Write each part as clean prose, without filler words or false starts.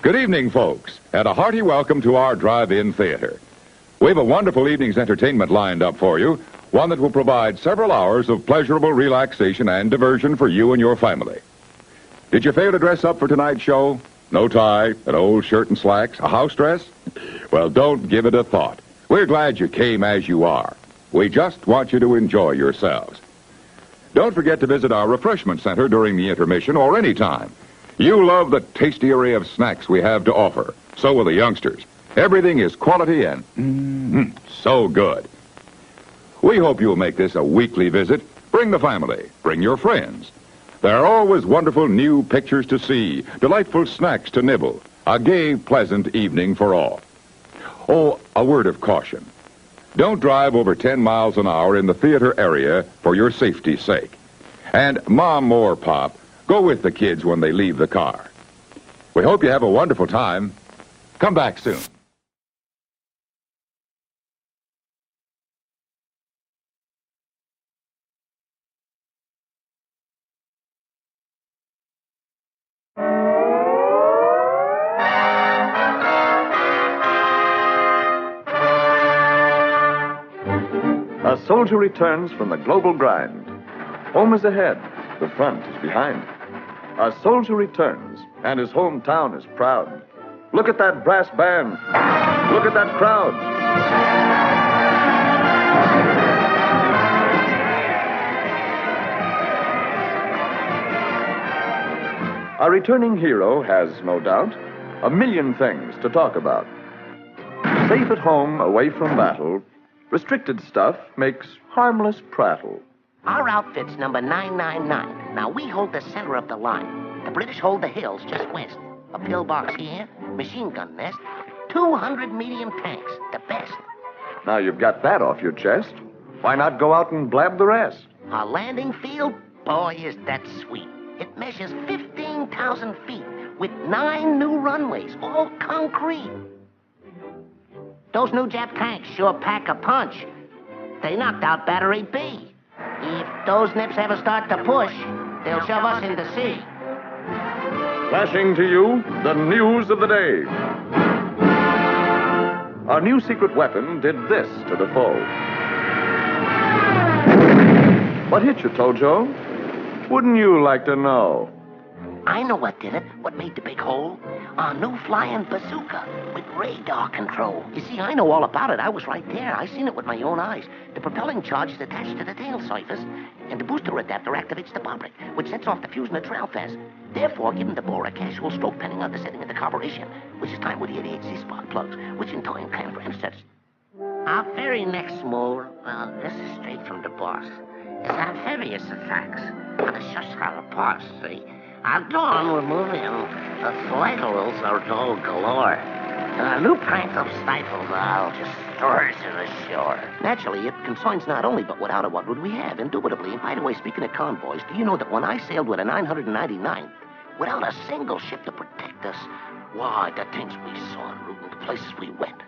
Good evening, folks, and a hearty welcome to our drive-in theater. We have a wonderful evening's entertainment lined up for you, one that will provide several hours of pleasurable relaxation and diversion for you and your family. Did you fail to dress up for tonight's show? No tie, an old shirt and slacks, a house dress? Well, don't give it a thought. We're glad you came as you are. We just want you to enjoy yourselves. Don't forget to visit our refreshment center during the intermission or any time. You love the tasty array of snacks we have to offer. So will the youngsters. Everything is quality and so good. We hope you'll make this a weekly visit. Bring the family. Bring your friends. There are always wonderful new pictures to see, delightful snacks to nibble, a gay, pleasant evening for all. Oh, a word of caution. Don't drive over 10 miles an hour in the theater area for your safety's sake. And Mom or Pop, go with the kids when they leave the car. We hope you have a wonderful time. Come back soon. A soldier returns from the global grind. Home is ahead, the front is behind. A soldier returns, and his hometown is proud. Look at that brass band. Look at that crowd. Our returning hero has, no doubt, a million things to talk about. Safe at home, away from battle, restricted stuff makes harmless prattle. Our outfit's number 999. Now, we hold the center of the line. The British hold the hills just west. A pillbox here, machine gun nest, 200 medium tanks, the best. Now you've got that off your chest. Why not go out and blab the rest? Our landing field, boy, is that sweet. It measures 15,000 feet with 9 new runways, all concrete. Those new Jap tanks sure pack a punch. They knocked out Battery B. If those nips ever start to push, they'll shove us in the sea. Flashing to you, the news of the day. Our new secret weapon did this to the foe. What hit you, Tojo? Wouldn't you like to know? I know what did it, what made the big hole. Our new flying bazooka with radar control. You see, I know all about it. I was right there. I seen it with my own eyes. The propelling charge is attached to the tail surface, and the booster adapter activates the bob ring, which sets off the fuse in the trail fast. Therefore, giving the bore a casual stroke depending on the setting of the carburation, which is timed with the 88C spark plugs, which in time can transfer. Our very next move, this is straight from the boss, is amphibious attacks on the Shushara parts, see? Our dawn we're moving, the flightables are all galore. Our new prank of stifles are just storage to the shore. Naturally, it concerns not only, but without it, what would we have? Indubitably. And by the way, speaking of convoys, do you know that when I sailed with a 999, without a single ship to protect us, why, the things we saw en route and the places we went.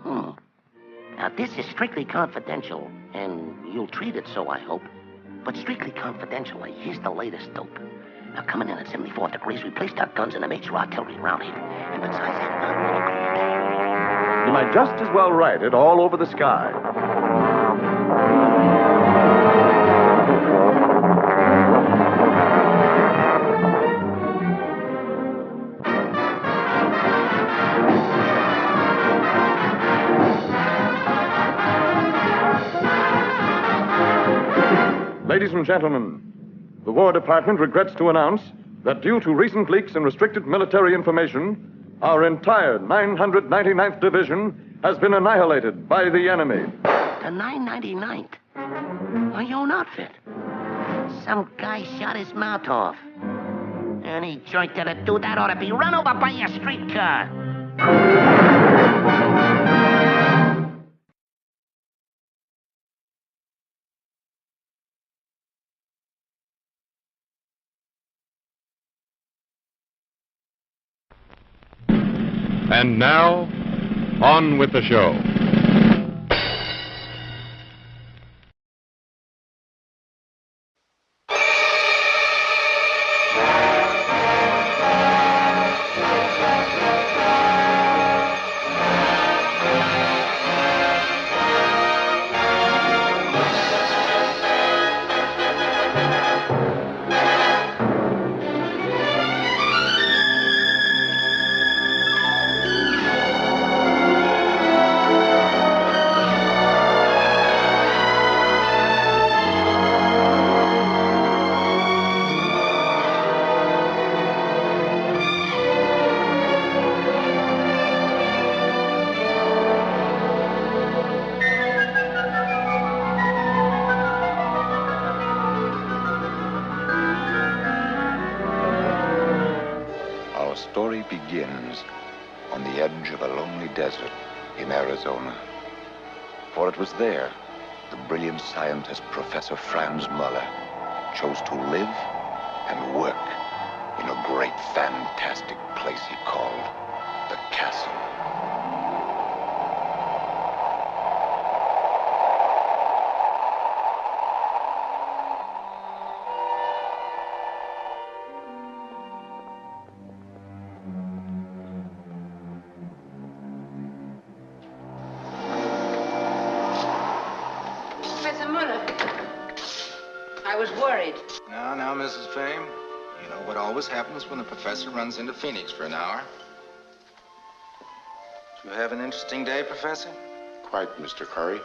Now, this is strictly confidential, and you'll treat it so, I hope. But strictly confidentially, here's the latest dope. Now, coming in at 74 degrees, we placed our guns and the major artillery around here. And besides that, You might just as well write it all over the sky. Ladies and gentlemen, the War Department regrets to announce that due to recent leaks and restricted military information, our entire 999th Division has been annihilated by the enemy. The 999th? My own outfit. Some guy shot his mouth off. Any joint that'd do that ought to be run over by a streetcar. And now, on with the show. desert in Arizona. For it was there the brilliant scientist Professor Franz Muller chose to live and work in a great fantastic place he called the castle. Professor Muller, I was worried. Now, Mrs. Fame, you know what always happens when the professor runs into Phoenix for an hour. Did you have an interesting day, Professor? Quite, Mr. Curry.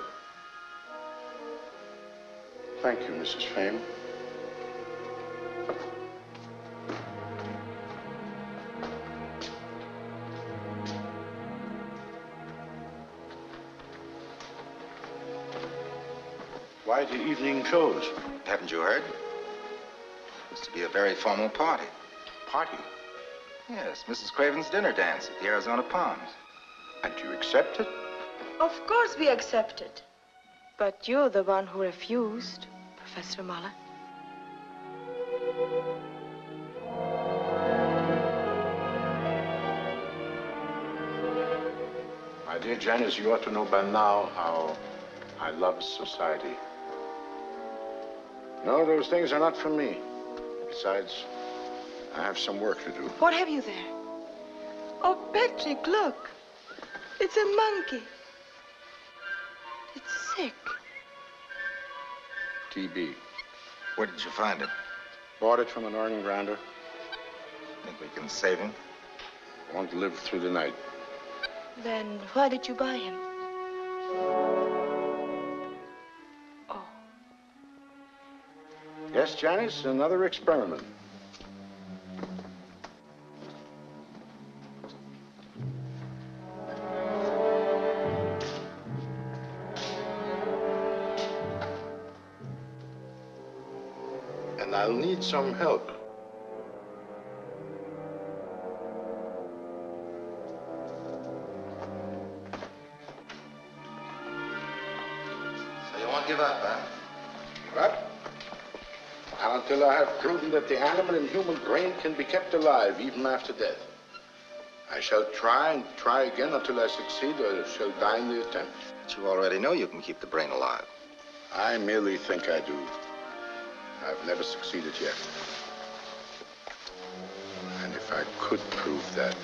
Thank you, Mrs. Fame. Why the evening shows? Haven't you heard? It's to be a very formal party. Party? Yes, Mrs. Craven's dinner dance at the Arizona Palms. And you accept it? Of course we accept it. But you're the one who refused, Professor Muller. My dear Janice, you ought to know by now how I love society. No, those things are not for me. Besides, I have some work to do. What have you there? Oh, Patrick, look. It's a monkey. It's sick. TB. Where did you find it? Bought it from an organ grinder. Think we can save him? Want to live through the night. Then why did you buy him? Oh. Yes, Janice, another experiment. And I'll need some help. So you won't give up, huh? What? Not until I have proven that the animal and human brain can be kept alive even after death. I shall try and try again until I succeed, or shall die in the attempt. But you already know you can keep the brain alive. I merely think I do. I've never succeeded yet. And if I could prove that,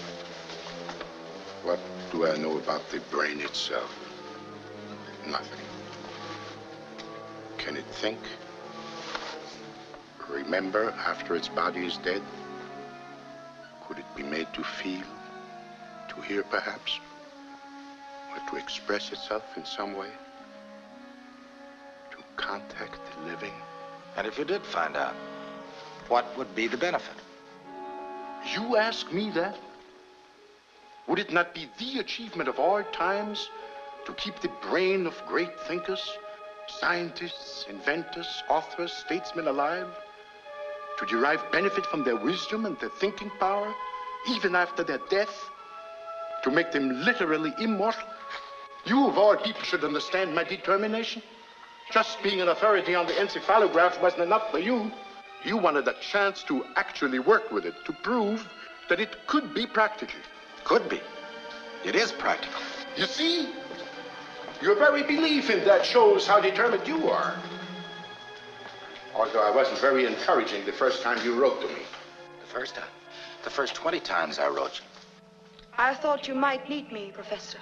what do I know about the brain itself? Nothing. Can it think? Remember after its body is dead? Could it be made to feel? To hear, perhaps? Or to express itself in some way? To contact the living? And if you did find out, what would be the benefit? You ask me that? Would it not be the achievement of all times to keep the brain of great thinkers, scientists, inventors, authors, statesmen alive? To derive benefit from their wisdom and their thinking power, even after their death? To make them literally immortal? You, of all people, should understand my determination. Just being an authority on the encephalograph wasn't enough for you. You wanted a chance to actually work with it, to prove that it could be practical. Could be. It is practical. You see? Your very belief in that shows how determined you are. Although I wasn't very encouraging the first time you wrote to me. The first time? The first 20 times I wrote you. I thought you might need me, Professor.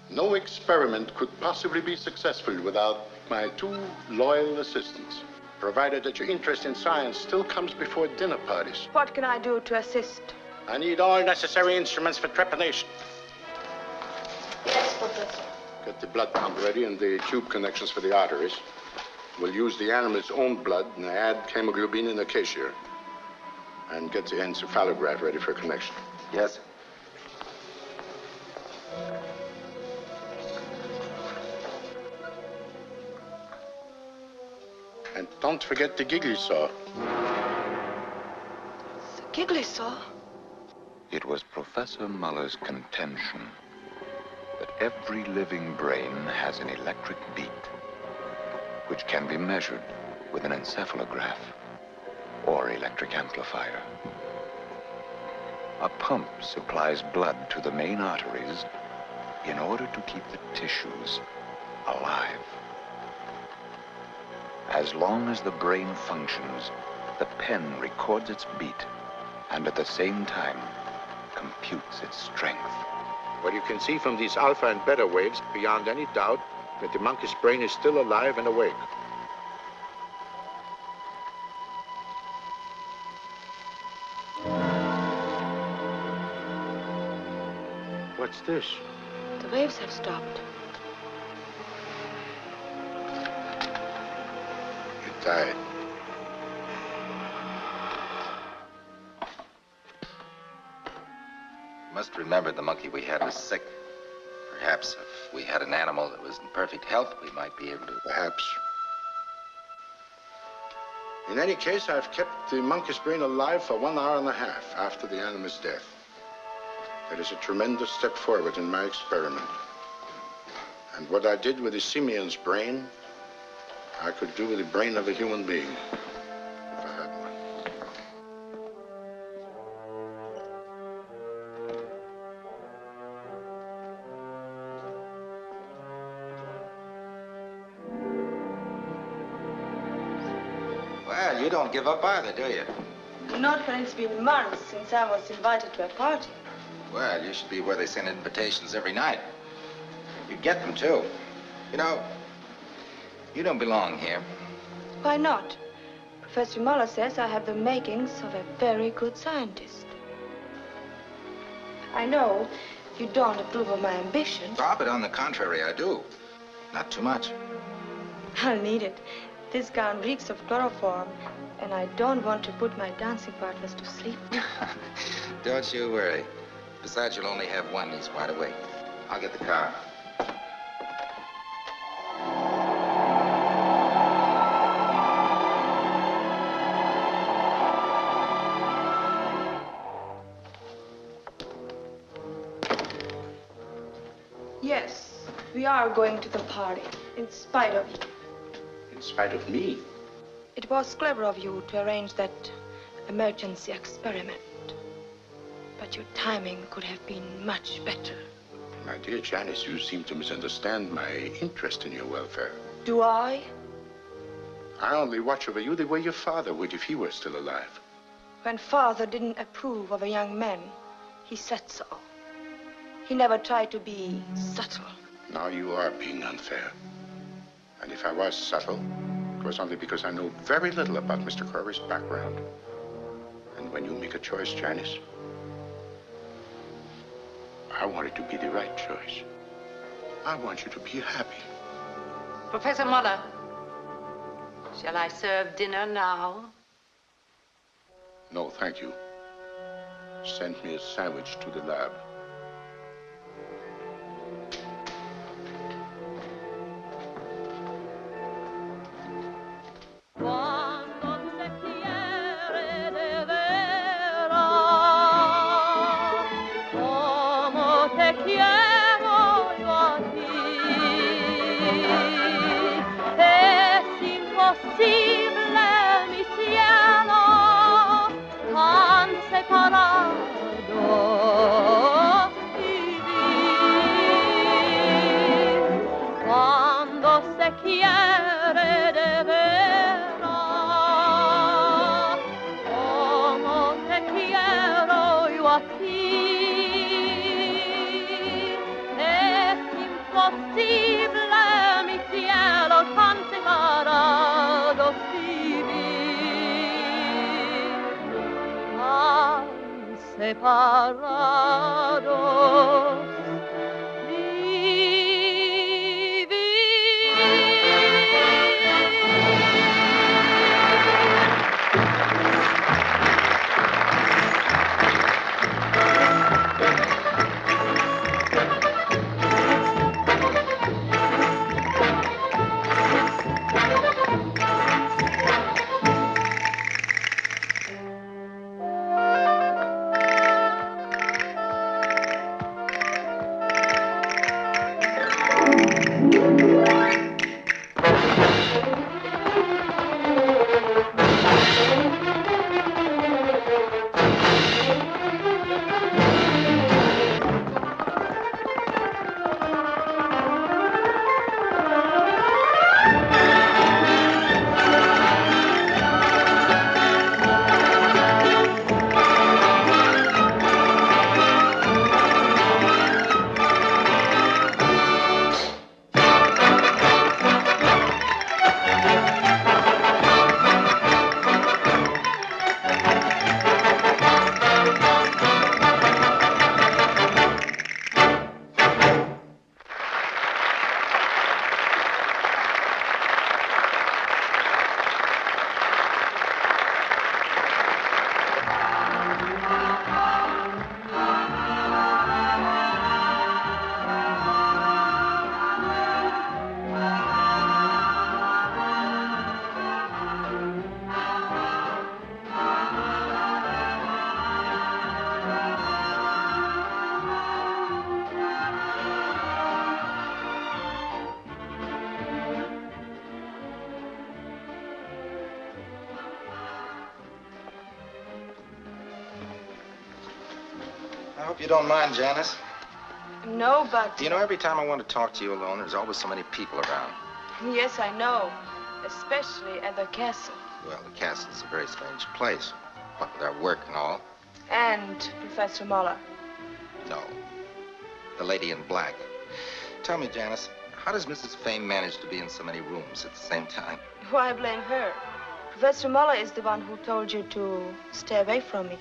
No experiment could possibly be successful without my 2 loyal assistants, provided that your interest in science still comes before dinner parties. What can I do to assist? I need all necessary instruments for trepanation. Yes, Professor. Get the blood pump ready and the tube connections for the arteries. We'll use the animal's own blood and add hemoglobin in acacia. And get the encephalograph ready for connection. Yes, sir. And don't forget the giggly saw. The giggly saw? It was Professor Muller's contention Every living brain has an electric beat, which can be measured with an encephalograph or electric amplifier. A pump supplies blood to the main arteries in order to keep the tissues alive. As long as the brain functions, the pen records its beat and at the same time computes its strength. Well, you can see from these alpha and beta waves beyond any doubt that the monkey's brain is still alive and awake. What's this? The waves have stopped. You died. You must remember the monkey we had was sick. Perhaps if we had an animal that was in perfect health, we might be able to... Perhaps. In any case, I've kept the monkey's brain alive for 1 hour and a half after the animal's death. That is a tremendous step forward in my experiment. And what I did with the simian's brain, I could do with the brain of a human being, if I had one. Well, you don't give up either, do you? Not when it's been months since I was invited to a party. Well, you should be where they send invitations every night. You get them, too. You know, you don't belong here. Why not? Professor Muller says I have the makings of a very good scientist. I know you don't approve of my ambition. Stop it. On the contrary, I do. Not too much. I'll need it. This gown reeks of chloroform, and I don't want to put my dancing partners to sleep. Don't you worry. Besides, you'll only have one. He's wide awake. I'll get the car. Yes, we are going to the party, in spite of you. In spite of me? It was clever of you to arrange that emergency experiment. But your timing could have been much better. My dear Janice, you seem to misunderstand my interest in your welfare. Do I? I only watch over you the way your father would if he were still alive. When Father didn't approve of a young man, he said so. He never tried to be subtle. Now you are being unfair. And if I was subtle, it was only because I know very little about Mr. Corey's background. And when you make a choice, Janice, I want it to be the right choice. I want you to be happy. Professor Muller, shall I serve dinner now? No, thank you. Send me a sandwich to the lab. Separados hope you don't mind, Janice. No, but... You know, every time I want to talk to you alone, there's always so many people around. Yes, I know. Especially at the castle. Well, the castle's a very strange place. What with our work and all. And Professor Muller. No. The lady in black. Tell me, Janice, how does Mrs. Fame manage to be in so many rooms at the same time? Why blame her? Professor Muller is the one who told you to stay away from me.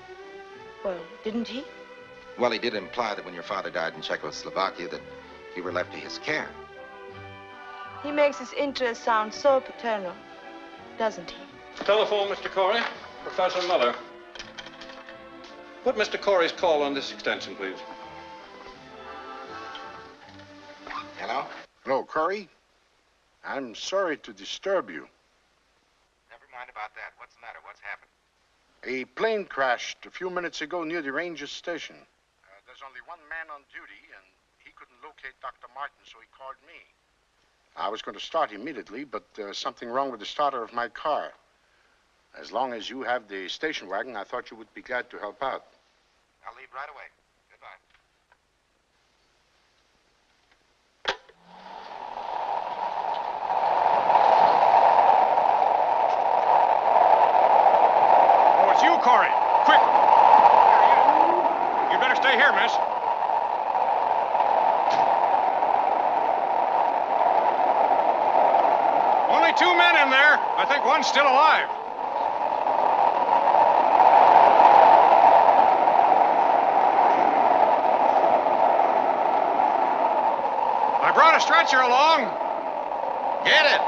Well, didn't he? Well, he did imply that when your father died in Czechoslovakia that you were left to his care. He makes his interest sound so paternal, doesn't he? Telephone, Mr. Corey. Professor Muller. Put Mr. Corey's call on this extension, please. Hello? Hello, Corey. I'm sorry to disturb you. Never mind about that. What's the matter? What's happened? A plane crashed a few minutes ago near the ranger station. There's only one man on duty, and he couldn't locate Dr. Martin, so he called me. I was going to start immediately, but there's something wrong with the starter of my car. As long as you have the station wagon, I thought you would be glad to help out. I'll leave right away. Goodbye. Oh, it's you, Corey. Quick. You better stay here, miss. Only 2 men in there. I think one's still alive. I brought a stretcher along. Get it.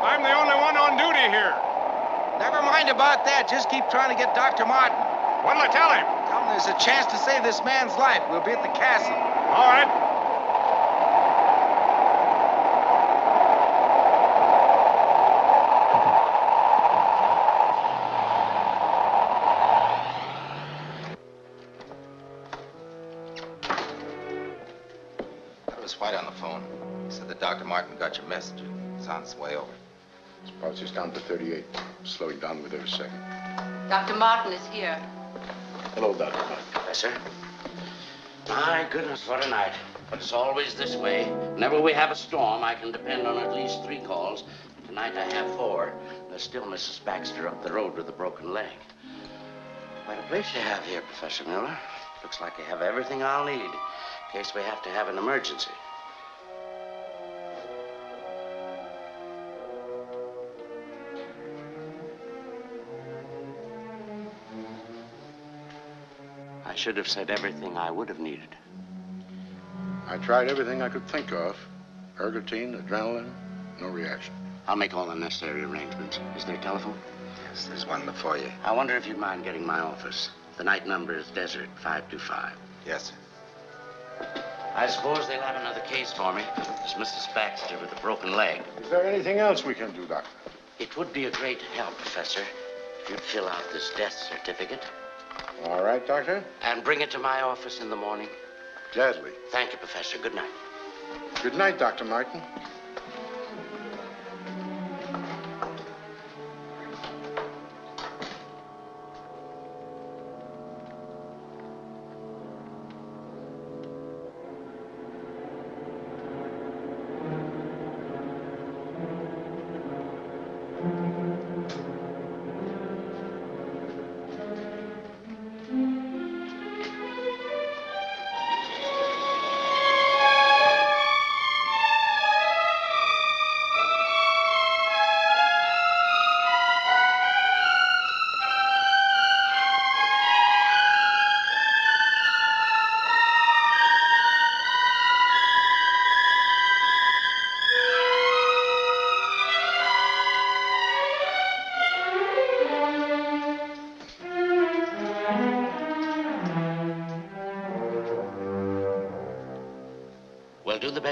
I'm the only one on duty here. Never mind about that. Just keep trying to get Dr. Martin. What'll I tell him? Tell him there's a chance to save this man's life. We'll be at the castle. All right. That was White on the phone. He said that Dr. Martin got your message. He's on his way over. His pulse is down to 38. Slowing down with every second. Dr. Martin is here. Hello, Dr. Martin. Professor. My goodness, what a night. But it's always this way. Whenever we have a storm, I can depend on at least 3 calls. Tonight I have 4. There's still Mrs. Baxter up the road with a broken leg. Quite a place you have here, Professor Mueller. Looks like you have everything I'll need in case we have to have an emergency. I should have said everything I would have needed. I tried everything I could think of. Ergotine, adrenaline, no reaction. I'll make all the necessary arrangements. Is there a telephone? Yes, there's one before you. I wonder if you'd mind getting my office. The night number is Desert 525. Yes, sir. I suppose they'll have another case for me. It's Mrs. Baxter with a broken leg. Is there anything else we can do, Doctor? It would be a great help, Professor, if you'd fill out this death certificate. All right, Doctor. And bring it to my office in the morning. Gladly. Thank you, Professor. Good night. Good night, Dr. Martin.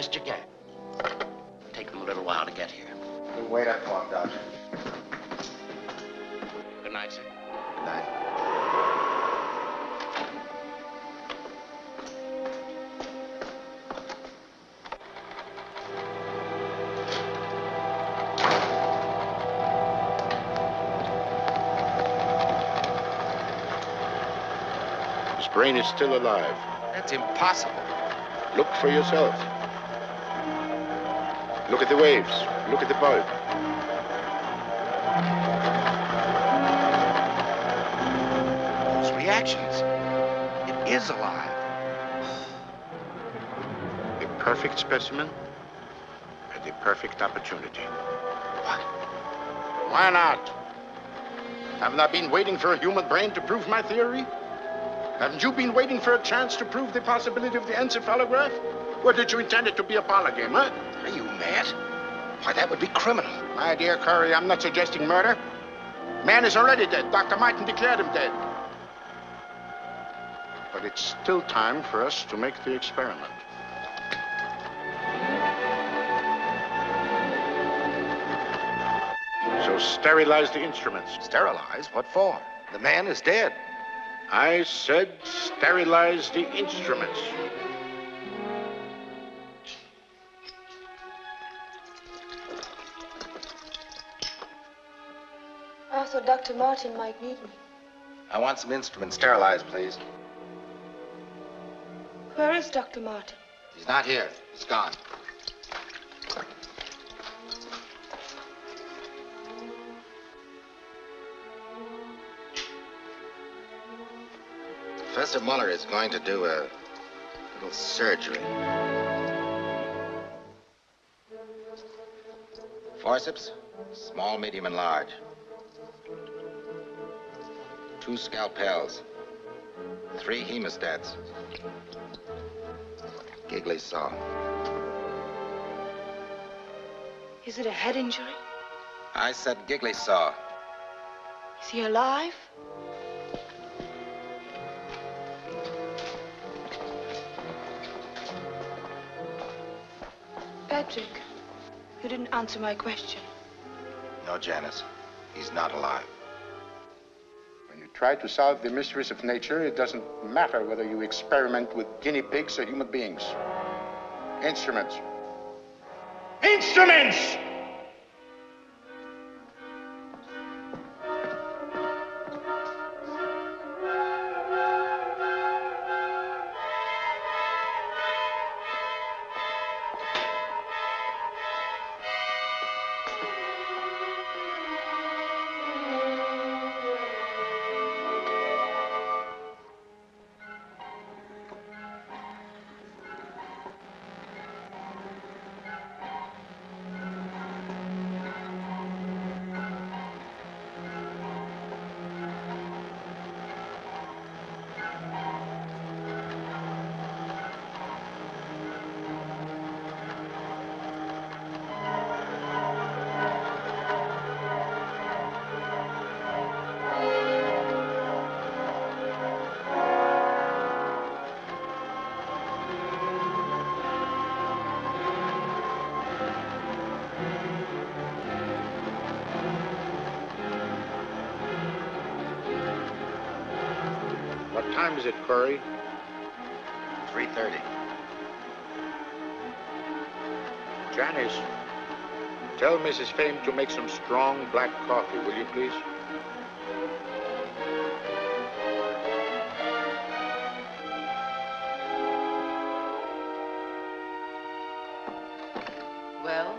best you can. Take them a little while to get here. We'll wait up for him, Doctor. Good night, sir. Good night. His brain is still alive. That's impossible. Look for yourself. Look at the waves. Look at the bulb. Those reactions. It is alive. A perfect specimen at the perfect opportunity. What? Why not? Haven't I been waiting for a human brain to prove my theory? Haven't you been waiting for a chance to prove the possibility of the encephalograph? Or did you intend it to be a parlor game, huh? Are you mad? Why, that would be criminal. My dear Curry, I'm not suggesting murder. Man is already dead. Dr. Martin declared him dead. But it's still time for us to make the experiment. So sterilize the instruments. Sterilize? What for? The man is dead. I said sterilize the instruments. I thought Dr. Martin might need me. I want some instruments sterilized, please. Where is Dr. Martin? He's not here. He's gone. Professor Muller is going to do a little surgery. Forceps, small, medium, and large. 2 scalpels. 3 hemostats. Giggly saw. Is it a head injury? I said giggly saw. Is he alive? Patrick, you didn't answer my question. No, Janice. He's not alive. When you try to solve the mysteries of nature, it doesn't matter whether you experiment with guinea pigs or human beings. Instruments. Instruments! What time is it, Corey? 3:30. Janice, tell Mrs. Fame to make some strong black coffee, will you please? Well?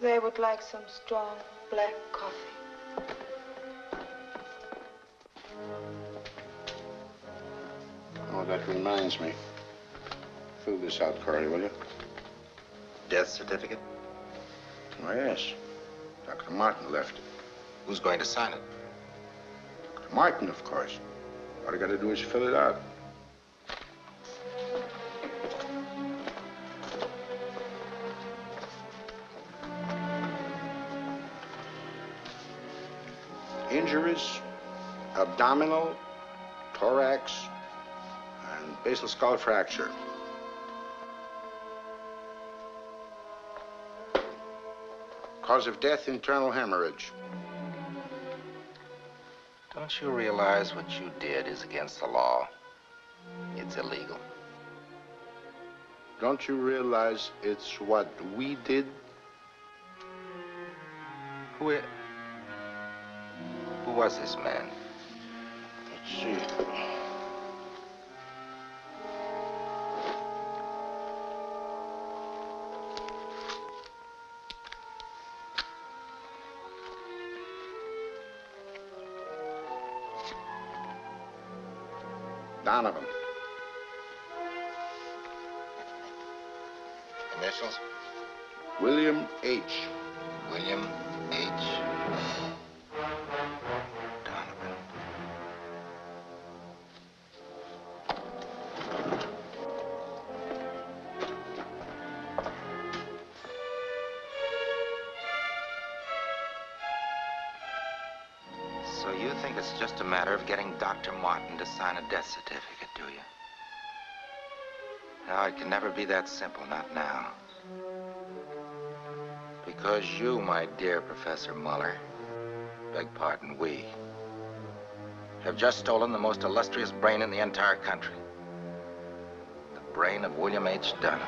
They would like some strong black coffee. Oh, that reminds me. Fill this out, Corey, will you? Death certificate? Oh, yes. Dr. Martin left it. Who's going to sign it? Dr. Martin, of course. All you gotta do is fill it out. Injuries, abdominal, thorax, and basal skull fracture. Cause of death, internal hemorrhage. Don't you realize what you did is against the law? It's illegal. Don't you realize it's what we did? Who was this man? Let's see. Donovan. Initials? William H. William H. Donovan. So you think it's just a matter of getting Dr. Martin to sign a death certificate, do you? No, it can never be that simple, not now. Because you, my dear Professor Muller, beg pardon, we, have just stolen the most illustrious brain in the entire country. The brain of William H. Donovan.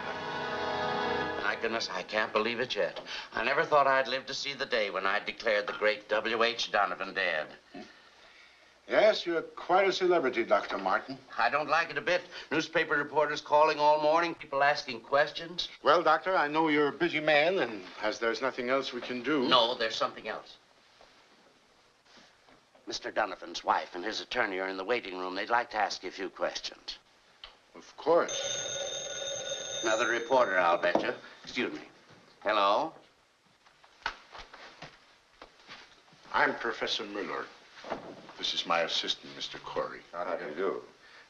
My goodness, I can't believe it yet. I never thought I'd live to see the day when I declared the great W.H. Donovan dead. Yes, you're quite a celebrity, Dr. Martin. I don't like it a bit. Newspaper reporters calling all morning, people asking questions. Well, Doctor, I know you're a busy man, and as there's nothing else we can do... No, there's something else. Mr. Donovan's wife and his attorney are in the waiting room. They'd like to ask you a few questions. Of course. Another reporter, I'll bet you. Excuse me. Hello? I'm Professor Muller. This is my assistant, Mr. Corey. How do you do?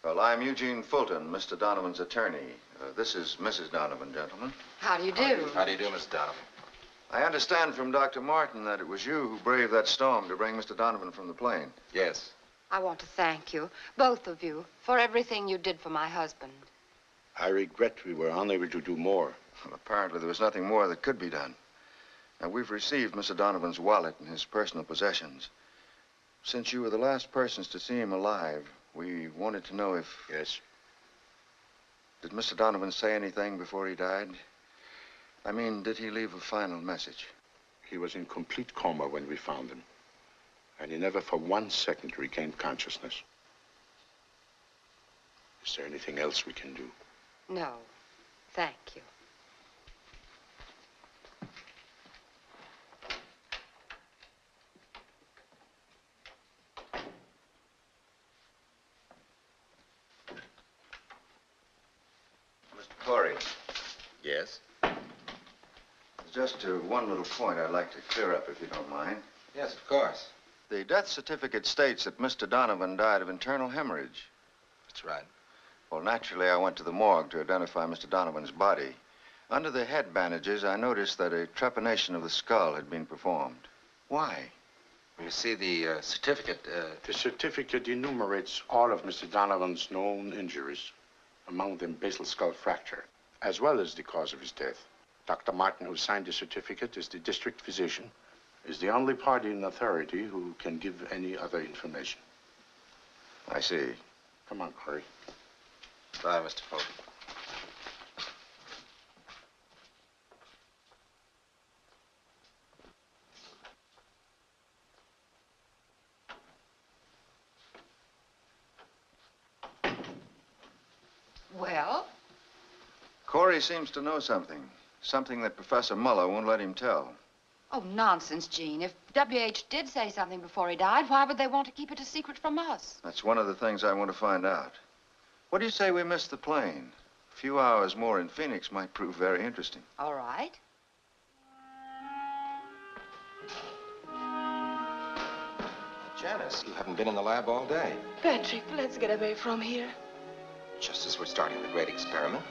Well, I'm Eugene Fulton, Mr. Donovan's attorney. This is Mrs. Donovan, gentlemen. How do you do? How do you do, Miss Donovan? I understand from Dr. Martin that it was you who braved that storm to bring Mr. Donovan from the plane. Yes. I want to thank you, both of you, for everything you did for my husband. I regret we were unable to do more. Well, apparently there was nothing more that could be done. Now, we've received Mr. Donovan's wallet and his personal possessions. Since you were the last persons to see him alive, we wanted to know if... Yes. Did Mr. Donovan say anything before he died? I mean, did he leave a final message? He was in complete coma when we found him. And he never for 1 second regained consciousness. Is there anything else we can do? No, thank you. Corey, Yes? just one little point I'd like to clear up, if you don't mind. Yes, of course. The death certificate states that Mr. Donovan died of internal hemorrhage. That's right. Well, naturally, I went to the morgue to identify Mr. Donovan's body. Under the head bandages, I noticed that a trepanation of the skull had been performed. Why? You see, the certificate, The certificate enumerates all of Mr. Donovan's known injuries, among them basal skull fracture, as well as the cause of his death. Dr. Martin, who signed the certificate, is the district physician, is the only party in authority who can give any other information. I see. Come on, Corey. Bye, Mr. Fulton. Well? Corey seems to know something. Something that Professor Muller won't let him tell. Oh, nonsense, Jean. If W.H. did say something before he died, why would they want to keep it a secret from us? That's one of the things I want to find out. What do you say we miss the plane? A few hours more in Phoenix might prove very interesting. All right. Janice, you haven't been in the lab all day. Patrick, let's get away from here. Just as we're starting the great experiment.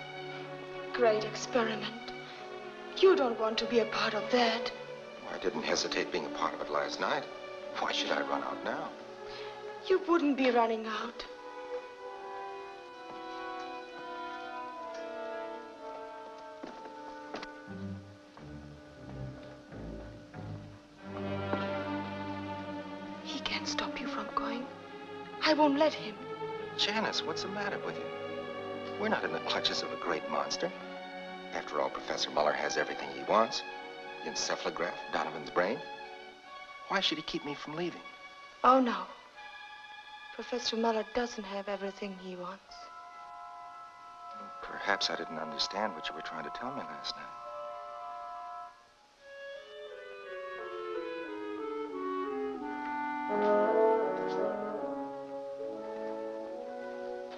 Great experiment. You don't want to be a part of that. I didn't hesitate being a part of it last night. Why should I run out now? You wouldn't be running out. going. I won't let him. Janice, what's the matter with you? We're not in the clutches of a great monster. After all, Professor Muller has everything he wants. The encephalograph, Donovan's brain. Why should he keep me from leaving? Oh, no. Professor Muller doesn't have everything he wants. Perhaps I didn't understand what you were trying to tell me last night.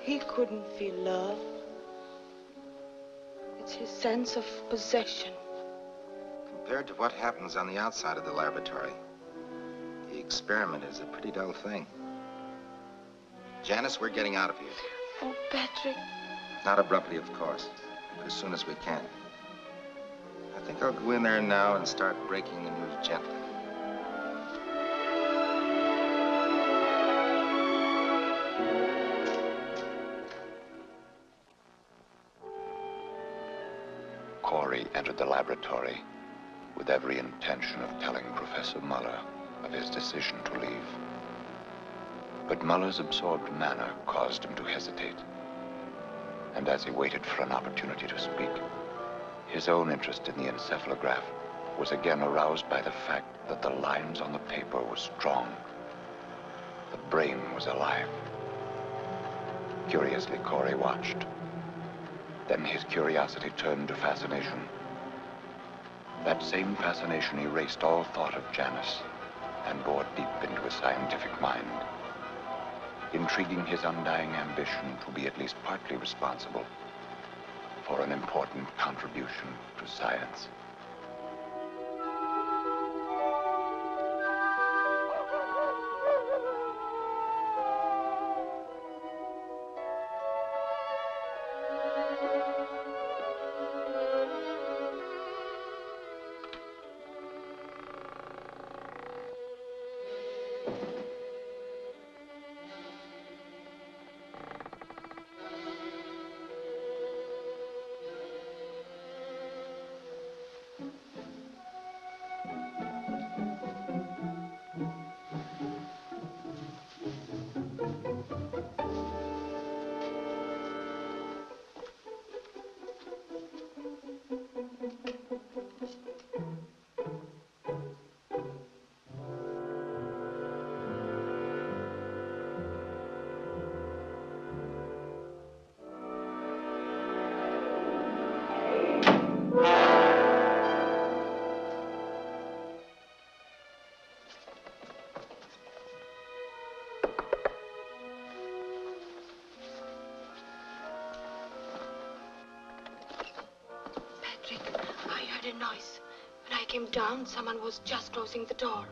He couldn't feel love. It's his sense of possession. Compared to what happens on the outside of the laboratory, the experiment is a pretty dull thing. Janice, we're getting out of here. Oh, Patrick. Not abruptly, of course, but as soon as we can. I think I'll go in there now and start breaking the news gently. Corey entered the laboratory with every intention of telling Professor Muller of his decision to leave. But Muller's absorbed manner caused him to hesitate. And as he waited for an opportunity to speak, his own interest in the encephalograph was again aroused by the fact that the lines on the paper were strong. The brain was alive. Curiously, Corey watched. Then his curiosity turned to fascination. That same fascination erased all thought of Janice and bored deep into his scientific mind, intriguing his undying ambition to be at least partly responsible for an important contribution to science. I heard a noise. When I came down, someone was just closing the door.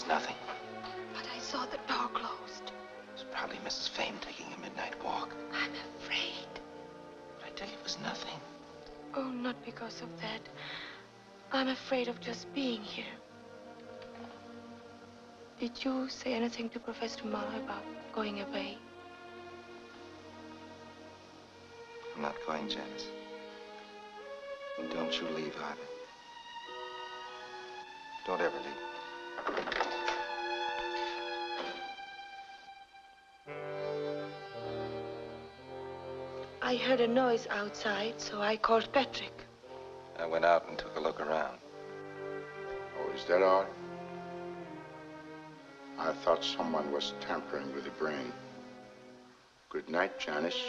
Nothing. But I saw the door closed. It was probably Mrs. Fame taking a midnight walk. I'm afraid. But I tell you, it was nothing. Oh, not because of that. I'm afraid of just being here. Did you say anything to Professor Muller about going away? I'm not going, Janice. And don't you leave either. Don't ever leave. I heard a noise outside, so I called Patrick. I went out and took a look around. Oh, is that all? I thought someone was tampering with the brain. Good night, Janice.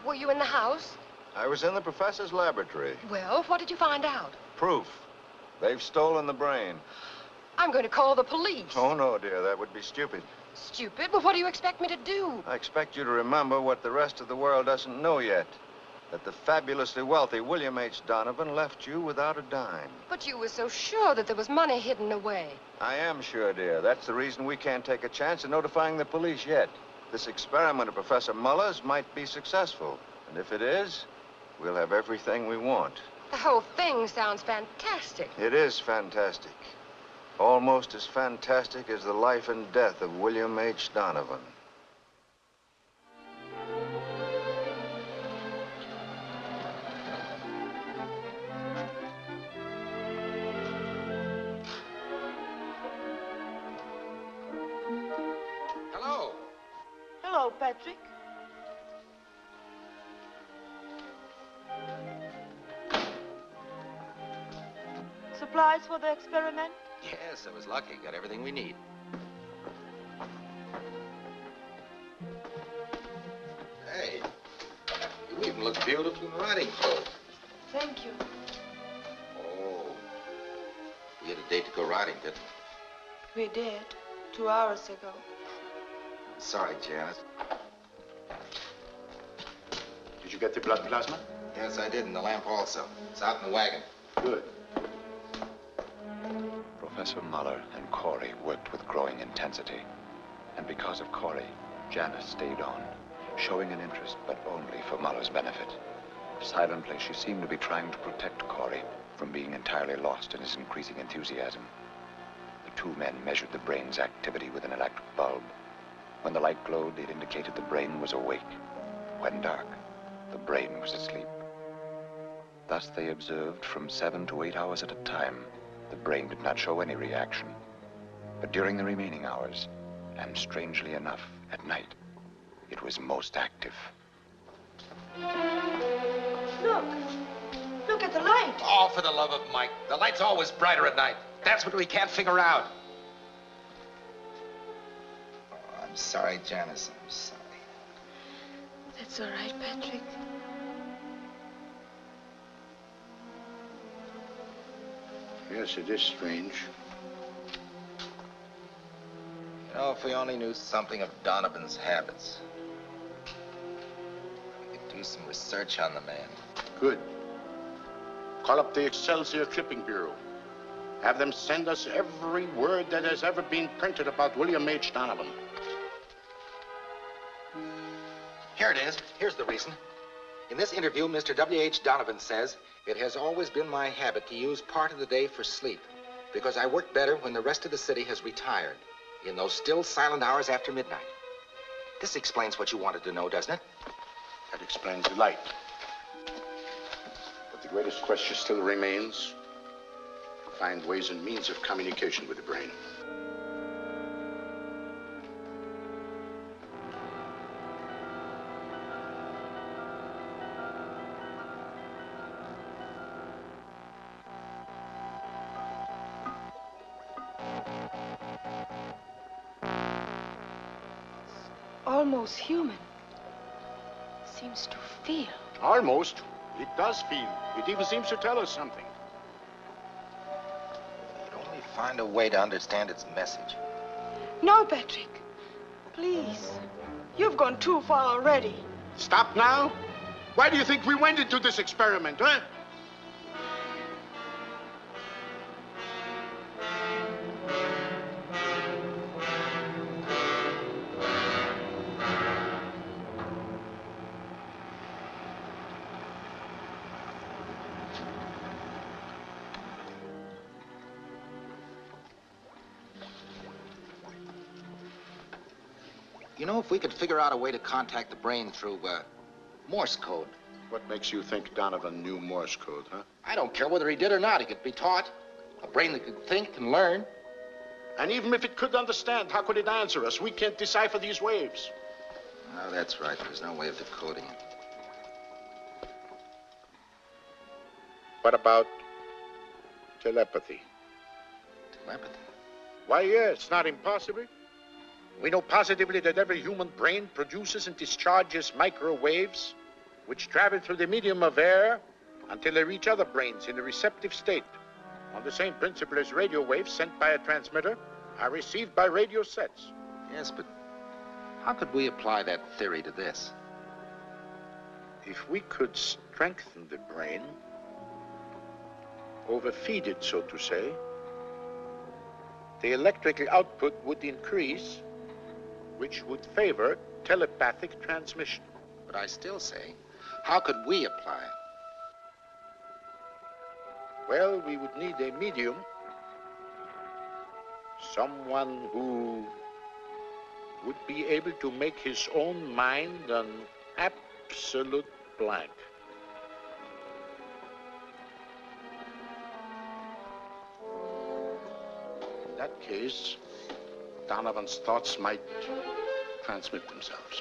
Were you in the house? I was in the professor's laboratory. Well, what did you find out? Proof. They've stolen the brain. I'm going to call the police. Oh, no, dear. That would be stupid. Stupid? Well, what do you expect me to do? I expect you to remember what the rest of the world doesn't know yet. That the fabulously wealthy William H. Donovan left you without a dime. But you were so sure that there was money hidden away. I am sure, dear. That's the reason we can't take a chance of notifying the police yet. This experiment of Professor Muller's might be successful. And if it is, we'll have everything we want. The whole thing sounds fantastic. It is fantastic. Almost as fantastic as the life and death of William H. Donovan. Hello. Hello, Patrick. Supplies for the experiment? Yes, I was lucky. Got everything we need. Hey, you even look beautiful in riding clothes. Thank you. Oh, we had a date to go riding, didn't we? We did, 2 hours ago. Sorry, Janice. Did you get the blood plasma? Yes, I did, and the lamp also. It's out in the wagon. Good. Professor Muller and Corey worked with growing intensity. And because of Corey, Janice stayed on, showing an interest, but only for Muller's benefit. Silently, she seemed to be trying to protect Corey from being entirely lost in his increasing enthusiasm. The two men measured the brain's activity with an electric bulb. When the light glowed, it indicated the brain was awake. When dark, the brain was asleep. Thus they observed from 7 to 8 hours at a time. The brain did not show any reaction. But during the remaining hours, and strangely enough, at night, it was most active. Look. Look at the light. Oh, for the love of Mike. The light's always brighter at night. That's what we can't figure out. Oh, I'm sorry, Janice. I'm sorry. That's all right, Patrick. Yes, it is strange. You know, if we only knew something of Donovan's habits, we could do some research on the man. Good. Call up the Excelsior Clipping Bureau. Have them send us every word that has ever been printed about William H. Donovan. Here it is. Here's the reason. In this interview, Mr. W.H. Donovan says, "It has always been my habit to use part of the day for sleep, because I work better when the rest of the city has retired, in those still silent hours after midnight." This explains what you wanted to know, doesn't it? That explains the light. But the greatest question still remains to find ways and means of communication with the brain. Almost human. Seems to feel. Almost. It does feel. It even seems to tell us something. You'd only find a way to understand its message. No, Patrick. Please. You've gone too far already. Stop now? Why do you think we went into this experiment, huh? You know, if we could figure out a way to contact the brain through, Morse code. What makes you think Donovan knew Morse code, huh? I don't care whether he did or not. He could be taught. A brain that could think and learn. And even if it could understand, how could it answer us? We can't decipher these waves. Oh, that's right. There's no way of decoding it. What about telepathy? Telepathy? Why, yeah, it's not impossible. We know positively that every human brain produces and discharges microwaves which travel through the medium of air until they reach other brains in a receptive state on the same principle as radio waves sent by a transmitter are received by radio sets. Yes, but how could we apply that theory to this? If we could strengthen the brain, overfeed it, so to say, the electrical output would increase, which would favor telepathic transmission. But I still say, how could we apply it? Well, we would need a medium, someone who would be able to make his own mind an absolute blank. In that case, Donovan's thoughts might transmit themselves.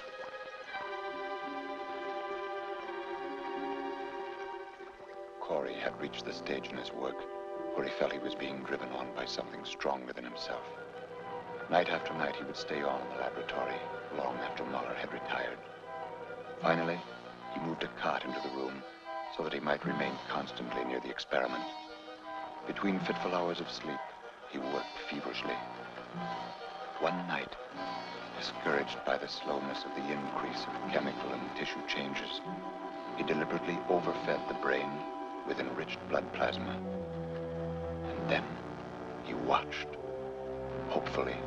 Corey had reached the stage in his work where he felt he was being driven on by something stronger than himself. Night after night, he would stay on in the laboratory long after Muller had retired. Finally, he moved a cot into the room so that he might remain constantly near the experiment. Between fitful hours of sleep, he worked feverishly. One night, discouraged by the slowness of the increase of chemical and tissue changes, he deliberately overfed the brain with enriched blood plasma. And then he watched, hopefully,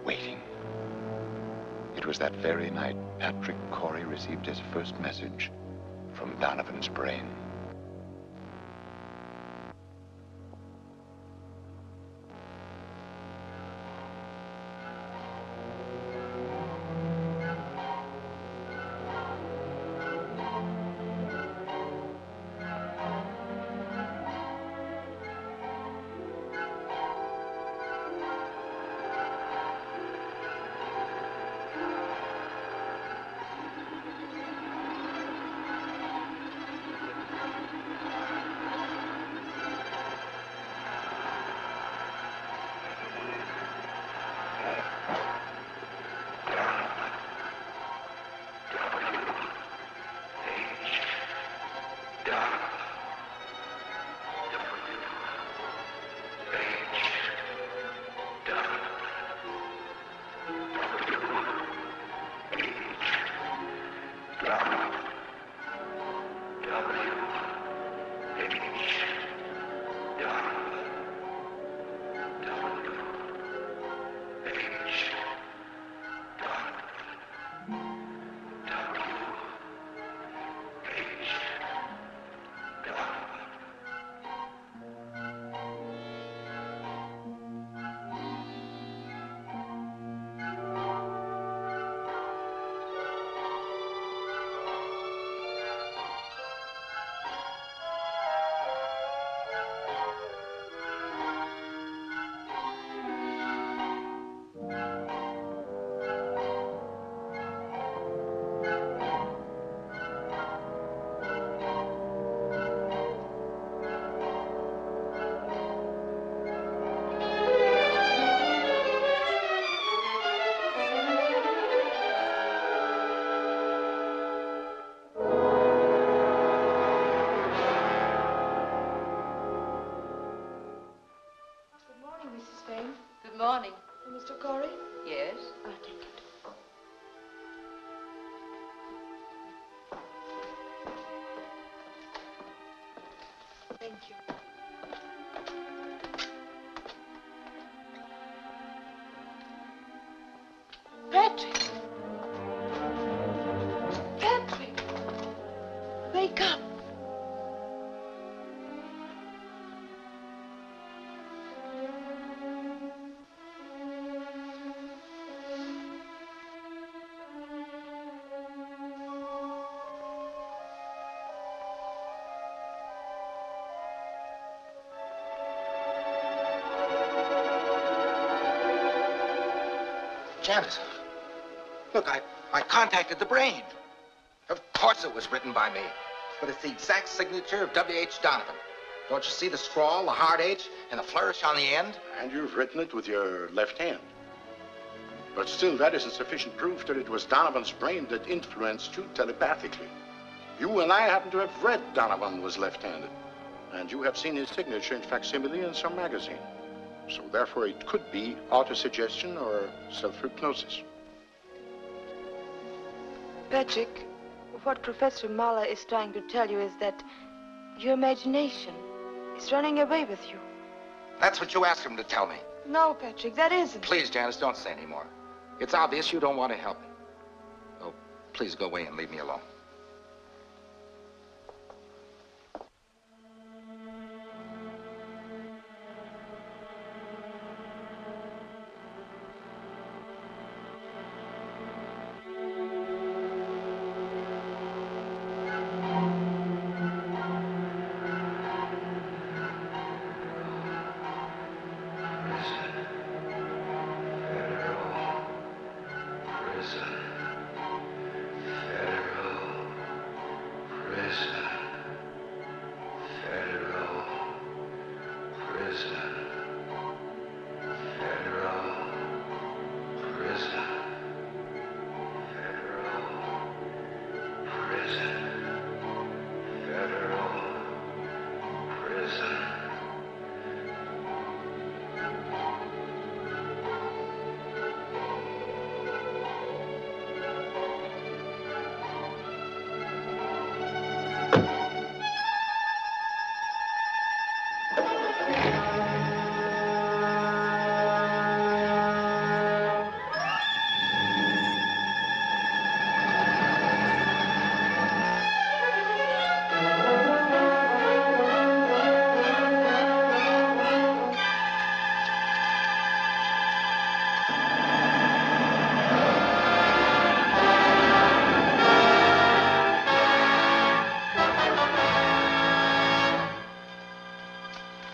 waiting. It was that very night Patrick Corey received his first message from Donovan's brain. Good morning. Mr. Corey? Yes? I'll take it. Thank you. Patrick! Patrick! Wake up! Janet, look, I contacted the brain. Of course it was written by me, but it's the exact signature of W.H. Donovan. Don't you see the scrawl, the hard H, and the flourish on the end? And you've written it with your left hand. But still, that isn't sufficient proof that it was Donovan's brain that influenced you telepathically. You and I happen to have read Donovan was left-handed. And you have seen his signature in facsimile in some magazine. So therefore it could be autosuggestion or self-hypnosis. Patrick, what Professor Muller is trying to tell you is that your imagination is running away with you. That's what you asked him to tell me. No, Patrick, that isn't. Please, Janice, don't say any more. It's obvious you don't want to help me. Oh, please go away and leave me alone.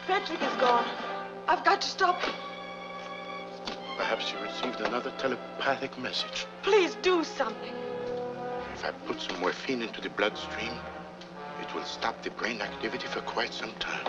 Patrick is gone. I've got to stop him. Perhaps you received another telepathic message. Please do something. If I put some morphine into the bloodstream, it will stop the brain activity for quite some time.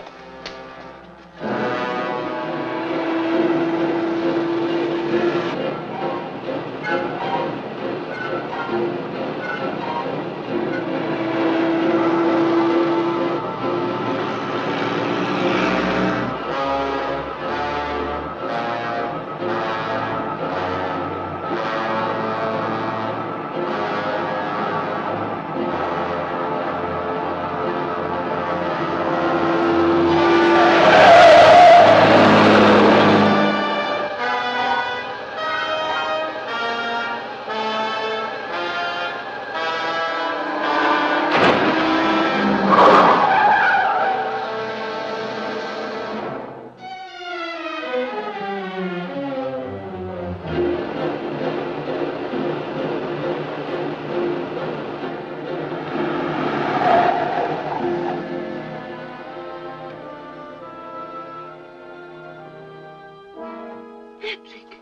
Patrick,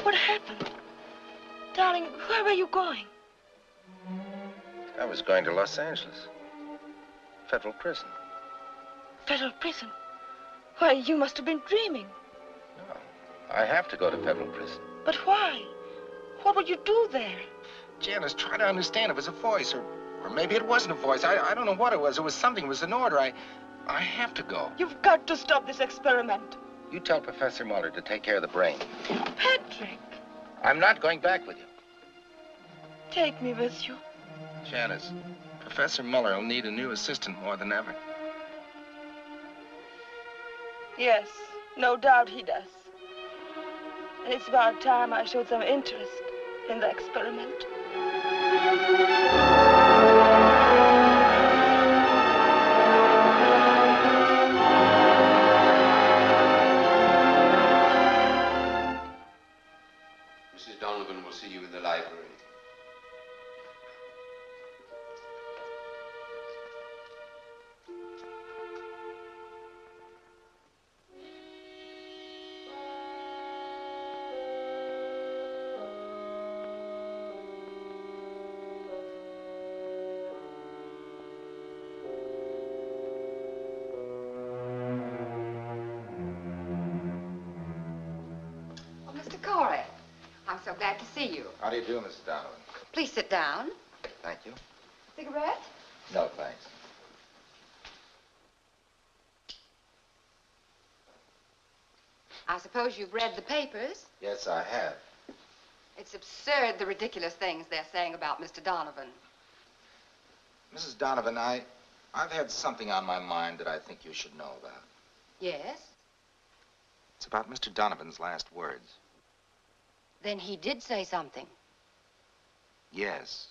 what happened? Darling, where were you going? I was going to Los Angeles. Federal prison. Federal prison? Why, you must have been dreaming. No, I have to go to federal prison. But why? What would you do there? Janice, try to understand. It was a voice, or maybe it wasn't a voice. I don't know what it was. It was something. It was an order. I have to go. You've got to stop this experiment. You tell Professor Muller to take care of the brain. Patrick. I'm not going back with you. Take me with you. Janice, Professor Muller will need a new assistant more than ever. Yes, no doubt he does. And it's about time I showed some interest in the experiment. Mrs. Donovan will see you in the library. I'm so glad to see you. How do you do, Mrs. Donovan? Please sit down. Thank you. Cigarette? No, thanks. I suppose you've read the papers. Yes, I have. It's absurd, the ridiculous things they're saying about Mr. Donovan. Mrs. Donovan, I've had something on my mind that I think you should know about. Yes? It's about Mr. Donovan's last words. Then he did say something. Yes.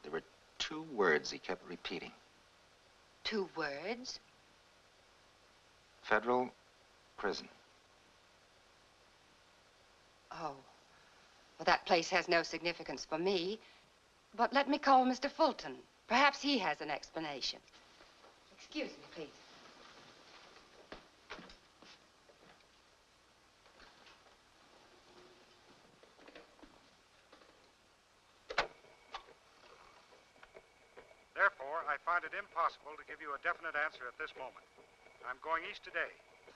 There were 2 words he kept repeating. 2 words? Federal prison. Oh. Well, that place has no significance for me. But let me call Mr. Fulton. Perhaps he has an explanation. Excuse me, please. Therefore, I find it impossible to give you a definite answer at this moment. I'm going east today.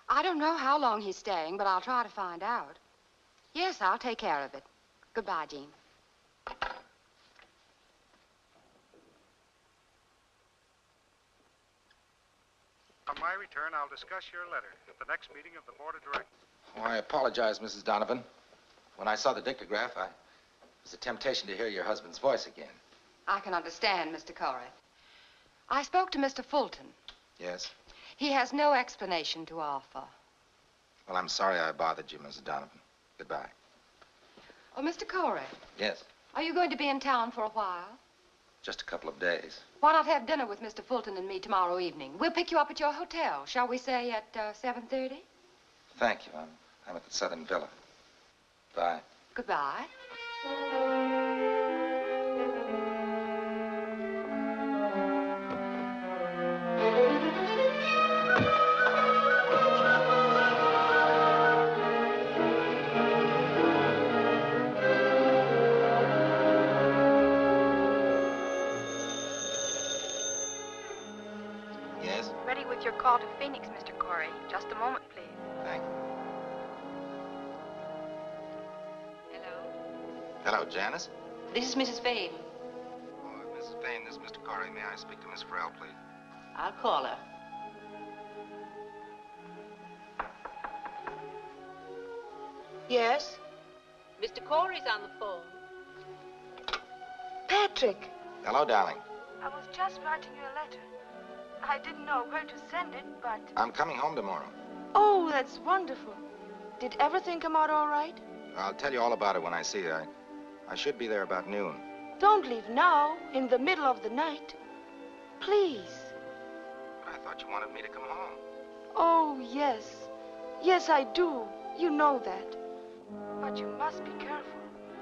I don't know how long he's staying, but I'll try to find out. Yes, I'll take care of it. Goodbye, Jean. On my return, I'll discuss your letter at the next meeting of the Board of Directors. Oh, I apologize, Mrs. Donovan. When I saw the dictograph, it was a temptation to hear your husband's voice again. I can understand, Mr. Corey. I spoke to Mr. Fulton. Yes? He has no explanation to offer. Well, I'm sorry I bothered you, Mrs. Donovan. Goodbye. Oh, Mr. Corey, Yes, are you going to be in town for a while? just a couple of days. Why not have dinner with Mr. Fulton and me tomorrow evening? We'll pick you up at your hotel. Shall we say at 7:30? Thank you. I'm at the Southern Villa. Bye. Goodbye. Yes? Ready with your call to Phoenix, Mr. Corey. Just a moment, please. Thank you. Hello? Hello, Janice. This is Mrs. Vane. Oh, Mrs. Payne, this is Mr. Corey. May I speak to Miss Farrell, please? I'll call her. Yes? Mr. Corey's on the phone. Patrick, Hello, darling. I was just writing you a letter. I didn't know where to send it, but... I'm coming home tomorrow. Oh, that's wonderful. Did everything come out all right? I'll tell you all about it when I see you. I should be there about noon. Don't leave now, in the middle of the night. Please. But I thought you wanted me to come home. Oh, yes. Yes, I do. You know that. But you must be careful.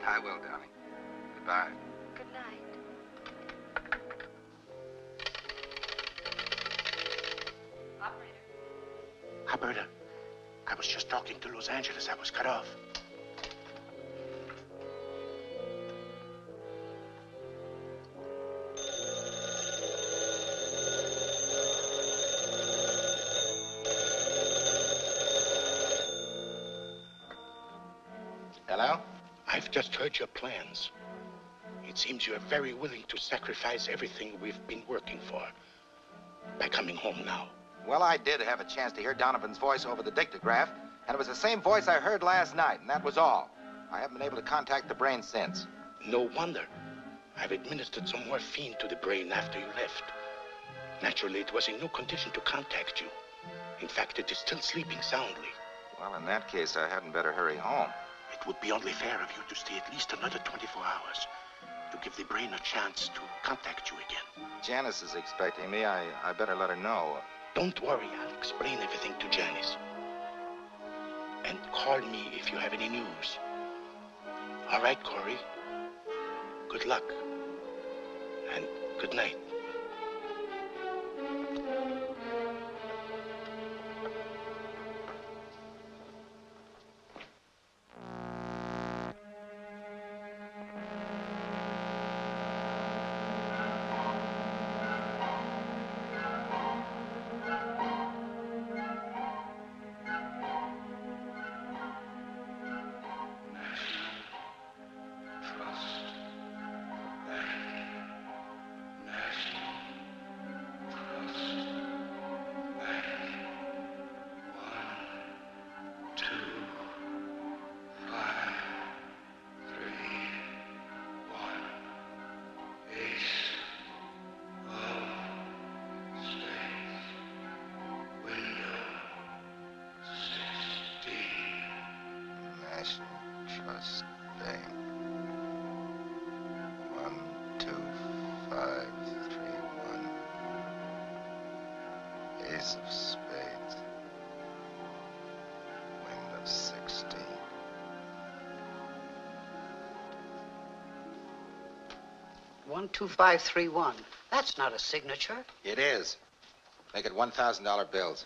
I will, darling. Goodbye. Good night. Alberta, I was just talking to Los Angeles. I was cut off. Hello? I've just heard your plans. It seems you're very willing to sacrifice everything we've been working for by coming home now. Well, I did have a chance to hear Donovan's voice over the dictograph, and it was the same voice I heard last night, and that was all. I haven't been able to contact the brain since. No wonder. I've administered some morphine to the brain after you left. Naturally, it was in no condition to contact you. In fact, it is still sleeping soundly. Well, in that case, I hadn't better hurry home. It would be only fair of you to stay at least another 24 hours to give the brain a chance to contact you again. Janice is expecting me. I better let her know. Don't worry, I'll explain everything to Janice. And call me if you have any news. All right, Corey. Good luck. And good night. Trust. Nurse. Dame. 1, 2, 5, 3, 1. Ace of spades. Wind of 16. One, 2, 5, 3, 1. That's not a signature. It is. Make it $1,000 bills.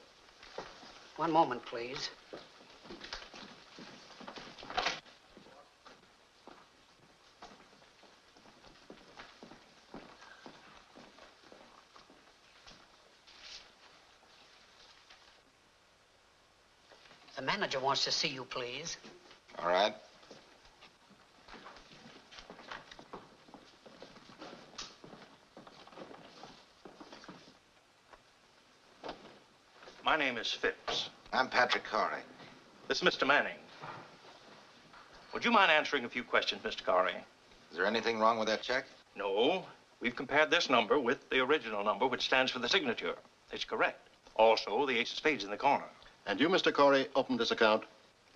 One moment, please. The manager wants to see you, please. All right. My name is Phipps. I'm Patrick Corey. This is Mr. Manning. Would you mind answering a few questions, Mr. Corey? Is there anything wrong with that check? No. We've compared this number with the original number, which stands for the signature. It's correct. Also, the ace of spades in the corner. And you, Mr. Corey, opened this account?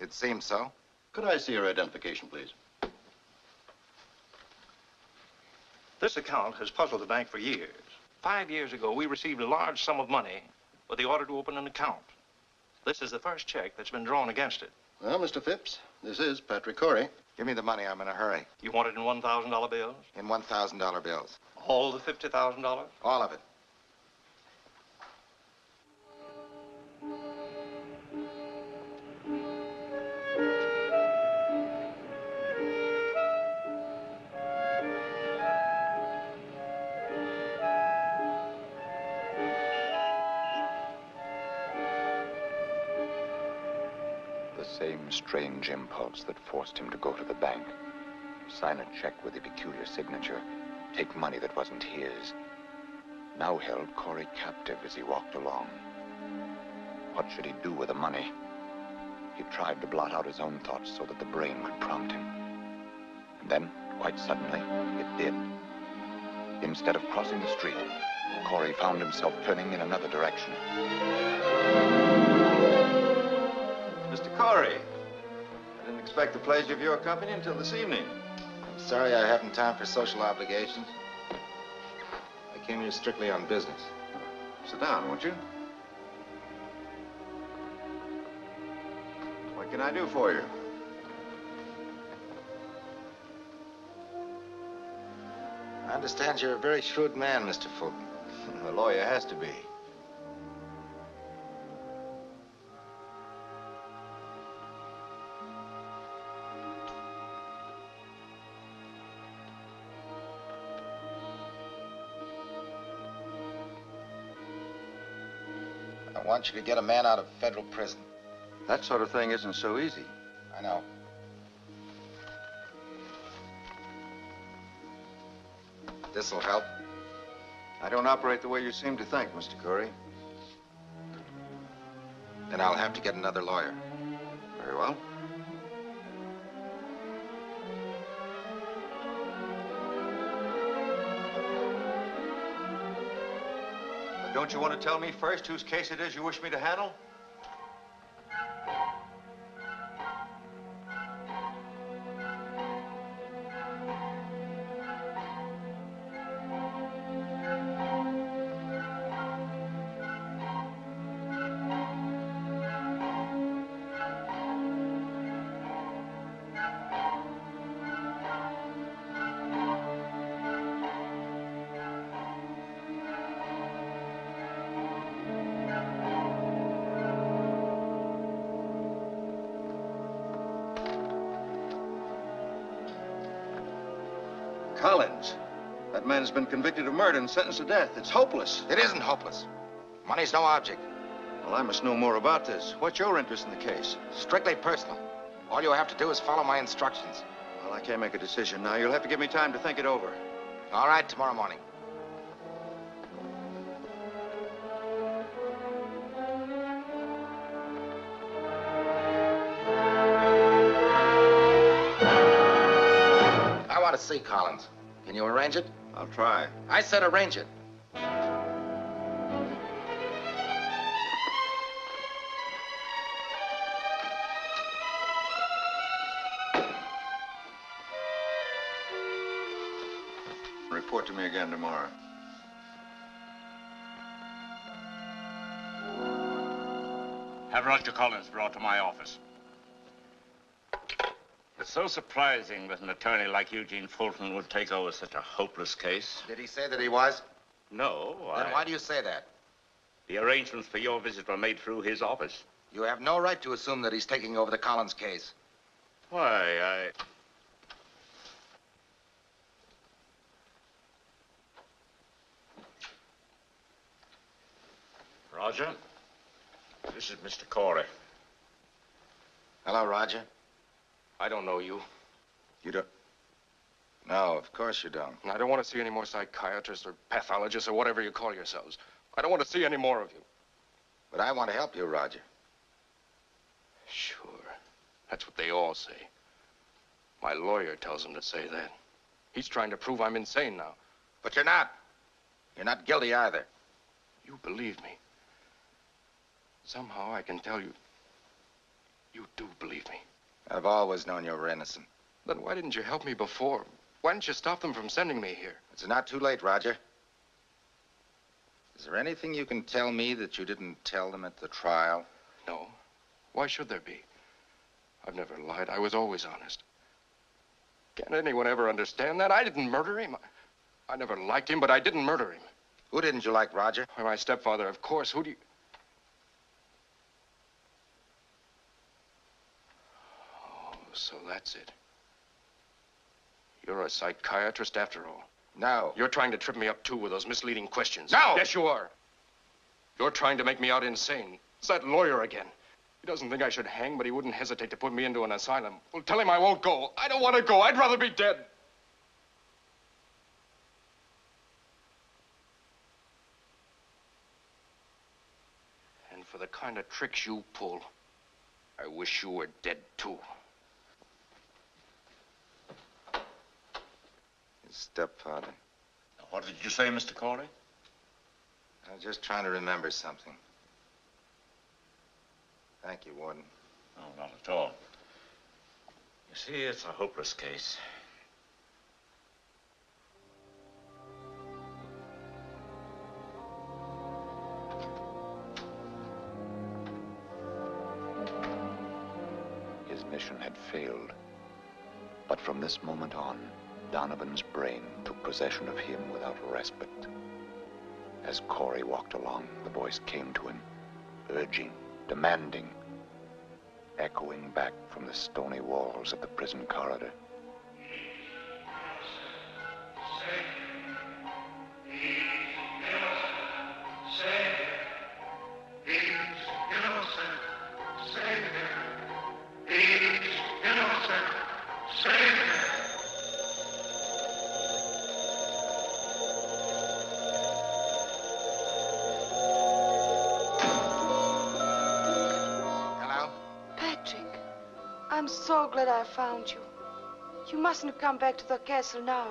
It seems so. Could I see your identification, please? This account has puzzled the bank for years. 5 years ago, we received a large sum of money with the order to open an account. This is the first check that's been drawn against it. Well, Mr. Phipps, this is Patrick Corey. Give me the money. I'm in a hurry. You want it in $1,000 bills? In $1,000 bills. All the $50,000? All of it. The same strange impulse that forced him to go to the bank, sign a check with a peculiar signature, take money that wasn't his, now held Corey captive as he walked along. What should he do with the money? He tried to blot out his own thoughts so that the brain could prompt him. And then, quite suddenly, it did. Instead of crossing the street, Corey found himself turning in another direction. Mr. Corey, I didn't expect the pleasure of your company until this evening. I'm sorry I haven't time for social obligations. I came here strictly on business. Sit down, won't you? What can I do for you? I understand you're a very shrewd man, Mr. Fulton. A lawyer has to be. I want you to get a man out of federal prison. That sort of thing isn't so easy. I know. This'll help. I don't operate the way you seem to think, Mr. Corey. Then I'll have to get another lawyer. Very well. But don't you want to tell me first whose case it is you wish me to handle? Collins. That man's been convicted of murder and sentenced to death. It's hopeless. It isn't hopeless. Money's no object. Well, I must know more about this. What's your interest in the case? Strictly personal. All you have to do is follow my instructions. Well, I can't make a decision now. You'll have to give me time to think it over. All right, tomorrow morning. I want to see Collins. Can you arrange it? I'll try. I said arrange it. report to me again tomorrow. Have Roger Collins brought to my office. It's so surprising that an attorney like Eugene Fulton would take over such a hopeless case. Did he say that he was? No, Then why do you say that? The arrangements for your visit were made through his office. You have no right to assume that he's taking over the Collins case. Why, Roger, this is Mr. Corey. Hello, Roger. I don't know you. You don't? No, of course you don't. And I don't want to see any more psychiatrists or pathologists or whatever you call yourselves. I don't want to see any more of you. But I want to help you, Roger. Sure. That's what they all say. My lawyer tells him to say that. He's trying to prove I'm insane now. But you're not. You're not guilty either. You believe me. Somehow I can tell you, you do believe me. I've always known you were innocent. Then why didn't you help me before? Why didn't you stop them from sending me here? It's not too late, Roger. Is there anything you can tell me that you didn't tell them at the trial? No. Why should there be? I've never lied. I was always honest. Can't anyone ever understand that? I didn't murder him. I never liked him, but I didn't murder him. Who didn't you like, Roger? Why, my stepfather, of course. Who do you... Oh, so that's it. You're a psychiatrist after all. No. You're trying to trip me up, too, with those misleading questions. No! Yes, you are. You're trying to make me out insane. It's that lawyer again. He doesn't think I should hang, but he wouldn't hesitate to put me into an asylum. Well, tell him I won't go. I don't want to go. I'd rather be dead. And for the kind of tricks you pull, I wish you were dead, too. His stepfather. What did you say, Mr. Corey? I was just trying to remember something. Thank you, Warden. No, not at all. You see, it's a hopeless case. His mission had failed. But from this moment on, Donovan's brain took possession of him without respite. As Corey walked along, the voice came to him, urging, demanding, echoing back from the stony walls of the prison corridor. I'm so glad I found you. You mustn't come back to the castle now.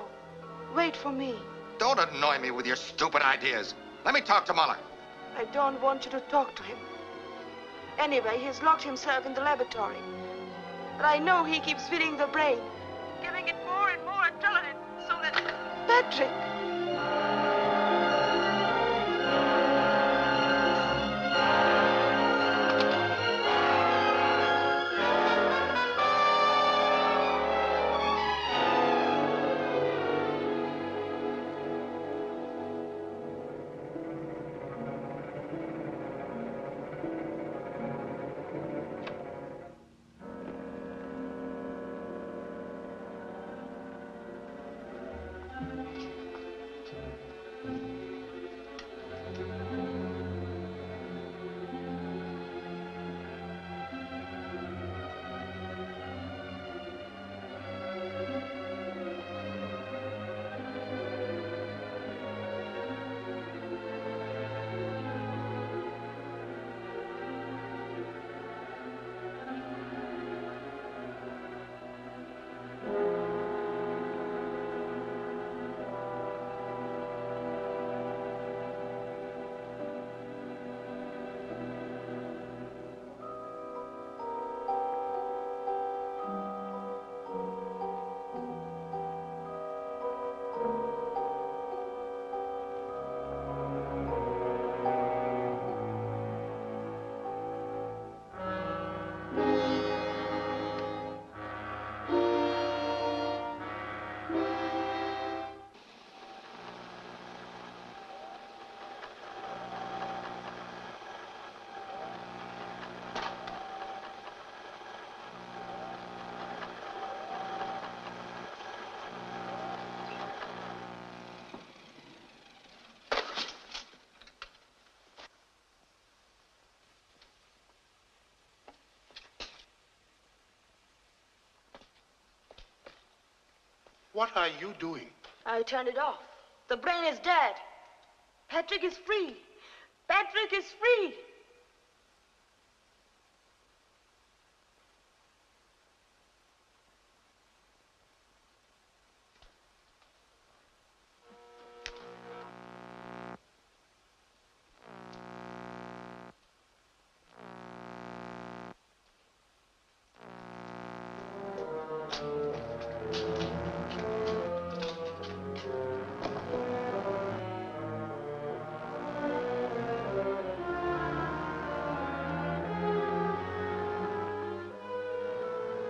Wait for me. Don't annoy me with your stupid ideas. Let me talk to Muller. I don't want you to talk to him. Anyway, he's locked himself in the laboratory. But I know he keeps feeding the brain, giving it more and more adrenaline so that... Patrick! What are you doing? I turned it off. The brain is dead. Patrick is free. Patrick is free.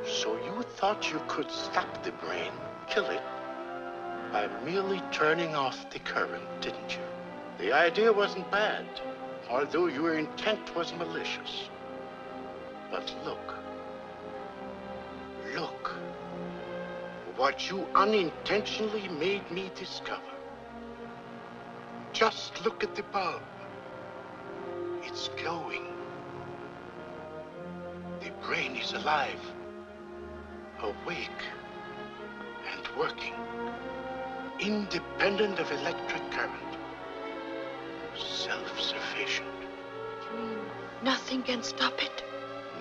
So you thought you could stop the brain, kill it, by merely turning off the current, didn't you? The idea wasn't bad, although your intent was malicious. But look. Look. What you unintentionally made me discover. Just look at the bulb. It's glowing. The brain is alive, awake, and working, independent of electric current, self-sufficient. You mean nothing can stop it?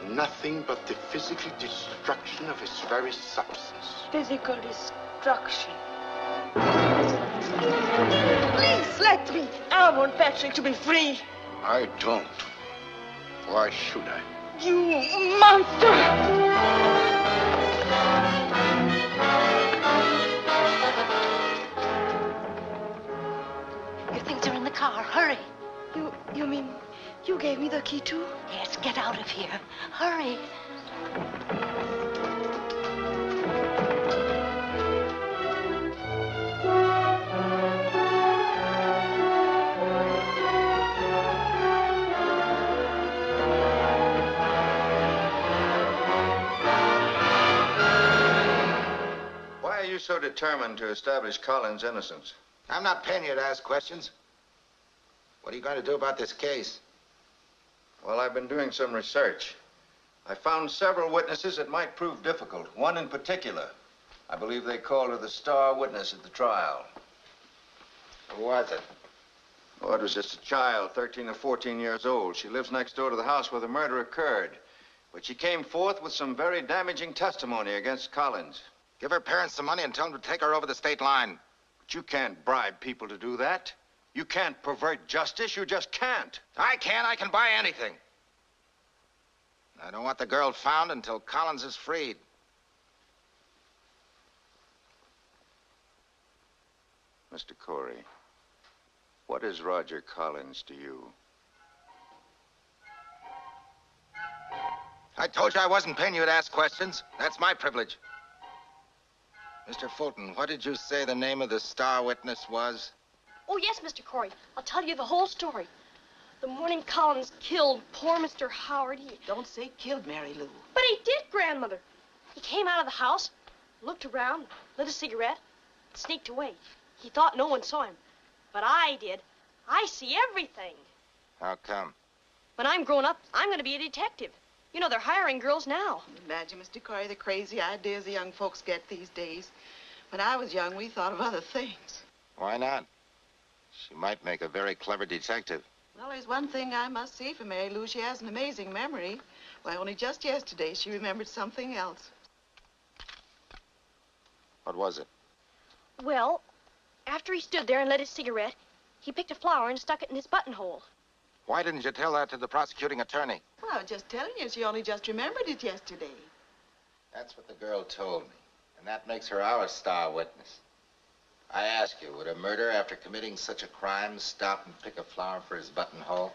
Nothing but the physical destruction of its very substance. Physical destruction. Please let me. I want Patrick to be free. I don't. Why should I? You monster! Your things are in the car. Hurry. You mean you gave me the key too? Yes, get out of here. Hurry. Why are you so determined to establish Collins' innocence? I'm not paying you to ask questions. What are you going to do about this case? Well, I've been doing some research. I found several witnesses that might prove difficult. One in particular. I believe they called her the star witness at the trial. Who was it? Oh, it was just a child, 13 or 14 years old. She lives next door to the house where the murder occurred. But she came forth with some very damaging testimony against Collins. Give her parents some money and tell them to take her over the state line. But you can't bribe people to do that. You can't pervert justice. You just can't. I can. I can buy anything. I don't want the girl found until Collins is freed. Mr. Corey, what is Roger Collins to you? I told you I wasn't paying you to ask questions. That's my privilege. Mr. Fulton, what did you say the name of the star witness was? Oh, yes, Mr. Corey. I'll tell you the whole story. The morning Collins killed poor Mr. Howard, Don't say killed, Mary Lou. But he did, Grandmother. He came out of the house, looked around, lit a cigarette, and sneaked away. He thought no one saw him. But I did. I see everything. How come? When I'm grown up, I'm going to be a detective. You know, they're hiring girls now. Imagine, Mr. Corey, the crazy ideas the young folks get these days. When I was young, we thought of other things. Why not? She might make a very clever detective. Well, there's one thing I must say for Mary Lou. She has an amazing memory. Why, only just yesterday, she remembered something else. What was it? Well, after he stood there and lit his cigarette, he picked a flower and stuck it in his buttonhole. Why didn't you tell that to the prosecuting attorney? Well, I was just telling you, she only just remembered it yesterday. That's what the girl told me. And that makes her our star witness. I ask you, would a murderer, after committing such a crime, stop and pick a flower for his buttonhole?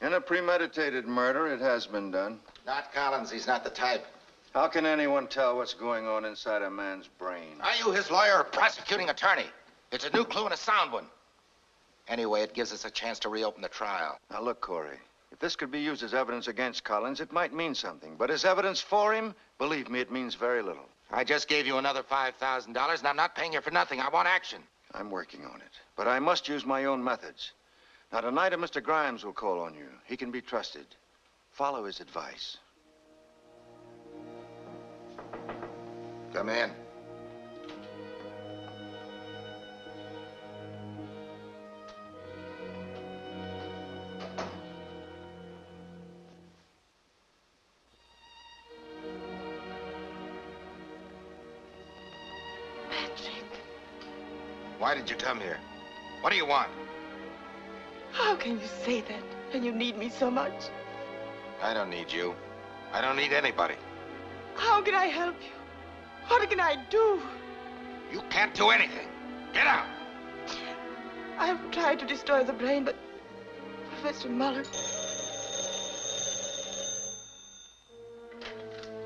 In a premeditated murder, it has been done. Not Collins. He's not the type. How can anyone tell what's going on inside a man's brain? Are you his lawyer or prosecuting attorney? It's a new clue and a sound one. Anyway, it gives us a chance to reopen the trial. Now, look, Corey. If this could be used as evidence against Collins, it might mean something. But as evidence for him, believe me, it means very little. I just gave you another $5,000, and I'm not paying you for nothing. I want action. I'm working on it. But I must use my own methods. Now, tonight, Mr. Grimes will call on you. He can be trusted. Follow his advice. Come in. Why did you come here? What do you want? How can you say that when you need me so much? I don't need you. I don't need anybody. How can I help you? What can I do? You can't do anything. Get out! I've tried to destroy the brain, but Professor Muller...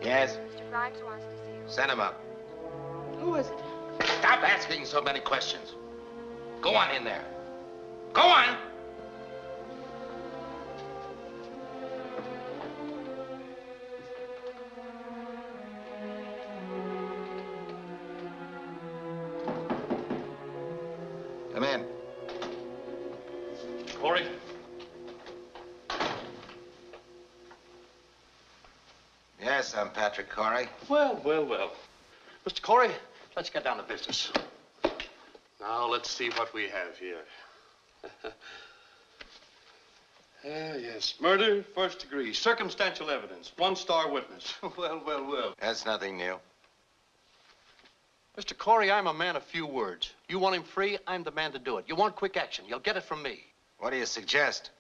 Yes? Mr. Grimes wants to see you. Send him up. Who is it? Stop asking so many questions. Go on in there. Go on! Come in. Corey? Yes, I'm Patrick Corey. Well. Mr. Corey, let's get down to business. Now, let's see what we have here. Yes, murder, first degree, circumstantial evidence, one-star witness. Well. That's nothing new. Mr. Corey, I'm a man of few words. You want him free, I'm the man to do it. You want quick action, you'll get it from me. What do you suggest?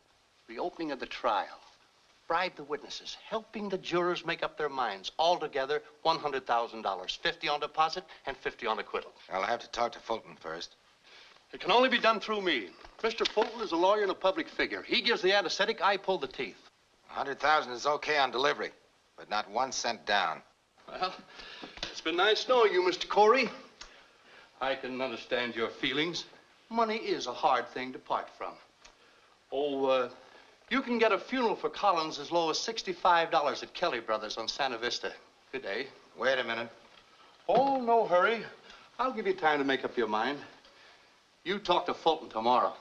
Reopening of the trial. Bribe the witnesses, helping the jurors make up their minds. Altogether, $100,000. 50 on deposit and 50 on acquittal. I'll have to talk to Fulton first. It can only be done through me. Mr. Fulton is a lawyer and a public figure. He gives the anesthetic, I pull the teeth. 100,000 is okay on delivery, but not 1 cent down. Well, it's been nice knowing you, Mr. Corey. I can understand your feelings. Money is a hard thing to part from. Oh, you can get a funeral for Collins as low as $65 at Kelly Brothers on Santa Vista. Good day. Wait a minute. Oh, no hurry. I'll give you time to make up your mind. You talk to Fulton tomorrow.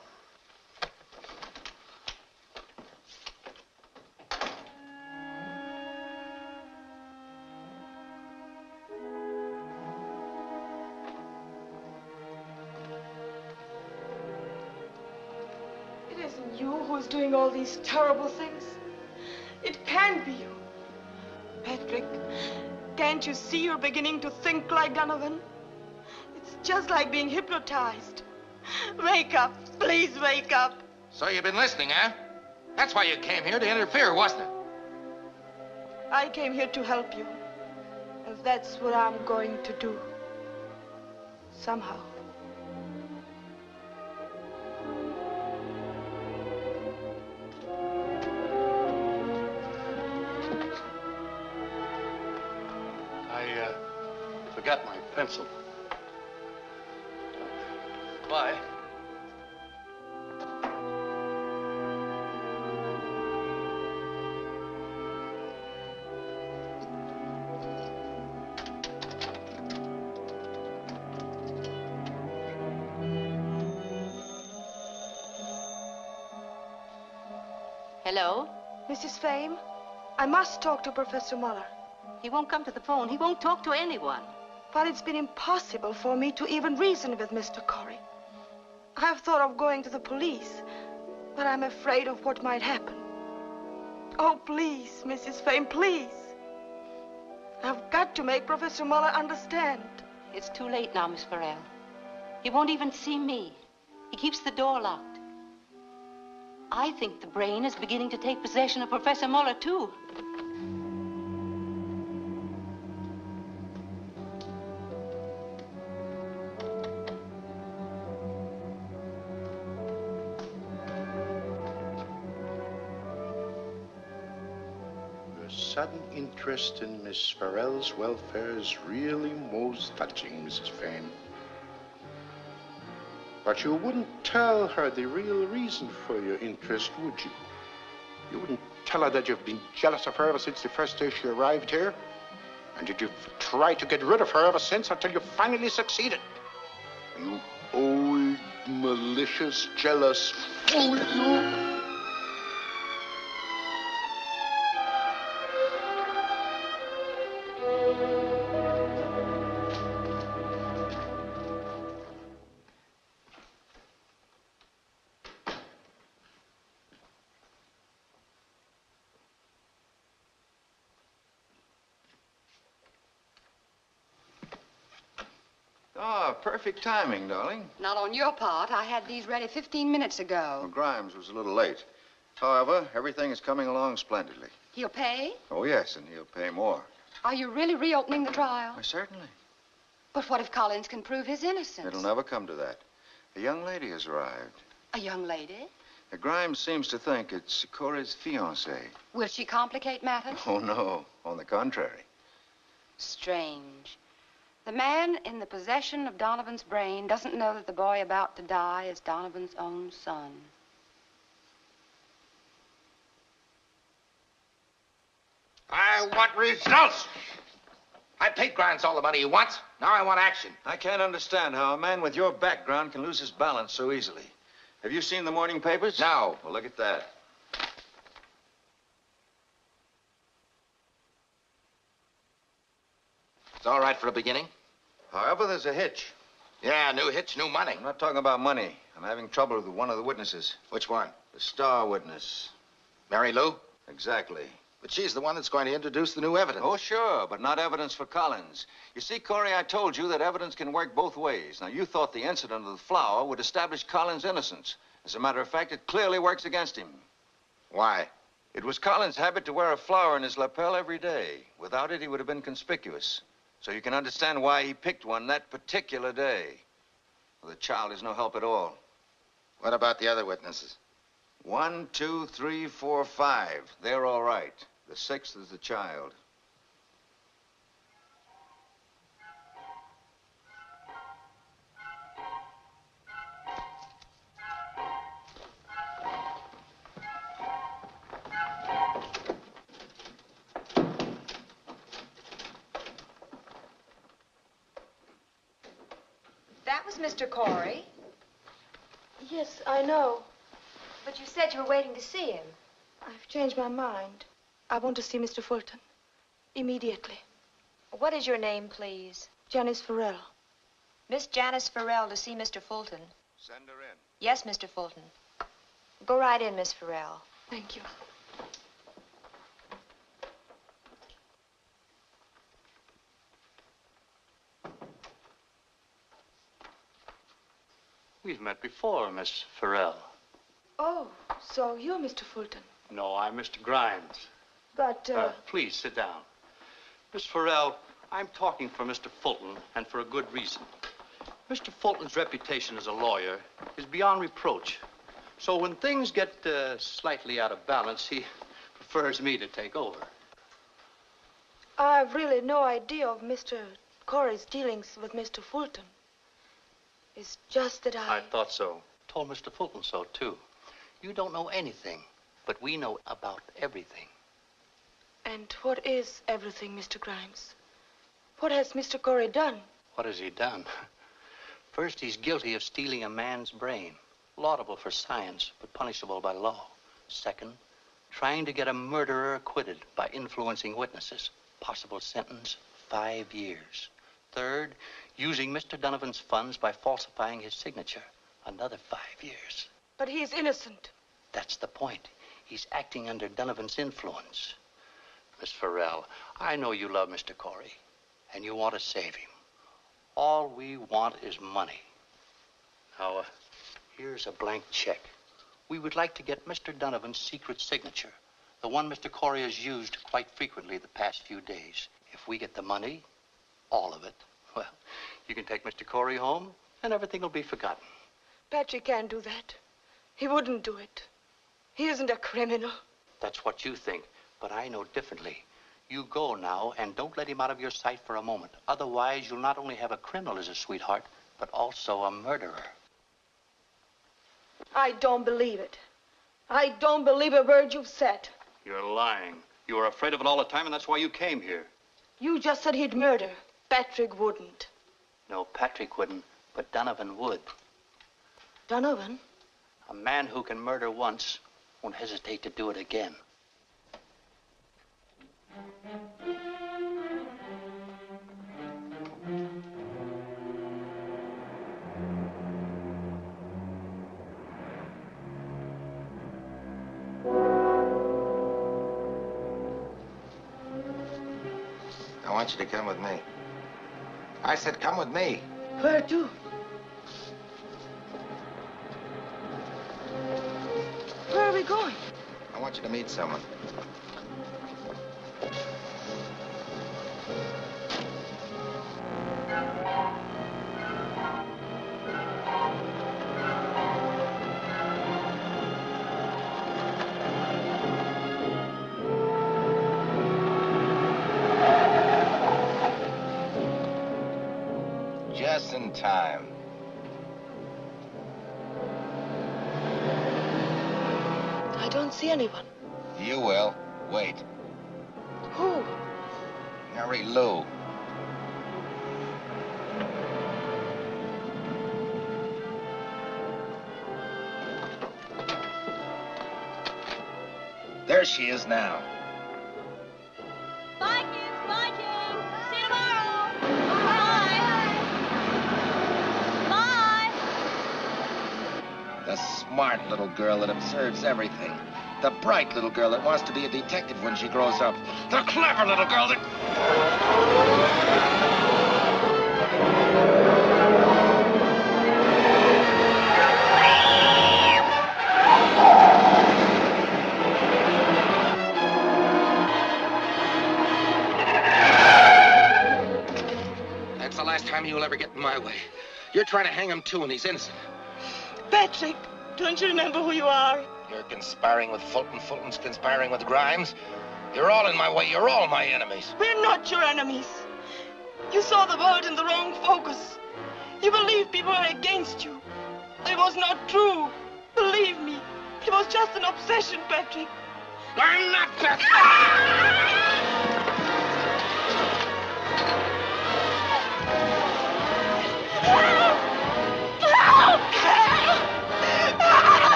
It isn't you who's doing all these terrible things. It can't be you. Patrick, can't you see you're beginning to think like Donovan? It's just like being hypnotized. Wake up. Please wake up. So you've been listening, huh? That's why you came here, to interfere, wasn't it? I came here to help you. And that's what I'm going to do. Somehow. I forgot my pencil. Bye. Hello? Mrs. Fame, I must talk to Professor Muller. He won't come to the phone. He won't talk to anyone. But it's been impossible for me to even reason with Mr. Corey. I've thought of going to the police, but I'm afraid of what might happen. Oh, please, Mrs. Fame, please. I've got to make Professor Muller understand. It's too late now, Miss Farrell. He won't even see me. He keeps the door locked. I think the brain is beginning to take possession of Professor Muller, too. Your sudden interest in Miss Farrell's welfare is really most touching, Mrs. Fame. But you wouldn't tell her the real reason for your interest, would you? You wouldn't tell her that you've been jealous of her ever since the first day she arrived here? And that you've tried to get rid of her ever since until you finally succeeded? You old, malicious, jealous fool, you! Oh, perfect timing, darling. Not on your part. I had these ready 15 minutes ago. Well, Grimes was a little late. However, everything is coming along splendidly. He'll pay? Oh, yes, and he'll pay more. Are you really reopening the trial? Why, certainly. But what if Collins can prove his innocence? It'll never come to that. A young lady has arrived. A young lady? Grimes seems to think it's Corey's fiancée. Will she complicate matters? Oh, no. On the contrary. Strange. The man in the possession of Donovan's brain doesn't know that the boy about to die is Donovan's own son. I want results. I paid Grimes all the money he wants. Now I want action. I can't understand how a man with your background can lose his balance so easily. Have you seen the morning papers? No. Well, look at that. It's all right for a beginning. However, there's a hitch. Yeah, new hitch, new money. I'm not talking about money. I'm having trouble with one of the witnesses. Which one? The star witness. Mary Lou? Exactly. But she's the one that's going to introduce the new evidence. Oh, sure, but not evidence for Collins. You see, Corey, I told you that evidence can work both ways. Now, you thought the incident of the flower would establish Collins' innocence. As a matter of fact, it clearly works against him. Why? It was Collins' habit to wear a flower in his lapel every day. Without it, he would have been conspicuous. So you can understand why he picked one that particular day. Well, the child is no help at all. What about the other witnesses? 1, 2, 3, 4, 5. They're all right. The 6th is the child. That was Mr. Corey. Yes, I know. But you said you were waiting to see him. I've changed my mind. I want to see Mr. Fulton. Immediately. What is your name, please? Janice Farrell. Miss Janice Farrell to see Mr. Fulton. Send her in. Yes, Mr. Fulton. Go right in, Miss Farrell. Thank you. We've met before, Miss Farrell. Oh, so you're Mr. Fulton. No, I'm Mr. Grimes. But, Please, sit down. Miss Farrell, I'm talking for Mr. Fulton, and for a good reason. Mr. Fulton's reputation as a lawyer is beyond reproach. So when things get slightly out of balance, he prefers me to take over. I've really no idea of Mr. Corey's dealings with Mr. Fulton. It's just that I thought so. Told Mr. Fulton so, too. You don't know anything, but we know about everything. And what is everything, Mr. Grimes? What has Mr. Corey done? What has he done? First, he's guilty of stealing a man's brain. Laudable for science, but punishable by law. Second, trying to get a murderer acquitted by influencing witnesses. Possible sentence, 5 years. Third, using Mr. Donovan's funds by falsifying his signature. Another 5 years. But he's innocent. That's the point. He's acting under Donovan's influence. Miss Farrell, I know you love Mr. Corey, and you want to save him. All we want is money. Now, here's a blank check. We would like to get Mr. Donovan's secret signature, the one Mr. Corey has used quite frequently the past few days. If we get the money, all of it, well, you can take Mr. Corey home, and everything will be forgotten. Patrick can't do that. He wouldn't do it. He isn't a criminal. That's what you think, but I know differently. You go now, and don't let him out of your sight for a moment. Otherwise, you'll not only have a criminal as a sweetheart, but also a murderer. I don't believe it. I don't believe a word you've said. You're lying. You were afraid of it all the time, and that's why you came here. You just said he'd murder. Patrick wouldn't. No, Patrick wouldn't, but Donovan would. Donovan? A man who can murder once won't hesitate to do it again. I want you to come with me. I said, come with me. Where to? Where are we going? I want you to meet someone. Just in time. I don't see anyone. You will. Wait. Who? Mary Lou. There she is now. Bye, kids. Bye, King. See you tomorrow. Bye. Bye. The smart little girl that observes everything. The bright little girl that wants to be a detective when she grows up. The clever little girl that... That's the last time you'll ever get in my way. You're trying to hang him too, and he's innocent. Patrick, don't you remember who you are? You're conspiring with Fulton. Fulton's conspiring with Grimes. You're all in my way. You're all my enemies. We're not your enemies. You saw the world in the wrong focus. You believe people are against you. It was not true. Believe me. It was just an obsession, Patrick. I'm not Patrick!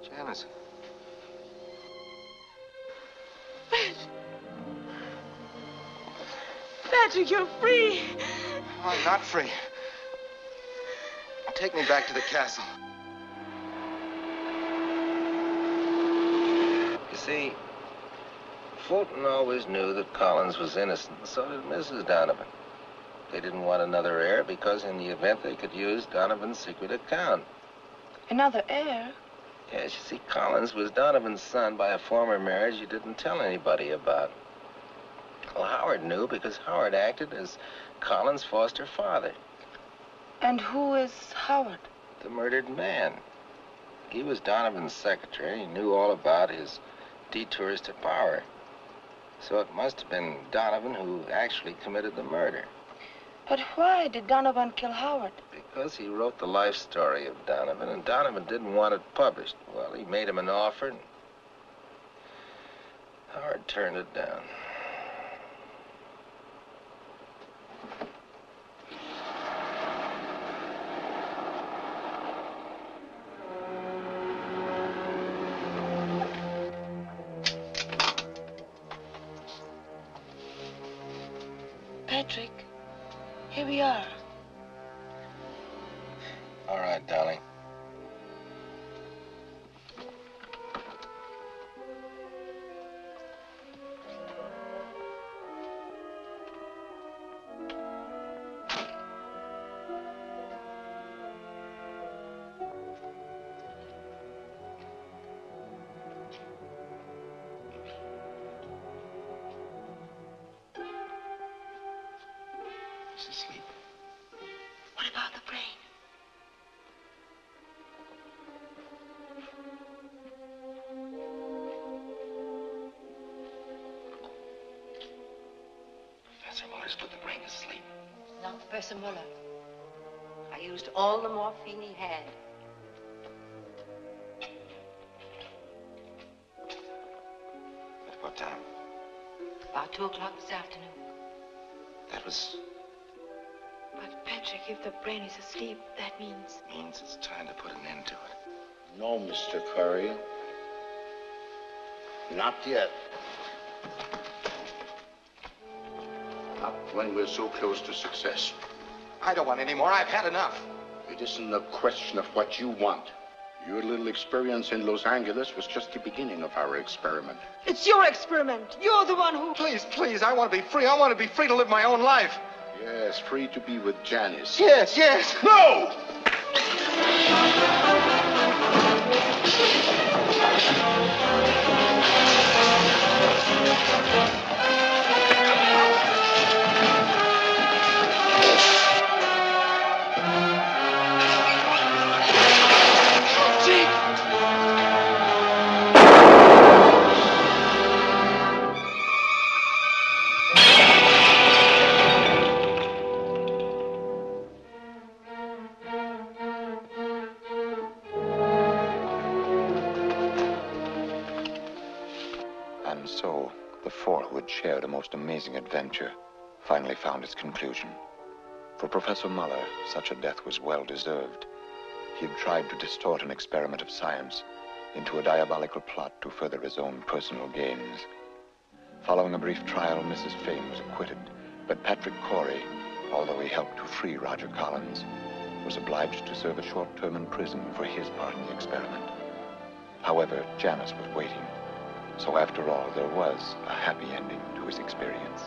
Janice. Patrick, you're free. I'm not free. Take me back to the castle. You see, Fulton always knew that Collins was innocent, and so did Mrs. Donovan. They didn't want another heir because in the event they could use Donovan's secret account. Another heir? Yes, you see, Collins was Donovan's son by a former marriage he didn't tell anybody about. Well, Howard knew because Howard acted as Collins' foster father. And who is Howard? The murdered man. He was Donovan's secretary. He knew all about his detours to power. So it must have been Donovan who actually committed the murder. But why did Donovan kill Howard? Because he wrote the life story of Donovan, and Donovan didn't want it published. Well, he made him an offer, and Howard turned it down. Patrick, here we are. All right, darling. She's asleep. What about the brain? Professor Muller's put the brain to sleep. Not Professor Muller. I used all the morphine he had. At what time? About 2 o'clock this afternoon. That was... But Patrick, if the brain is asleep, that means... Means it's time to put an end to it. No, Mr. Curry. Not yet. Not when we're so close to success. I don't want any more. I've had enough. It isn't a question of what you want. Your little experience in Los Angeles was just the beginning of our experiment. It's your experiment. You're the one who... Please, please, I want to be free. I want to be free to live my own life. Yes, free to be with Janice. Yes, yes. No! And so, the four who had shared a most amazing adventure finally found its conclusion. For Professor Muller, such a death was well deserved. He had tried to distort an experiment of science into a diabolical plot to further his own personal gains. Following a brief trial, Mrs. Fane was acquitted, but Patrick Corey, although he helped to free Roger Collins, was obliged to serve a short term in prison for his part in the experiment. However, Janice was waiting. So after all, there was a happy ending to his experience.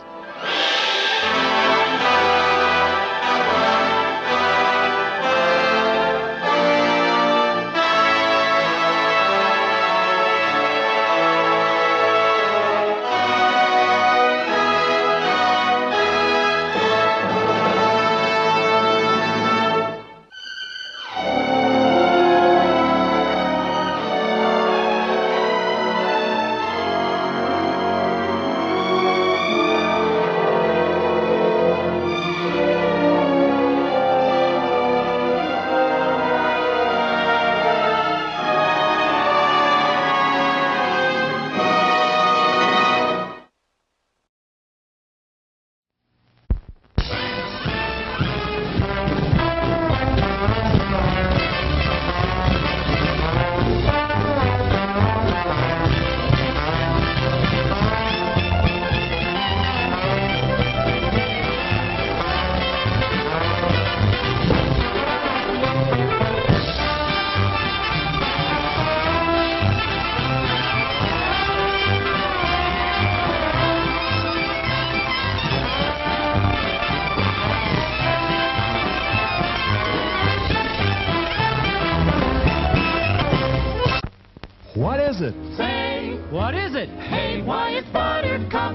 What is it? Say, what is it? Hey, why, it's Buttercup.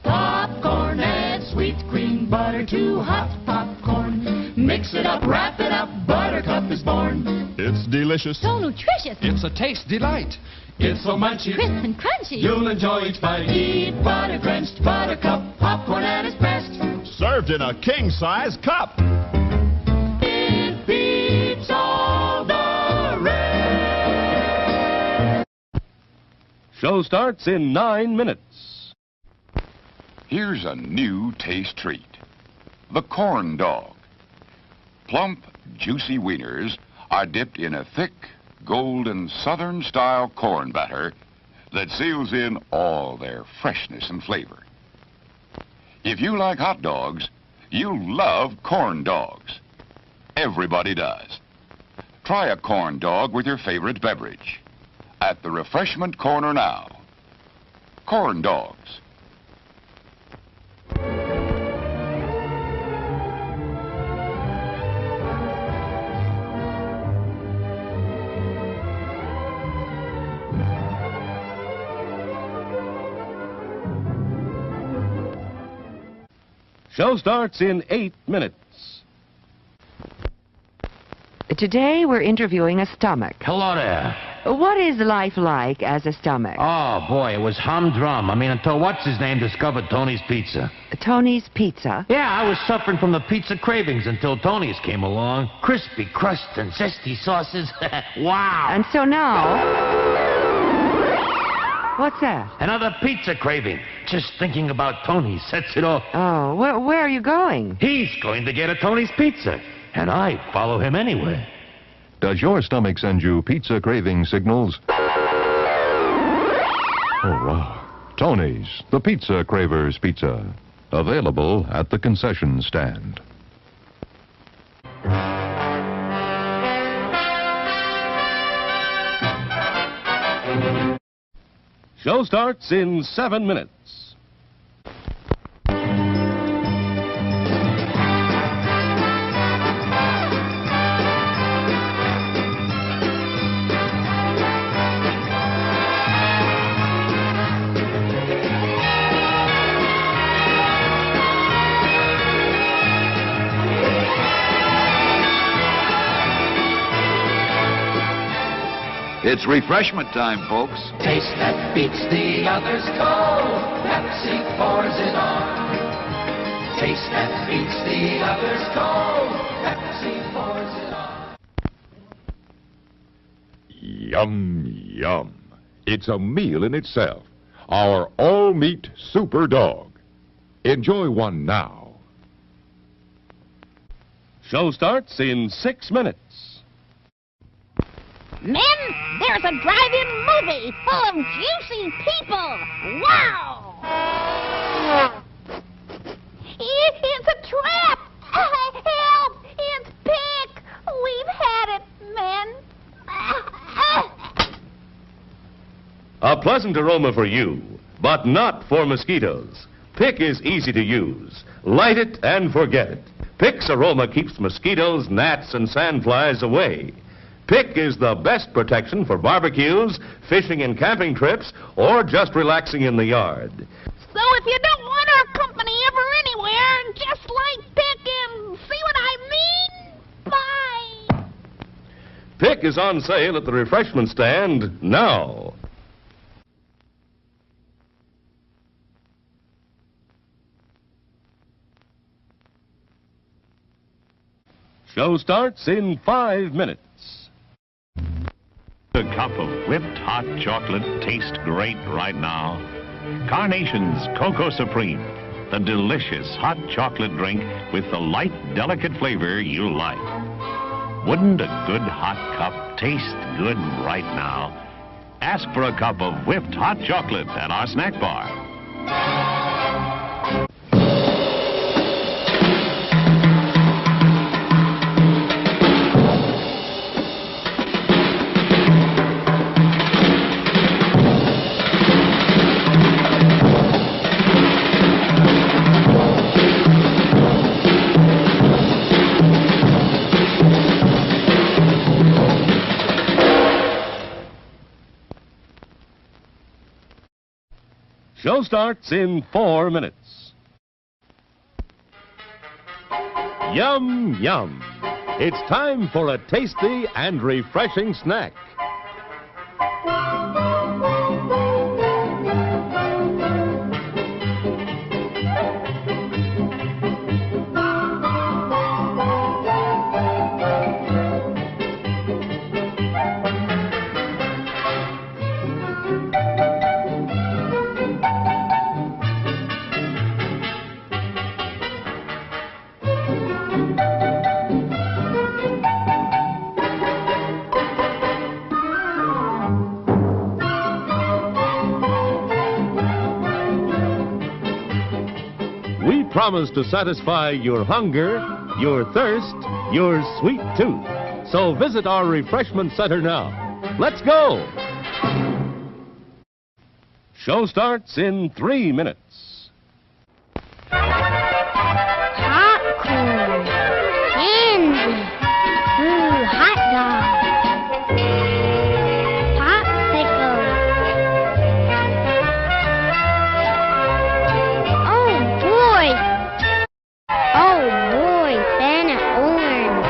Popcorn, add sweet cream butter to hot popcorn. Mix it up, wrap it up, Buttercup is born. It's delicious. So nutritious. It's a taste delight. It's so munchy, crisp and crunchy. You'll enjoy each bite. Eat butter-drenched Buttercup popcorn at its best. Served in a king-size cup. It beats all the rest. Show starts in 9 minutes. Here's a new taste treat. The corn dog. Plump, juicy wieners are dipped in a thick, golden Southern-style corn batter that seals in all their freshness and flavor. If you like hot dogs, you'll love corn dogs. Everybody does. Try a corn dog with your favorite beverage. At the refreshment corner now. Corn dogs. Show starts in 8 minutes. Today we're interviewing a stomach. Hello there. What is life like as a stomach? Oh, boy, it was humdrum. I mean, until what's-his-name discovered Tony's Pizza. Tony's Pizza? Yeah, I was suffering from the pizza cravings until Tony's came along. Crispy crust and zesty sauces. Wow. And so now... What's that? Another pizza craving. Just thinking about Tony sets it off. Oh, where are you going? He's going to get a Tony's Pizza, and I follow him anywhere. Does your stomach send you pizza craving signals? Oh, wow. Tony's, the Pizza Cravers Pizza. Available at the concession stand. Show starts in 7 minutes. It's refreshment time, folks. Taste that beats the others cold. Pepsi pours it on. Taste that beats the others cold. Pepsi pours it on. Yum, yum. It's a meal in itself. Our all-meat super dog. Enjoy one now. Show starts in 6 minutes. Men, there's a drive-in movie full of juicy people. Wow! It's a trap! Help! It's Pick! We've had it, men. A pleasant aroma for you, but not for mosquitoes. Pick is easy to use. Light it and forget it. Pick's aroma keeps mosquitoes, gnats, and sandflies away. Pick is the best protection for barbecues, fishing and camping trips, or just relaxing in the yard. So if you don't want our company ever anywhere, just light Pick and see what I mean? Bye! Pick is on sale at the Refreshment Stand now. Show starts in 5 minutes. A cup of whipped hot chocolate tastes great right now. Carnation's Cocoa Supreme, the delicious hot chocolate drink with the light, delicate flavor you like. Wouldn't a good hot cup taste good right now? Ask for a cup of whipped hot chocolate at our snack bar. Show starts in 4 minutes. Yum, yum. It's time for a tasty and refreshing snack. We promise to satisfy your hunger, your thirst, your sweet tooth. So visit our refreshment center now. Let's go! Show starts in 3 minutes. Popcorn, candy, hot dog, popsicle. Oh boy, Santa orange.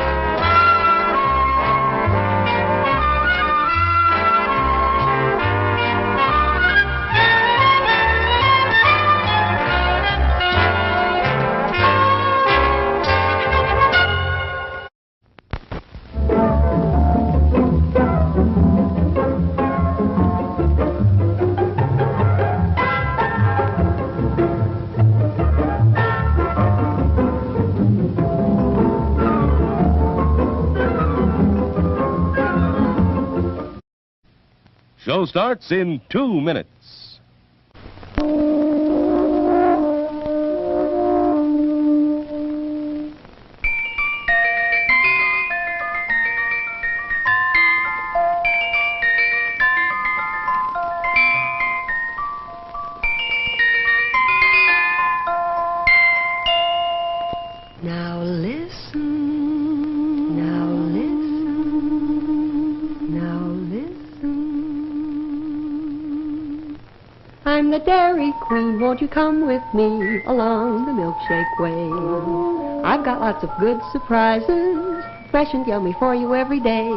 Show starts in 2 minutes. I'm the Dairy Queen, won't you come with me along the milkshake way? I've got lots of good surprises, fresh and yummy for you every day.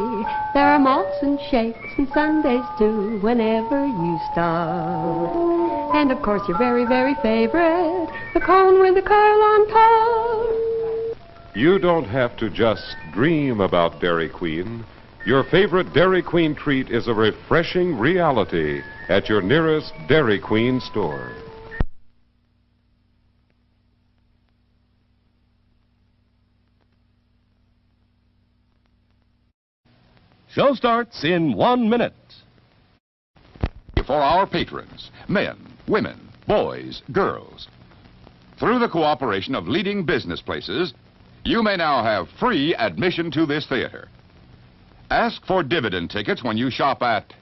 There are malts and shakes and sundaes too, whenever you stop. And of course your very, very favorite, the cone with the curl on top. You don't have to just dream about Dairy Queen. Your favorite Dairy Queen treat is a refreshing reality at your nearest Dairy Queen store. Show starts in 1 minute. For our patrons, men, women, boys, girls. Through the cooperation of leading business places, you may now have free admission to this theater. Ask for dividend tickets when you shop at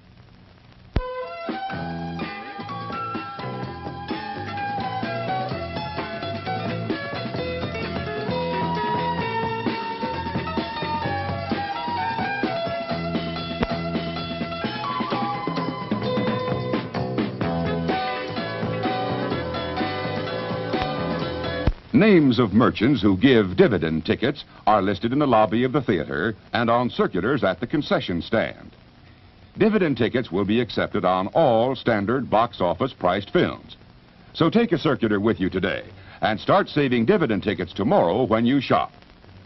Names of merchants who give dividend tickets are listed in the lobby of the theater and on circulars at the concession stand. Dividend tickets will be accepted on all standard box office priced films. So take a circular with you today and start saving dividend tickets tomorrow when you shop.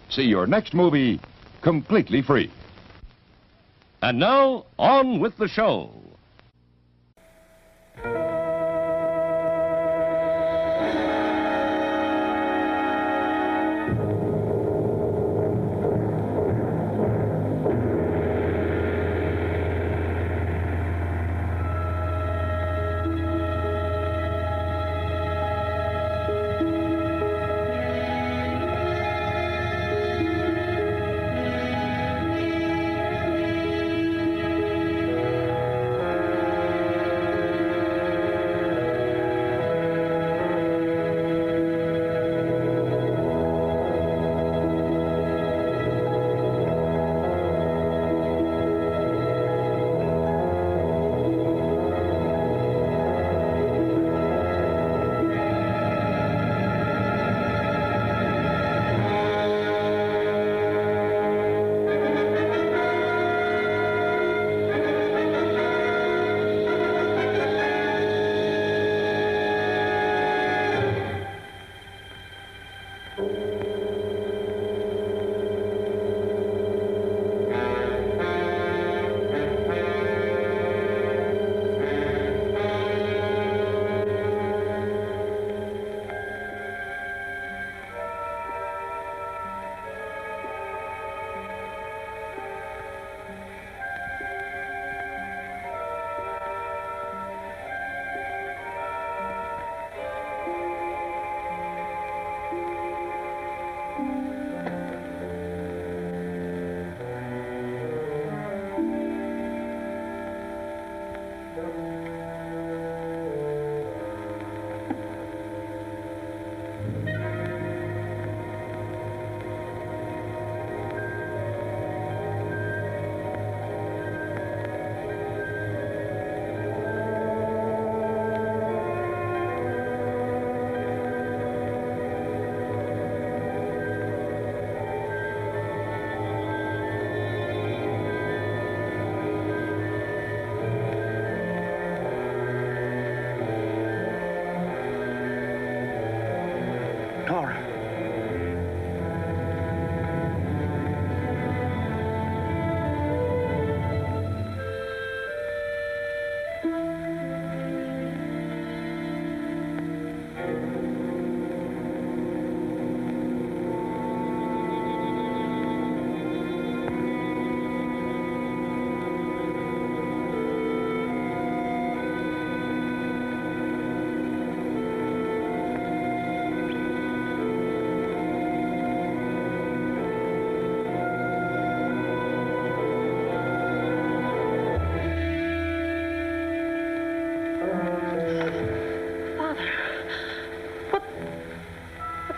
See your next movie completely free. And now, on with the show.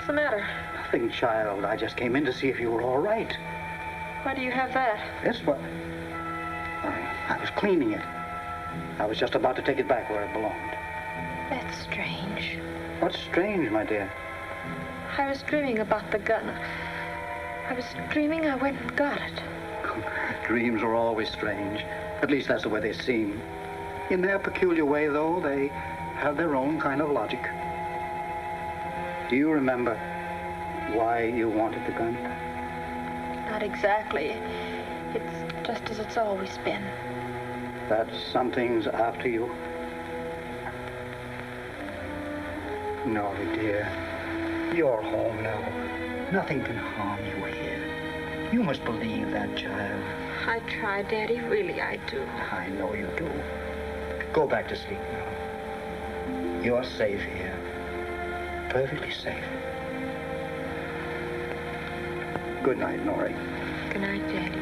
the matter? Nothing, child. I just came in to see if you were all right. Why do you have that? This one. I was cleaning it. I was just about to take it back where it belonged. That's strange. What's strange, my dear? I was dreaming about the gun. I was dreaming I went and got it. Dreams are always strange. At least that's the way they seem. In their peculiar way, though, they have their own kind of logic. Do you remember why you wanted the gun? Not exactly. It's just as it's always been. That something's after you? No, dear. You're home now. Nothing can harm you here. You must believe that, child. I try, Daddy. Really, I do. I know you do. Go back to sleep now. You're safe here. Perfectly safe. Good night, Nori. Good night, Daddy.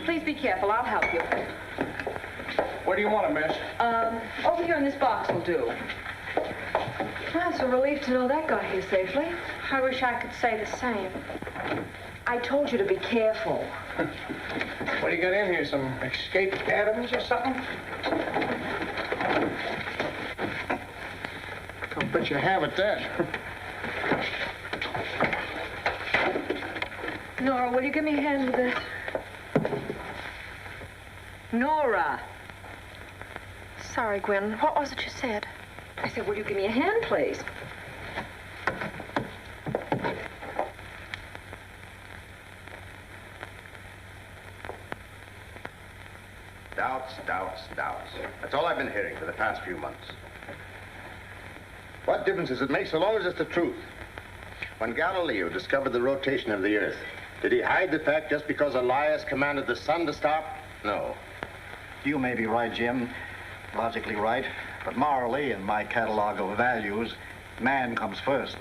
Please be careful. I'll help you. Where do you want it, miss? Over here in this box will do. Well, it's a relief to know that got here safely. I wish I could say the same. I told you to be careful. What do you got in here? Some escaped atoms or something? I'll bet you have at that. Nora, will you give me a hand with this? Nora. Sorry, Gwen. What was it you said? I said, will you give me a hand, please? Doubts, doubts, doubts. That's all I've been hearing for the past few months. What difference does it make so long as it's the truth? When Galileo discovered the rotation of the Earth, did he hide the fact just because Elias commanded the sun to stop? No. You may be right, Jim. Logically right. But morally, in my catalog of values, man comes first.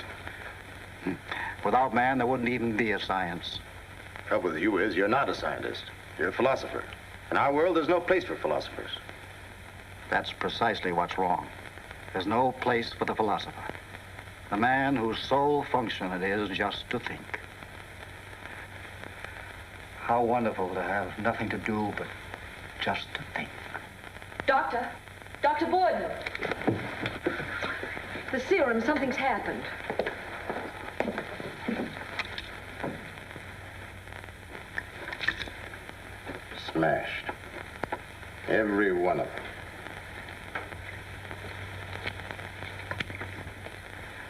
Without man, there wouldn't even be a science. Trouble with you is you're not a scientist. You're a philosopher. In our world, there's no place for philosophers. That's precisely what's wrong. There's no place for the philosopher. The man whose sole function it is just to think. How wonderful to have nothing to do but just to think. Doctor. Dr. Borden. The serum, something's happened. Smashed. Every one of them.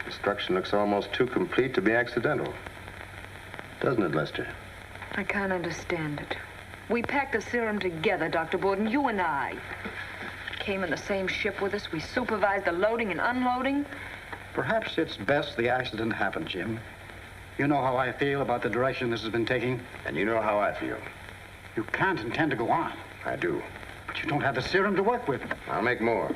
Destruction looks almost too complete to be accidental. Doesn't it, Lester? I can't understand it. We packed the serum together, Dr. Borden, you and I. Came in the same ship with us. We supervised the loading and unloading. Perhaps it's best the accident happened, Jim. You know how I feel about the direction this has been taking? And you know how I feel. You can't intend to go on. I do. But you don't have the serum to work with. I'll make more.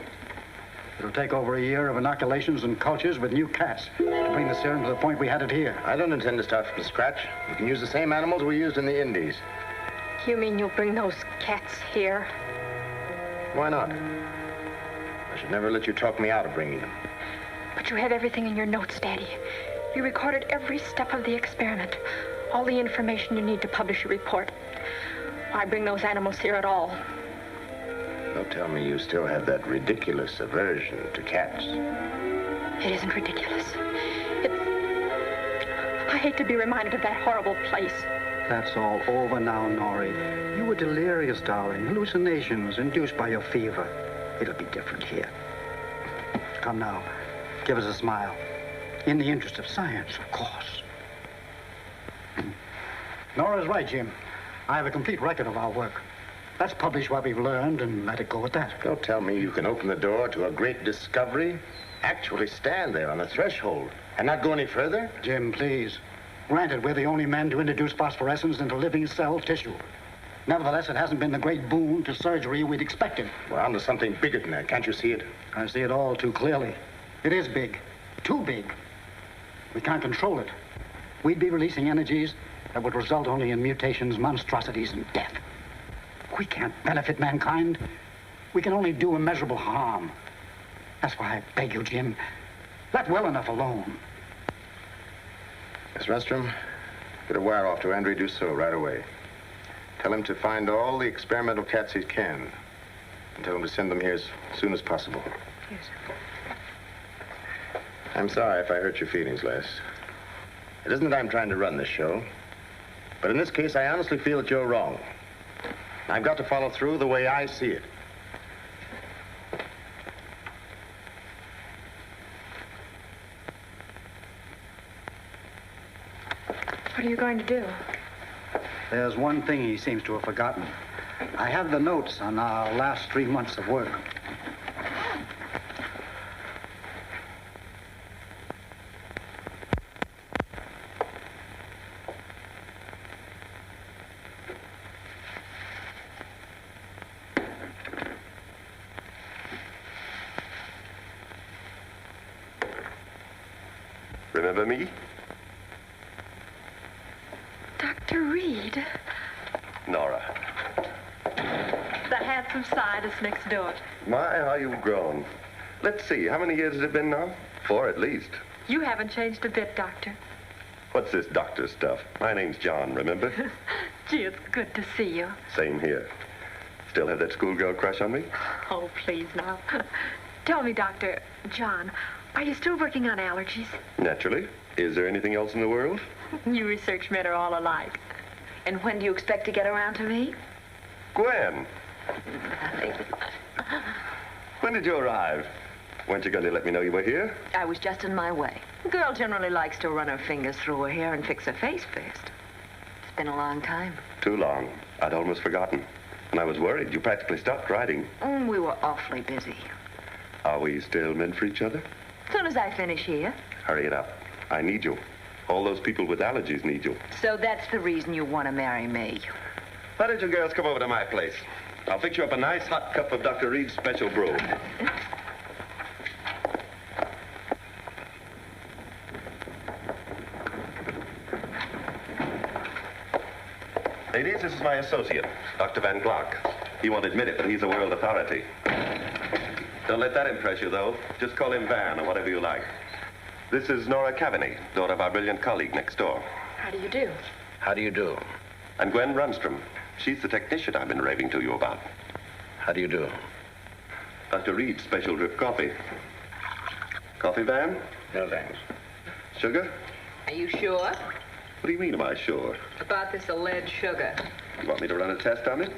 It'll take over a year of inoculations and cultures with new cats to bring the serum to the point we had it here. I don't intend to start from scratch. We can use the same animals we used in the Indies. You mean you'll bring those cats here? Why not? I should never let you talk me out of bringing them. But you have everything in your notes, Daddy. You recorded every step of the experiment. All the information you need to publish your report. Why bring those animals here at all? Don't tell me you still have that ridiculous aversion to cats. It isn't ridiculous. I hate to be reminded of that horrible place. That's all over now, Nori. You were delirious, darling. Hallucinations induced by your fever. It'll be different here. Come now. Give us a smile. In the interest of science, of course. Nora's right, Jim. I have a complete record of our work. Let's publish what we've learned and let it go at that. Don't tell me you can open the door to a great discovery, actually stand there on the threshold, and not go any further? Jim, please. Granted, we're the only men to introduce phosphorescence into living cell tissue. Nevertheless, it hasn't been the great boon to surgery we'd expected. We're on to something bigger than that. Can't you see it? I see it all too clearly. It is big. Too big. We can't control it. We'd be releasing energies that would result only in mutations, monstrosities, and death. We can't benefit mankind. We can only do immeasurable harm. That's why I beg you, Jim, let well enough alone. Miss Rustrom, get a wire off to Andre Dussault right away. Tell him to find all the experimental cats he can. And tell him to send them here as soon as possible. Yes. I'm sorry if I hurt your feelings, Les. It isn't that I'm trying to run this show. But in this case, I honestly feel that you're wrong. I've got to follow through the way I see it. What are you going to do? There's one thing he seems to have forgotten. I have the notes on our last 3 months of work. Remember me? Dr. Reed. Nora. The handsome scientist next door. My, how you've grown. Let's see, how many years has it been now? 4 at least. You haven't changed a bit, Doctor. What's this doctor stuff? My name's John, remember? Gee, it's good to see you. Same here. Still have that schoolgirl crush on me? Oh, please now. Tell me, Doctor, John, are you still working on allergies? Naturally. Is there anything else in the world? You research men are all alike. And when do you expect to get around to me? Gwen, Nothing. when did you arrive? Weren't you going to let me know you were here? I was just in my way. A girl generally likes to run her fingers through her hair and fix her face first. It's been a long time. Too long. I'd almost forgotten. And I was worried. You practically stopped writing. We were awfully busy. Are we still meant for each other? As soon as I finish here. Hurry it up. I need you. All those people with allergies need you. So that's the reason you want to marry me. Why don't you girls come over to my place? I'll fix you up a nice hot cup of Dr. Reed's special brew. Ladies, this is my associate, Dr. Van Blanc. He won't admit it, but he's a world authority. Don't let that impress you, though. Just call him Van or whatever you like. This is Nora Cavaney, daughter of our brilliant colleague next door. How do you do? How do you do? And Gwen Rundstrom. She's the technician I've been raving to you about. How do you do? Dr. Reed's special drip coffee. Coffee, Van? No, thanks. Sugar? Are you sure? What do you mean, am I sure? About this alleged sugar. You want me to run a test on it?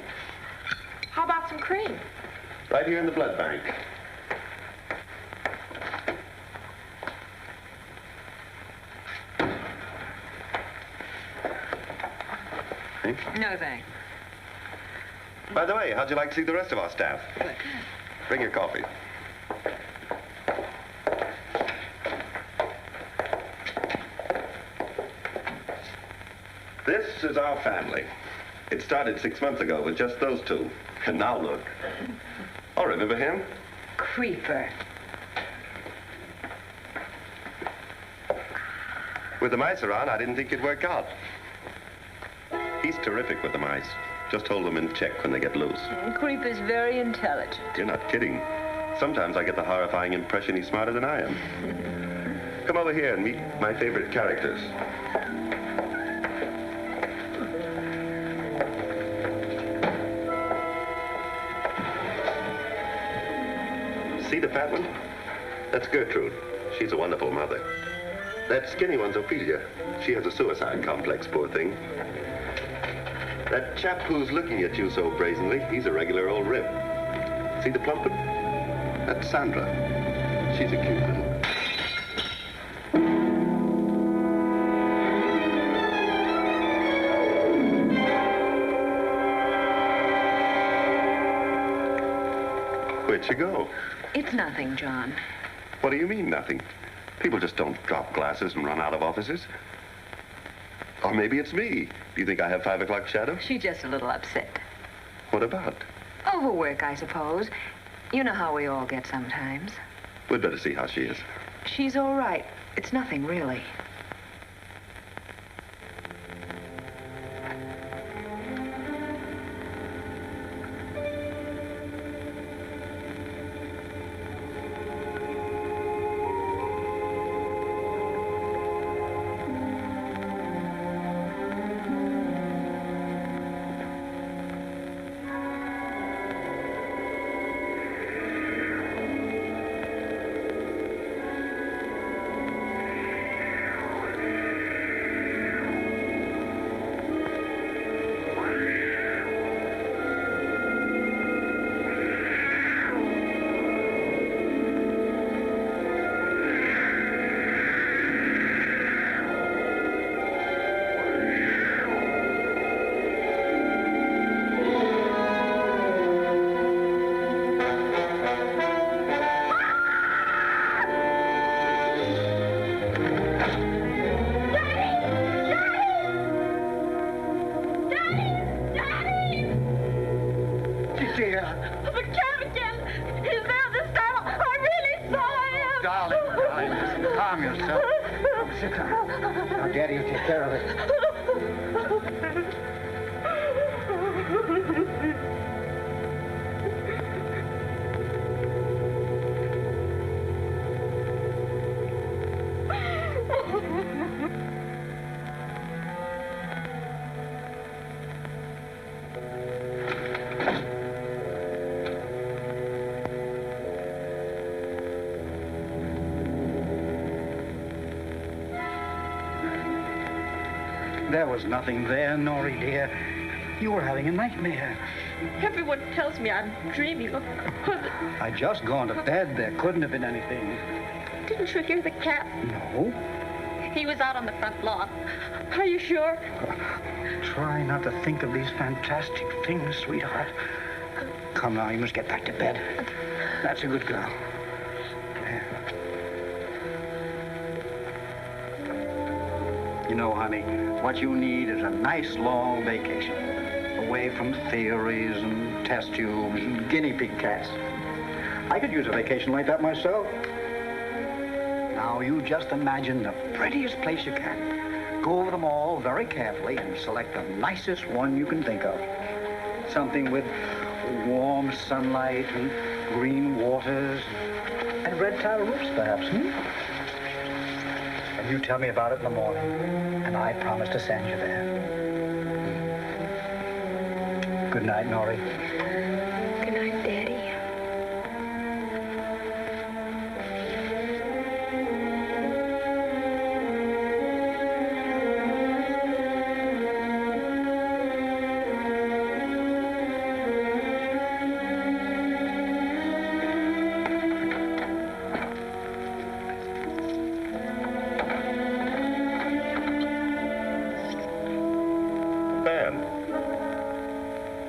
How about some cream? Right here in the blood bank. No, thanks. By the way, how'd you like to see the rest of our staff? Bring your coffee. This is our family. It started 6 months ago with just those two. And now look. Oh, remember him? Creeper. With the mice around, I didn't think it'd work out. He's terrific with the mice. Just hold them in check when they get loose. Creeper's very intelligent. You're not kidding. Sometimes I get the horrifying impression he's smarter than I am. Come over here and meet my favorite characters. See the fat one? That's Gertrude. She's a wonderful mother. That skinny one's Ophelia. She has a suicide complex, poor thing. That chap who's looking at you so brazenly, he's a regular old rip. See the plump one? That's Sandra. She's a cute little... Where'd she go? It's nothing, John. What do you mean, nothing? People just don't drop glasses and run out of offices. Or maybe it's me. Do you think I have 5 o'clock shadow? She's just a little upset. What about? Overwork, I suppose. You know how we all get sometimes. We'd better see how she is. She's all right. It's nothing, really. Now, Daddy will take care of it. There was nothing there, Nori, dear. You were having a nightmare. Everyone tells me I'm dreaming. I'd just gone to bed. There couldn't have been anything. Didn't you hear the cat? No. He was out on the front lawn. Are you sure? Try not to think of these fantastic things, sweetheart. Come now, you must get back to bed. That's a good girl. You know, honey, what you need is a nice long vacation. Away from theories and test tubes and guinea pig cats. I could use a vacation like that myself. Now, you just imagine the prettiest place you can. Go over them all very carefully and select the nicest one you can think of. Something with warm sunlight and green waters and red tile roofs, perhaps, And you tell me about it in the morning, and I promise to send you there. Good night, Nori. Good night, Daddy.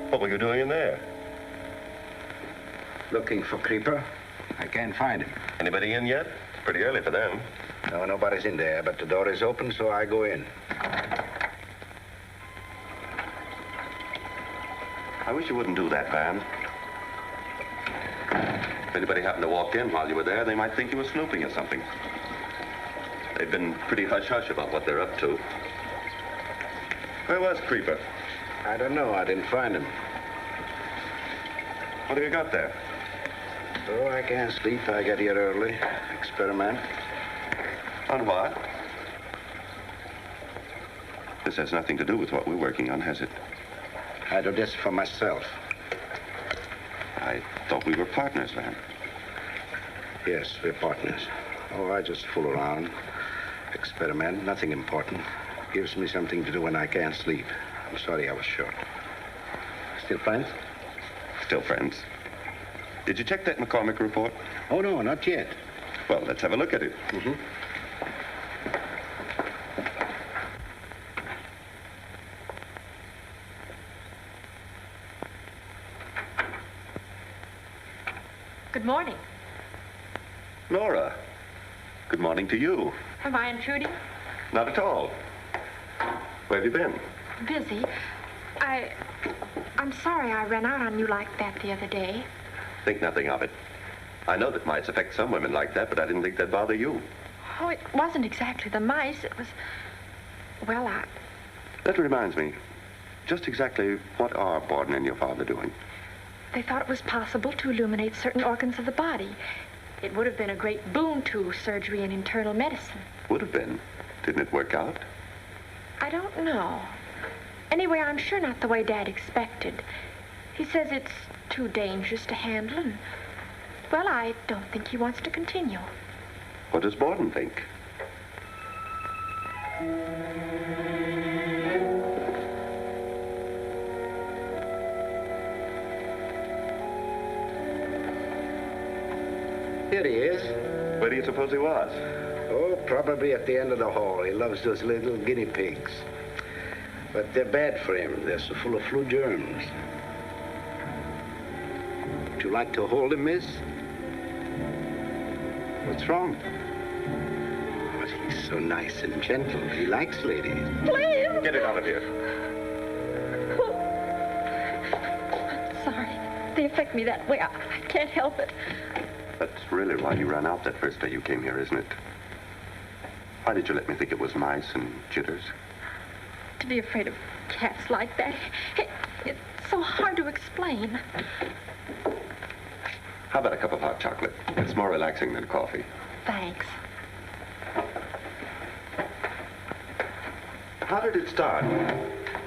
What were you doing in there? Looking for Creeper. I can't find him. Anybody in yet? It's pretty early for them. No, nobody's in there, but the door is open, so I go in. I wish you wouldn't do that, Van. If anybody happened to walk in while you were there, they might think you were snooping or something. They've been pretty hush-hush about what they're up to. Where was Creeper? I don't know. I didn't find him. What have you got there? Oh, I can't sleep. I get here early. Experiment. On what? This has nothing to do with what we're working on, has it? I do this for myself. I thought we were partners, Van. Yes, we're partners. Oh, I just fool around. Experiment. Nothing important. Gives me something to do when I can't sleep. I'm sorry I was short. Still friends? Still friends. Did you check that McCormick report? Oh, no, not yet. Well, let's have a look at it. Good morning. Laura, good morning to you. Am I intruding? Not at all. Where have you been? Busy. I'm sorry I ran out on you like that the other day. Think nothing of it. I know that mice affect some women like that, but I didn't think that'd bother you. Oh, it wasn't exactly the mice. It was... Well, That reminds me. Just exactly what are Borden and your father doing? They thought it was possible to illuminate certain organs of the body. It would have been a great boon to surgery and internal medicine. Would have been. Didn't it work out? I don't know. Anyway, I'm sure not the way Dad expected. He says it's too dangerous to handle, and, well, I don't think he wants to continue. What does Borden think? Here he is. Where do you suppose he was? Oh, probably at the end of the hall. He loves those little guinea pigs. But they're bad for him. They're so full of flu germs. Would you like to hold him, miss? What's wrong? But he's so nice and gentle. He likes ladies. Please! Get it out of here. Sorry. They affect me that way. I can't help it. That's really why you ran out that first day you came here, isn't it? Why did you let me think it was mice and jitters? To be afraid of cats like that, it's so hard to explain. How about a cup of hot chocolate? It's more relaxing than coffee. Thanks. How did it start?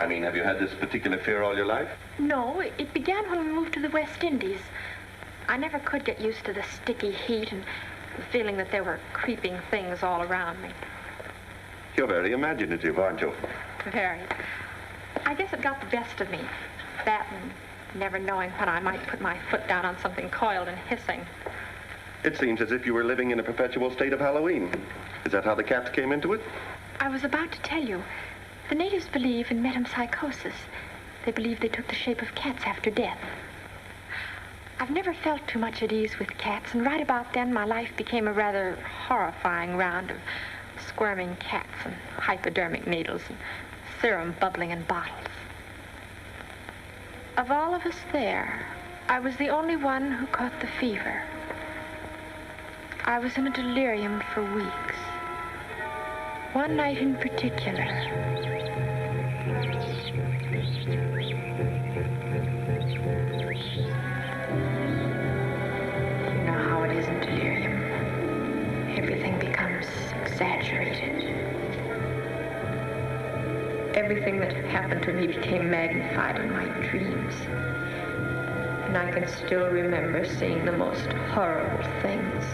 I mean, have you had this particular fear all your life? No, it began when we moved to the West Indies. I never could get used to the sticky heat and the feeling that there were creeping things all around me. You're very imaginative, aren't you? Very. I guess it got the best of me. That and never knowing when I might put my foot down on something coiled and hissing. It seems as if you were living in a perpetual state of Halloween. Is that how the cats came into it? I was about to tell you. The natives believe in metempsychosis. They believe they took the shape of cats after death. I've never felt too much at ease with cats, and right about then my life became a rather horrifying round of squirming cats and hypodermic needles and serum bubbling in bottles. Of all of us there, I was the only one who caught the fever. I was in a delirium for weeks. One night in particular. You know how it is in delirium. Everything becomes exaggerated. Everything that happened to me became magnified in my dreams. And I can still remember seeing the most horrible things.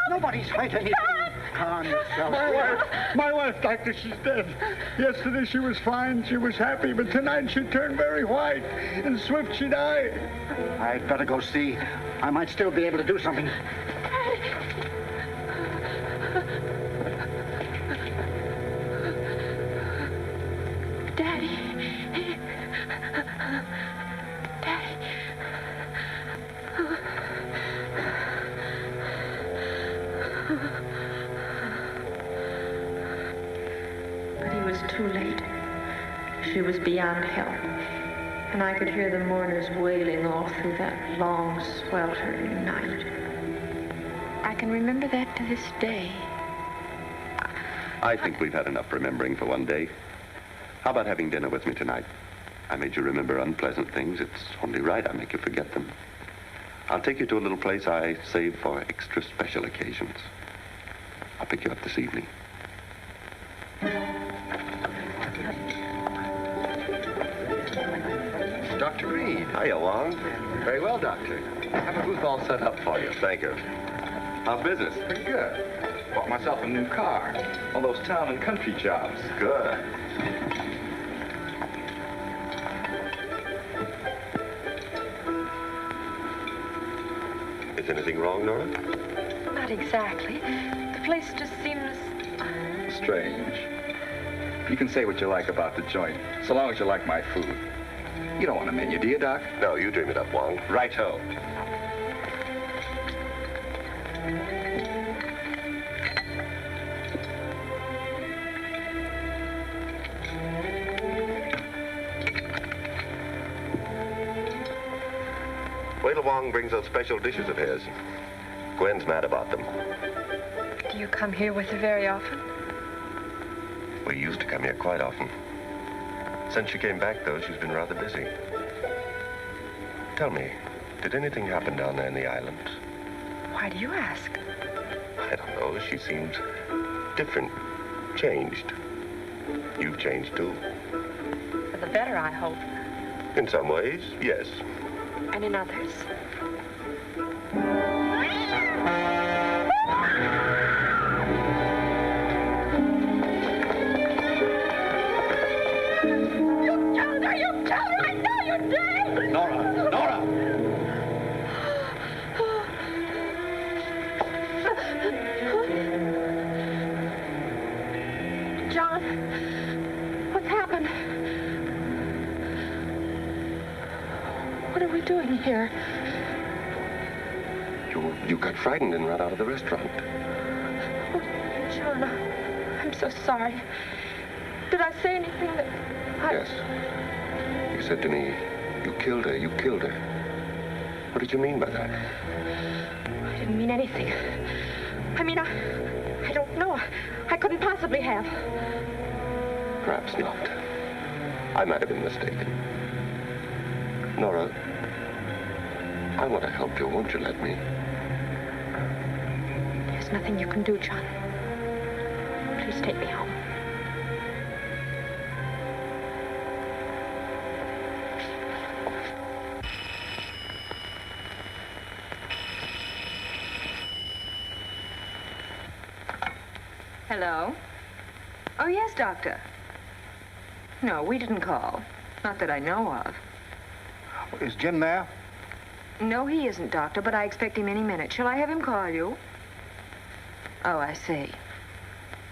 Nobody's hurt anything. Calm yourself. My wife, Doctor, she's dead. Yesterday she was fine, she was happy, but tonight she turned very white, and swift she died. I'd better go see. I might still be able to do something. Daddy. But he was too late. She was beyond help. And I could hear the mourners wailing all through that long, sweltering night. I can remember that to this day. I think we've had enough remembering for one day. How about having dinner with me tonight? I made you remember unpleasant things. It's only right I make you forget them. I'll take you to a little place I save for extra special occasions. I'll pick you up this evening. Dr. Reed. Hiya, Wong. Very well, Doctor. I have a booth all set up for you. Thank you. How's business? Pretty good. Bought myself a new car. All those town and country jobs. Good. Is anything wrong, Nora? Not exactly. The place just seems... Strange. You can say what you like about the joint, so long as you like my food. You don't want a menu, do you, Doc? No, you dream it up, Wong. Right-ho. Wait till Wong brings those special dishes of his. Gwen's mad about them. Do you come here with her very often? We used to come here quite often. Since she came back, though, she's been rather busy. Tell me, did anything happen down there in the island? Why do you ask? I don't know. She seems different, changed. You've changed, too. For the better, I hope. In some ways, yes. And in others? Nora! Nora! John, what's happened? What are we doing here? You got frightened and ran out of the restaurant. Oh, John, I'm so sorry. Did I say anything that... Yes. You said to me, you killed her, you killed her. What did you mean by that? I didn't mean anything. I mean, I don't know. I couldn't possibly have. Perhaps not. I might have been mistaken. Nora, I want to help you. Won't you let me? There's nothing you can do, John. Please take me home. Hello? Oh, yes, Doctor. No, we didn't call. Not that I know of. Is Jim there? No, he isn't, Doctor, but I expect him any minute. Shall I have him call you? Oh, I see.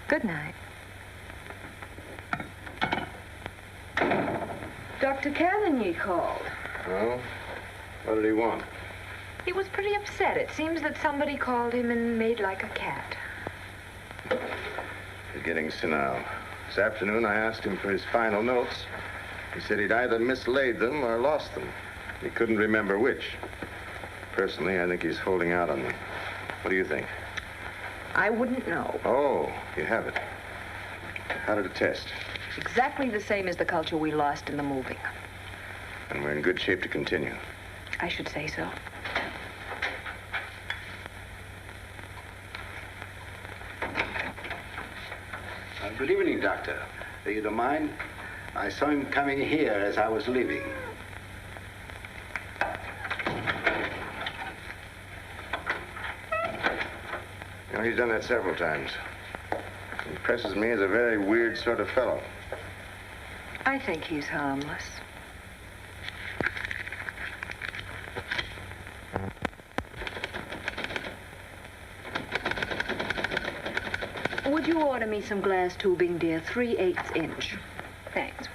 Good night. Dr. Cavigny called. Oh? What did he want? He was pretty upset. It seems that somebody called him and made like a cat. He's getting senile. This afternoon, I asked him for his final notes. He said he'd either mislaid them or lost them. He couldn't remember which. Personally, I think he's holding out on me. What do you think? I wouldn't know. Oh, you have it. How did it test? Exactly the same as the culture we lost in the moving. And we're in good shape to continue. I should say so. Good evening, Doctor. You don't mind? I saw him coming here as I was leaving. You know, he's done that several times. He impresses me as a very weird sort of fellow. I think he's harmless. Would you order me some glass tubing, dear? 3/8 inch. Thanks.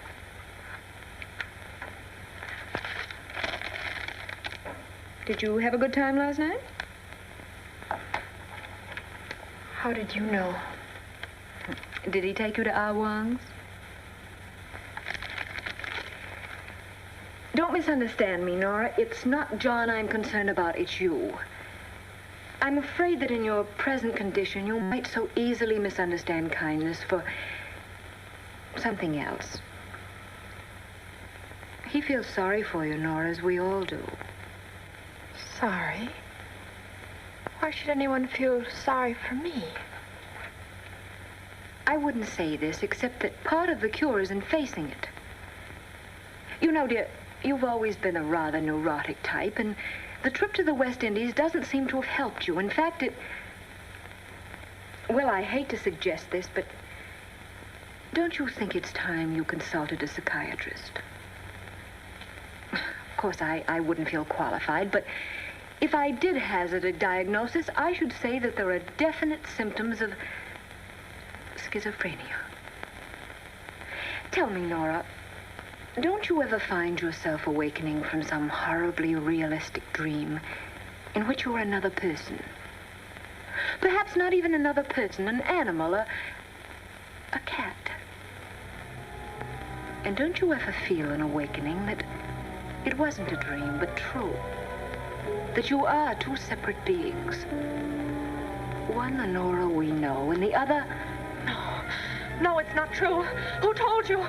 Did you have a good time last night? How did you know? Did he take you to Ah Wong's? Don't misunderstand me, Nora. It's not John I'm concerned about, it's you. I'm afraid that in your present condition, you might so easily misunderstand kindness for something else. He feels sorry for you, Nora, as we all do. Sorry? Why should anyone feel sorry for me? I wouldn't say this, except that part of the cure is in facing it. You know, dear, you've always been a rather neurotic type, and the trip to the West Indies doesn't seem to have helped you. In fact, well, I hate to suggest this, but don't you think it's time you consulted a psychiatrist? Of course, I wouldn't feel qualified, but If I did hazard a diagnosis, I should say that there are definite symptoms of schizophrenia. Tell me, Nora, don't you ever find yourself awakening from some horribly realistic dream in which you're another person? Perhaps not even another person, an animal, a cat. And don't you ever feel an awakening that it wasn't a dream, but true? That you are two separate beings. One the Nora we know, and the other... No, it's not true. Who told you?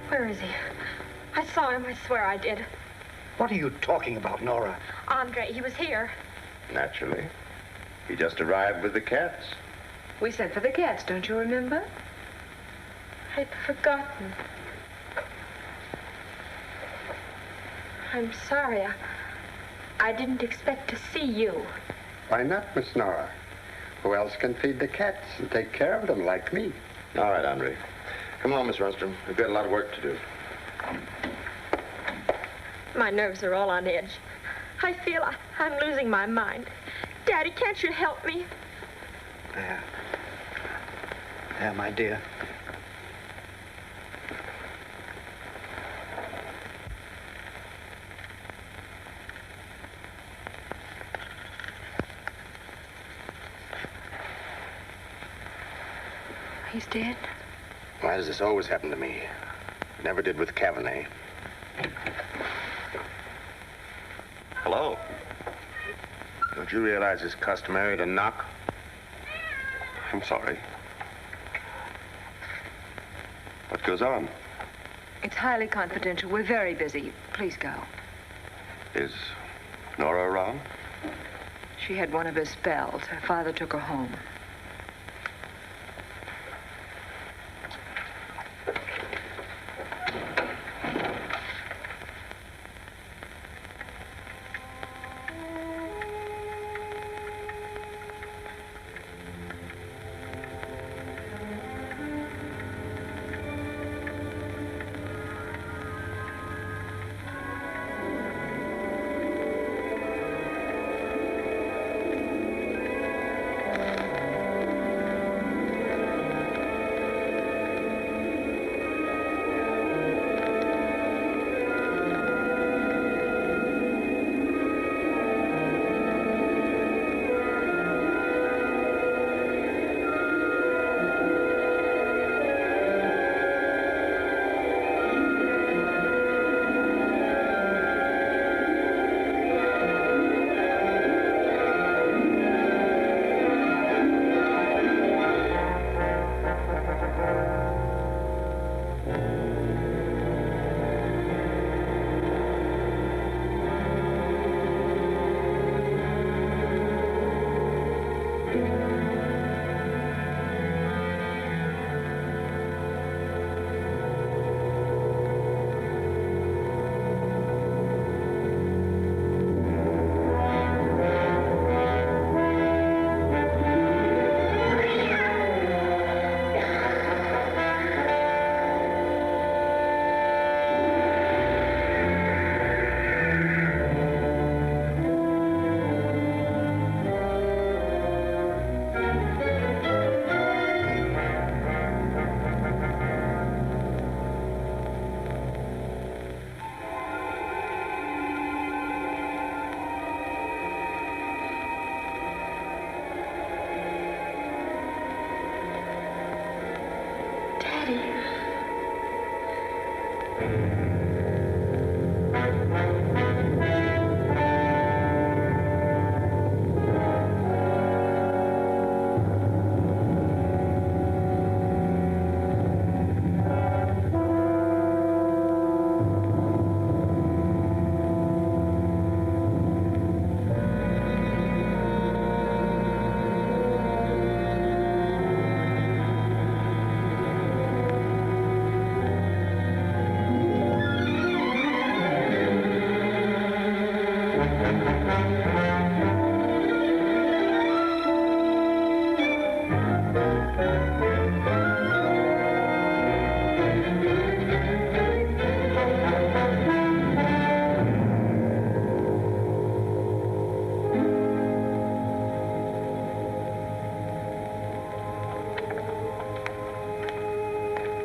Where is he? I saw him, I swear I did. What are you talking about, Nora? Andre, he was here. Naturally. He just arrived with the cats. We sent for the cats, don't you remember? I'd forgotten. I'm sorry. I didn't expect to see you. Why not, Miss Nora? Who else can feed the cats and take care of them like me? All right, Andre. Come on, Miss Rundstrom. We've got a lot of work to do. My nerves are all on edge. I feel I'm losing my mind. Daddy, can't you help me? There. There, my dear. He's dead? Why does this always happen to me? It never did with Cavanagh. Hello? Don't you realize it's customary to knock? I'm sorry. What goes on? It's highly confidential. We're very busy. Please go. Is Nora around? She had one of her spells. Her father took her home.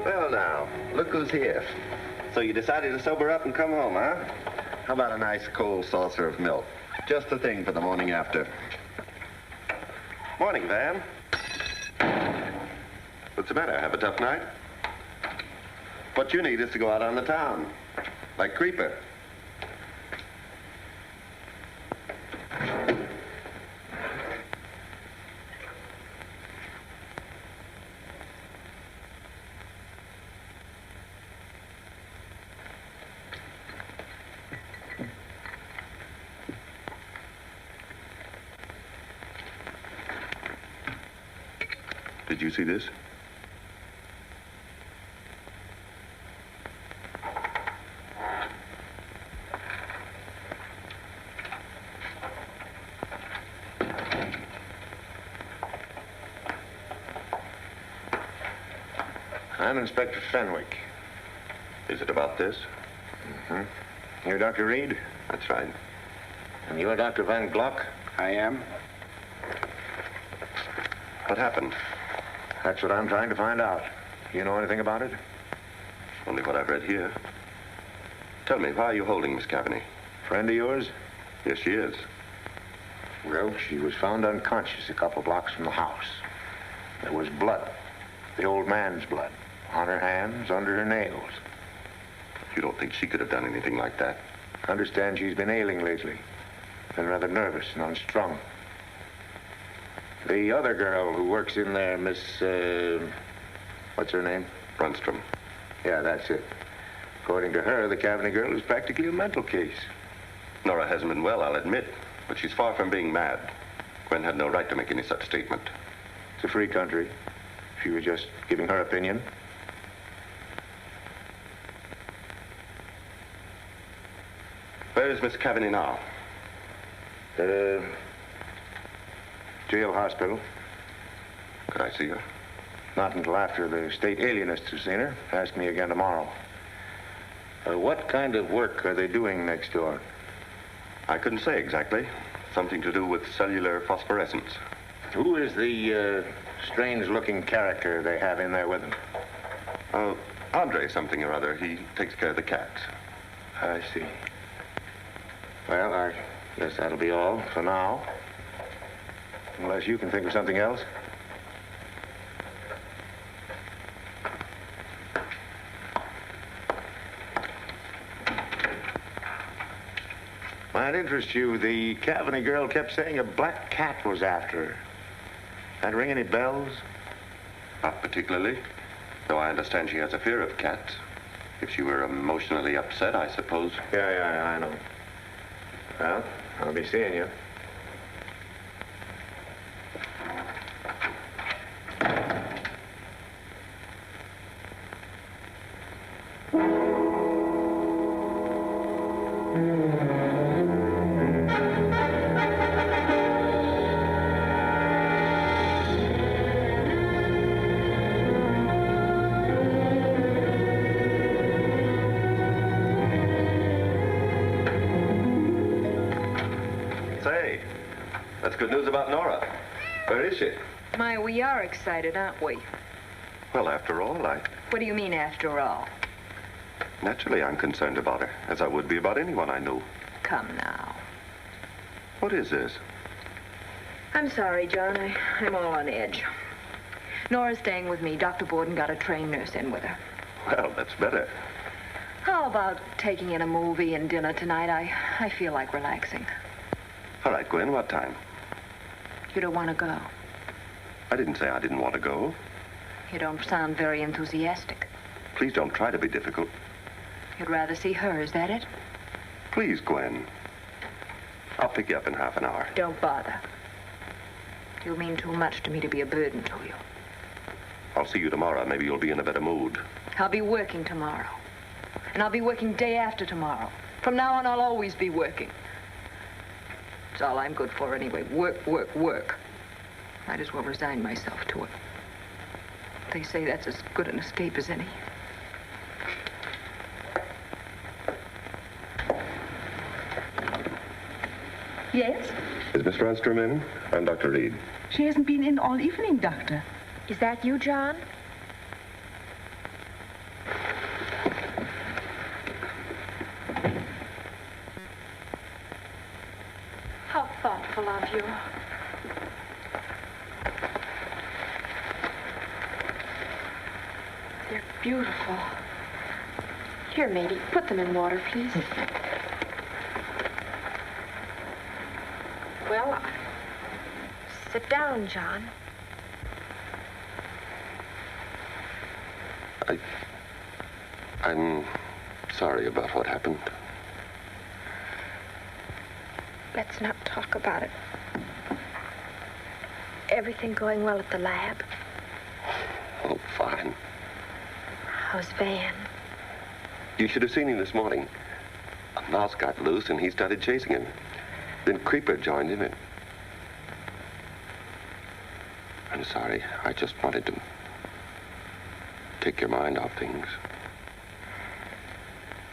Well, now, look who's here. So you decided to sober up and come home, huh? How about a nice cold saucer of milk? Just the thing for the morning after. Morning, Van. What's the matter? Have a tough night? What you need is to go out on the town, like Creeper. Did you see this? I'm Inspector Fenwick. Is it about this? Mm-hmm. You're Dr. Reed? That's right. And you're Dr. Van Blanc? I am. What happened? That's what I'm trying to find out. You know anything about it? Only what I've read here. Tell me, why are you holding Miss Cavaney? Friend of yours? Yes, she is. Well, she was found unconscious a couple blocks from the house. There was blood. The old man's blood. On her hands, under her nails. You don't think she could have done anything like that? I understand she's been ailing lately. Been rather nervous and unstrung. The other girl who works in there, Miss, what's her name? Brunstrom. Yeah, that's it. According to her, the Cavaney girl is practically a mental case. Nora hasn't been well, I'll admit, but she's far from being mad. Gwen had no right to make any such statement. It's a free country. She was just giving her opinion. Where is Miss Cavaney now? Jail hospital. Could I see her? Not until after the state alienists have seen her. Ask me again tomorrow. What kind of work are they doing next door? I couldn't say exactly. Something to do with cellular phosphorescence. Who is the strange-looking character they have in there with them? Andre something or other. He takes care of the cats. I see. Well, I guess that'll be all for now. Unless you can think of something else. Might interest you, the Cavaney girl kept saying a black cat was after her. That ring any bells? Not particularly, though I understand she has a fear of cats. If she were emotionally upset, I suppose. Yeah, I know. Well, I'll be seeing you. Say, that's good news about Nora. Where is she? My, we are excited, aren't we? Well, after all, What do you mean, after all? naturally I'm concerned about her, as I would be about anyone I knew. Come now. What is this? I'm sorry, John. I'm all on edge. Nora's staying with me. Dr. Borden got a trained nurse in with her. Well, that's better. How about taking in a movie and dinner tonight? I feel like relaxing. All right, Gwen, what time? You don't want to go. I didn't say I didn't want to go. You don't sound very enthusiastic. Please don't try to be difficult. You'd rather see her, is that it? Please, Gwen. I'll pick you up in half an hour. Don't bother. You mean too much to me to be a burden to you. I'll see you tomorrow. Maybe you'll be in a better mood. I'll be working tomorrow. And I'll be working day after tomorrow. From now on, I'll always be working. It's all I'm good for anyway. Work, work, work. Might as well resign myself to it. They say that's as good an escape as any. Yes? Is Miss Ronstrom in? I'm Dr. Reed. She hasn't been in all evening, Doctor. Is that you, John? How thoughtful of you. They're beautiful. Here, matey, put them in water, please. Well, sit down, John. I'm sorry about what happened. Let's not talk about it. Everything going well at the lab? Oh, fine. How's Van? You should have seen him this morning. A mouse got loose and he started chasing him. Then Creeper joined him and... I'm sorry. I just wanted to take your mind off things.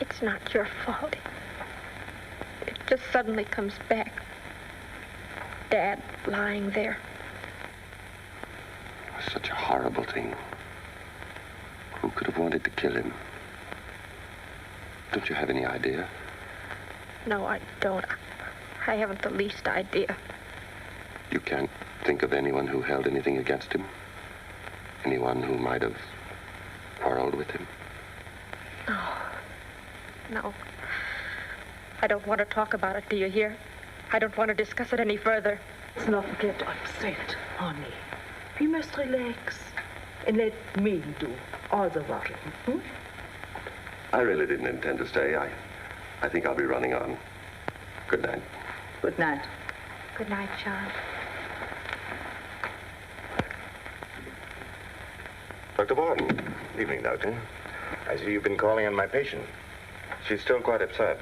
It's not your fault. It just suddenly comes back. Dad lying there. It was such a horrible thing. Who could have wanted to kill him? Don't you have any idea? No, I don't. I haven't the least idea. You can't think of anyone who held anything against him? Anyone who might have quarreled with him? No. I don't want to talk about it, do you hear? I don't want to discuss it any further. Let's not get upset, honey. We must relax and let me do all the worrying. Hmm? I really didn't intend to stay. I think I'll be running on. Good night. Good night. Good night, John. Dr. Borden. Evening, Doctor. I see you've been calling on my patient. She's still quite upset.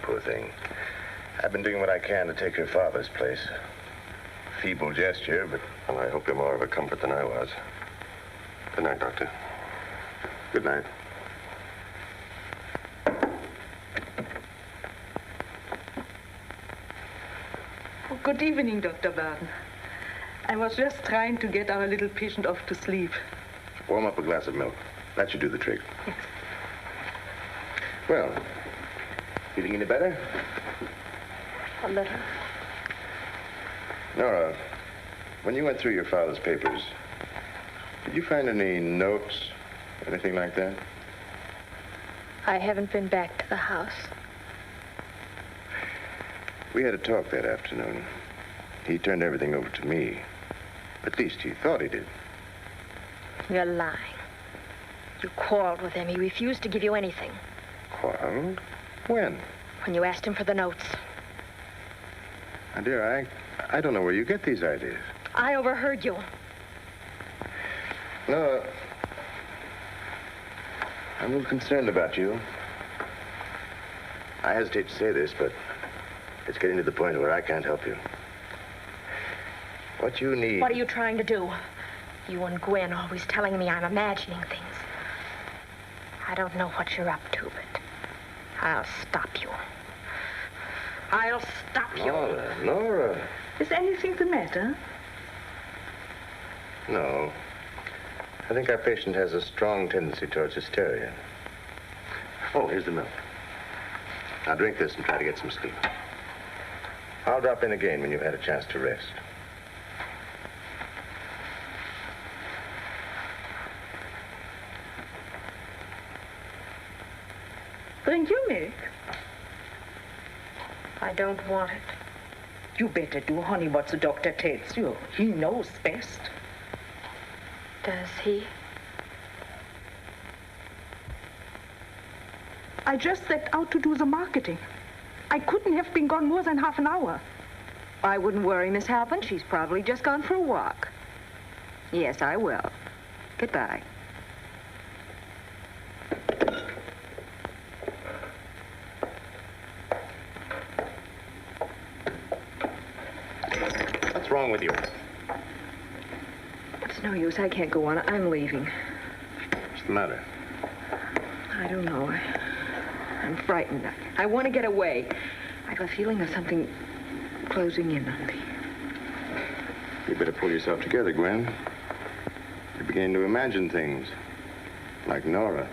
Poor thing. I've been doing what I can to take her father's place. Feeble gesture, but... Well, I hope you're more of a comfort than I was. Good night, Doctor. Good night. Oh, good evening, Dr. Baden. I was just trying to get our little patient off to sleep. Warm up a glass of milk. That should do the trick. Yes. Well, feeling any better? A little. Nora, when you went through your father's papers, did you find any notes, anything like that? I haven't been back to the house. We had a talk that afternoon. He turned everything over to me. At least he thought he did. You're lying. You quarreled with him. He refused to give you anything. Quarreled? When? When you asked him for the notes. My dear, I don't know where you get these ideas. I overheard you. No, I'm a little concerned about you. I hesitate to say this, but it's getting to the point where I can't help you. What you need... What are you trying to do? You and Gwen always telling me I'm imagining things. I don't know what you're up to, but I'll stop you. I'll stop you. Nora. Is anything the matter? No. I think our patient has a strong tendency towards hysteria. Oh, here's the milk. Now drink this and try to get some sleep. I'll drop in again when you've had a chance to rest. Drink your milk. I don't want it. You better do, honey, what the doctor tells you. He knows best. Does he? I just set out to do the marketing. I couldn't have been gone more than half an hour. I wouldn't worry, Miss Halpin. She's probably just gone for a walk. Yes, I will. Goodbye. wrong with you? It's no use. I can't go on. I'm leaving. What's the matter? I don't know. I'm frightened. I want to get away. I have a feeling of something closing in on me. You better pull yourself together, Gwen. You're beginning to imagine things. Like Nora.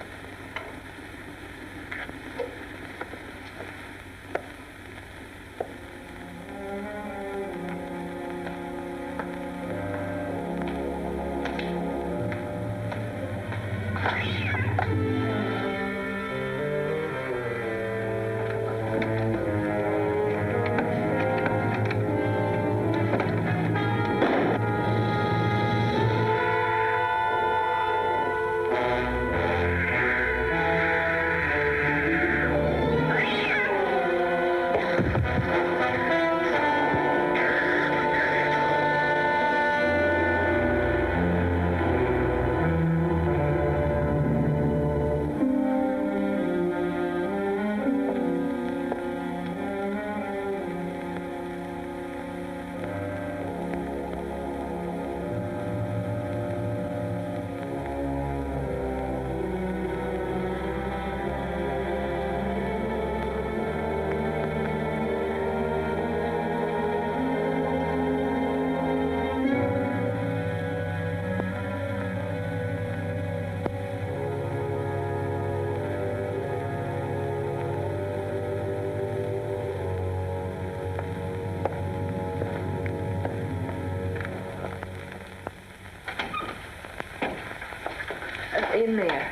In there.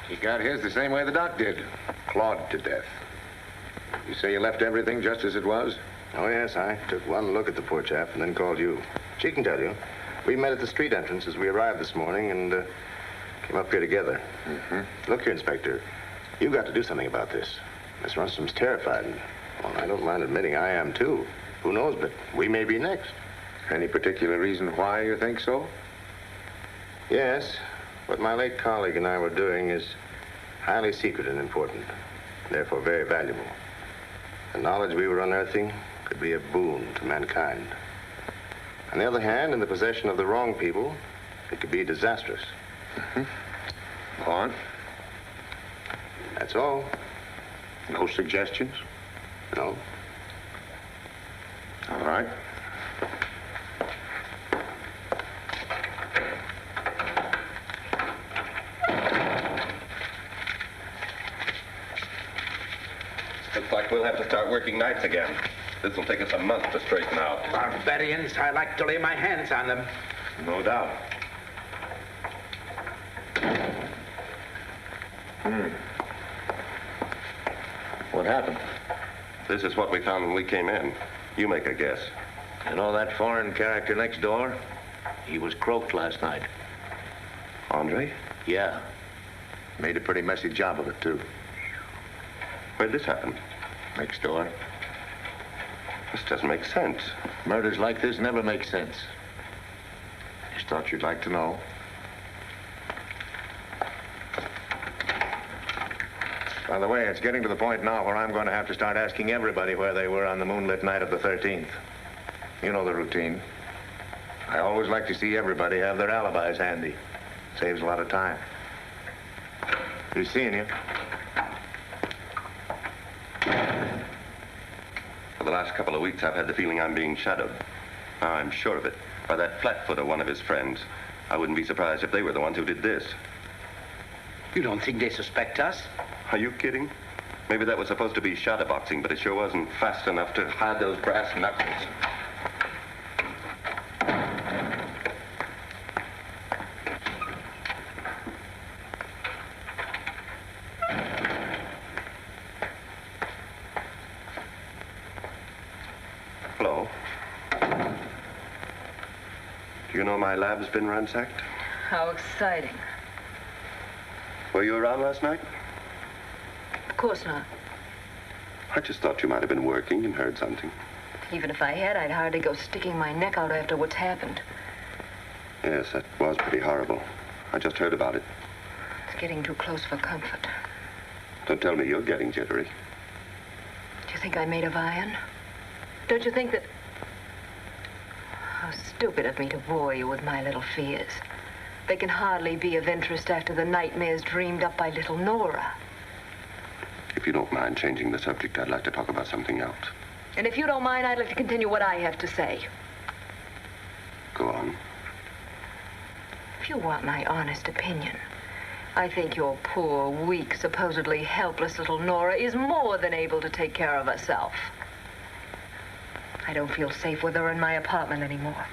He got his the same way the doc did. Clawed to death. You say you left everything just as it was? Oh, yes. I took one look at the poor chap and then called you. She can tell you. We met at the street entrance as we arrived this morning and came up here together. Mm-hmm. Look here, Inspector. You've got to do something about this. Miss Runstom's terrified. Well, I don't mind admitting I am, too. Who knows, but we may be next. Any particular reason why you think so? Yes. What my late colleague and I were doing is highly secret and important, therefore very valuable. The knowledge we were unearthing could be a boon to mankind. On the other hand, in the possession of the wrong people, it could be disastrous. Mm-hmm. Go on. That's all. No suggestions? No. All right. Looks like we'll have to start working nights again. This will take us a month to straighten out. Barbarians, I like to lay my hands on them. No doubt. What happened? This is what we found when we came in. You make a guess. You know that foreign character next door? He was croaked last night. Andre? Yeah. Made a pretty messy job of it, too. Where'd this happen? Next door. This doesn't make sense. Murders like this never make sense. Just thought you'd like to know. By the way, it's getting to the point now where I'm going to have to start asking everybody where they were on the moonlit night of the 13th. You know the routine. I always like to see everybody have their alibis handy. Saves a lot of time. He's seeing you. For the last couple of weeks, I've had the feeling I'm being shadowed. Now I'm sure of it. By that flatfoot or one of his friends. I wouldn't be surprised if they were the ones who did this. You don't think they suspect us? Are you kidding? Maybe that was supposed to be shadowboxing, but it sure wasn't fast enough to hide those brass knuckles. Hello. Do you know my lab's been ransacked? How exciting. Were you around last night? Of course not. I just thought you might have been working and heard something. Even if I had, I'd hardly go sticking my neck out after what's happened. Yes, that was pretty horrible. I just heard about it. It's getting too close for comfort. Don't tell me you're getting jittery. Do you think I'm made of iron? Don't you think that... How stupid of me to bore you with my little fears. They can hardly be of interest after the nightmares dreamed up by little Nora. If you don't mind changing the subject, I'd like to talk about something else. And if you don't mind, I'd like to continue what I have to say. Go on. If you want my honest opinion, I think your poor, weak, supposedly helpless little Nora is more than able to take care of herself. I don't feel safe with her in my apartment anymore.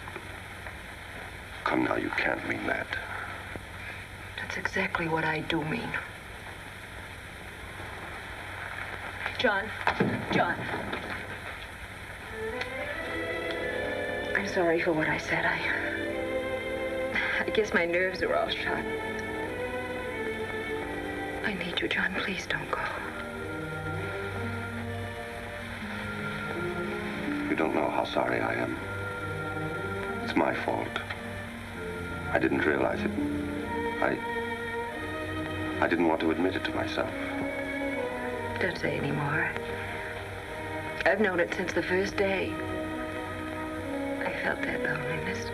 Come now, you can't mean that. That's exactly what I do mean. John. I'm sorry for what I said. I guess my nerves are all shot. I need you, John. Please don't go. You don't know how sorry I am. It's my fault. I didn't realize it. I didn't want to admit it to myself. Don't say any more. I've known it since the first day. I felt that loneliness.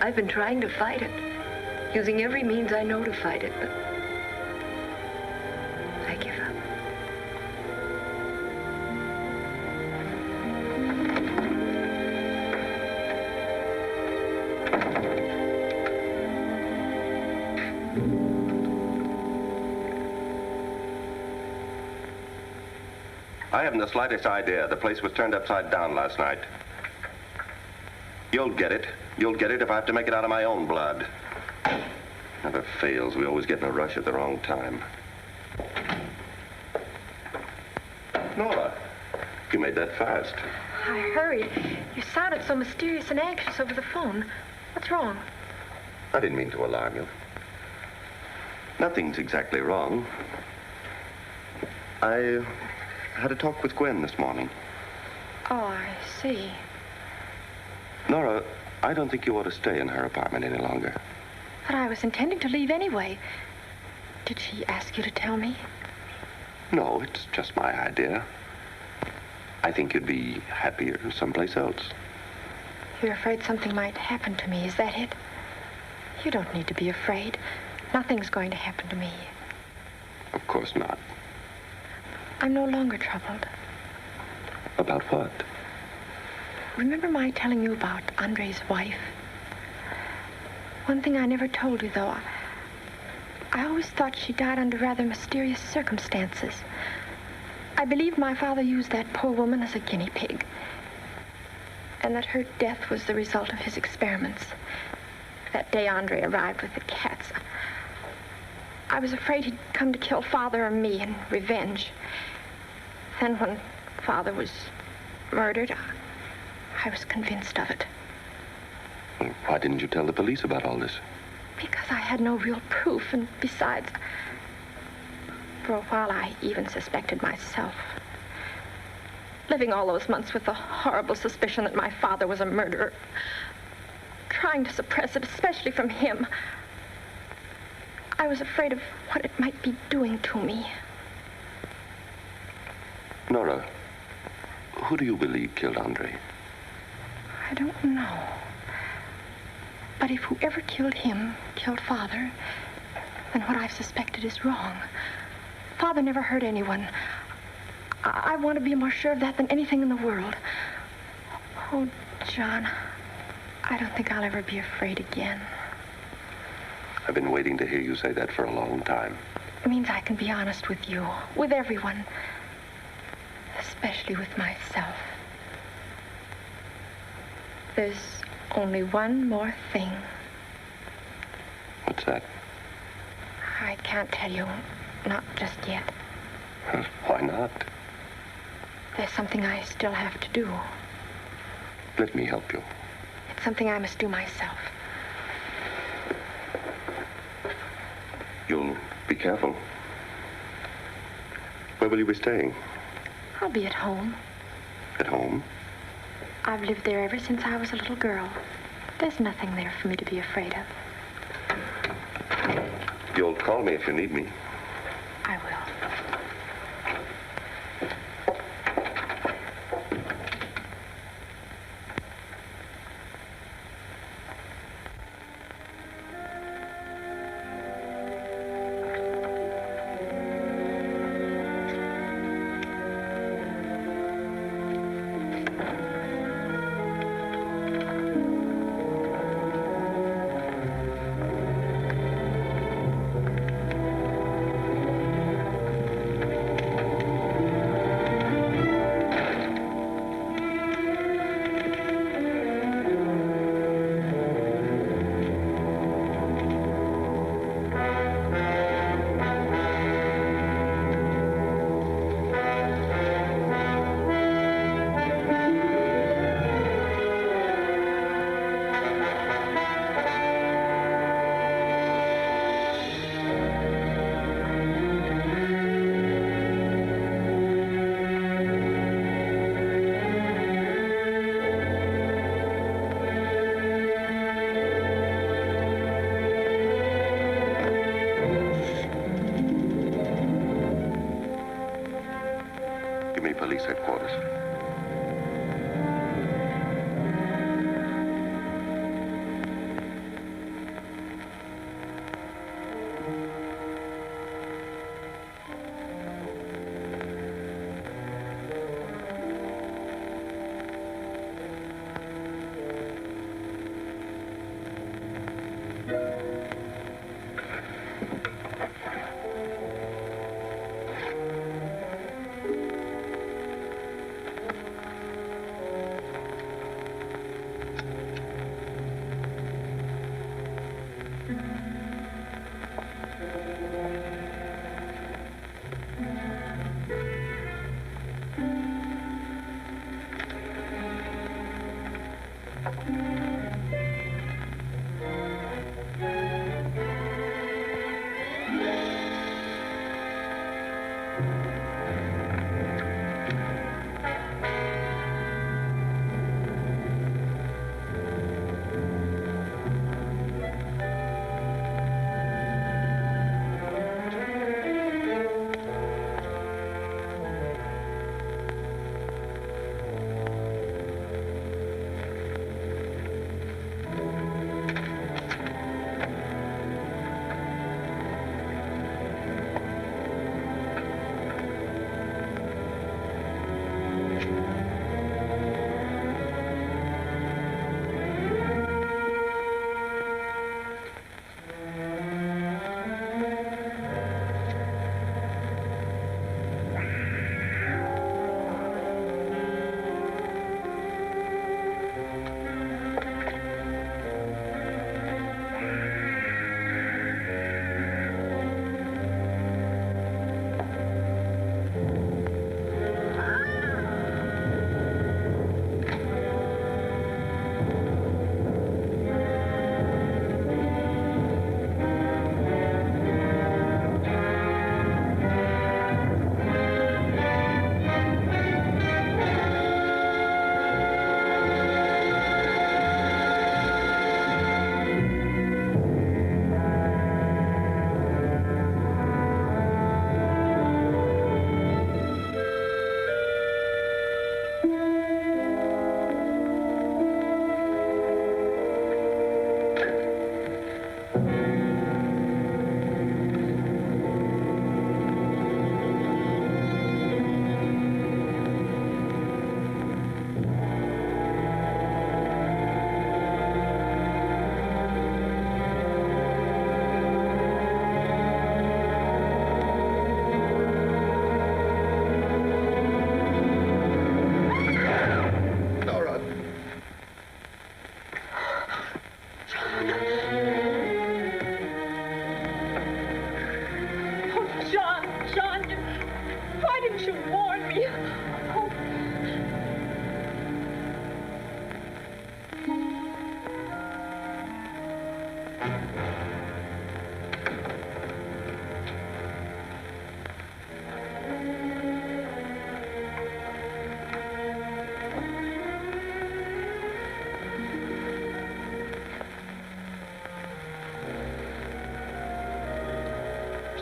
I've been trying to fight it, using every means I know to fight it, but I give up. I haven't the slightest idea. The place was turned upside down last night. You'll get it. You'll get it if I have to make it out of my own blood. Never fails. We always get in a rush at the wrong time. Nora, you made that fast. I hurried. You sounded so mysterious and anxious over the phone. What's wrong? I didn't mean to alarm you. Nothing's exactly wrong. I had a talk with Gwen this morning. Oh, I see. Nora, I don't think you ought to stay in her apartment any longer. But I was intending to leave anyway. Did she ask you to tell me? No, it's just my idea. I think you'd be happier someplace else. You're afraid something might happen to me, is that it? You don't need to be afraid. Nothing's going to happen to me. Of course not. I'm no longer troubled. About what? Remember my telling you about Andre's wife? One thing I never told you, though. I always thought she died under rather mysterious circumstances. I believed my father used that poor woman as a guinea pig, and that her death was the result of his experiments. That day Andre arrived with the cats, I was afraid he'd come to kill Father or me in revenge. Then when Father was murdered, I was convinced of it. Well, why didn't you tell the police about all this? Because I had no real proof, and besides, for a while I even suspected myself. Living all those months with the horrible suspicion that my father was a murderer, trying to suppress it, especially from him. I was afraid of what it might be doing to me. Nora, who do you believe killed Andre? I don't know. But if whoever killed him killed Father, then what I've suspected is wrong. Father never hurt anyone. I want to be more sure of that than anything in the world. Oh, John, I don't think I'll ever be afraid again. I've been waiting to hear you say that for a long time. It means I can be honest with you, with everyone, especially with myself. There's only one more thing. What's that? I can't tell you, not just yet. Why not? There's something I still have to do. Let me help you. It's something I must do myself. You'll be careful. Where will you be staying? I'll be at home. At home? I've lived there ever since I was a little girl. There's nothing there for me to be afraid of. You'll call me if you need me. I will. Give me police headquarters.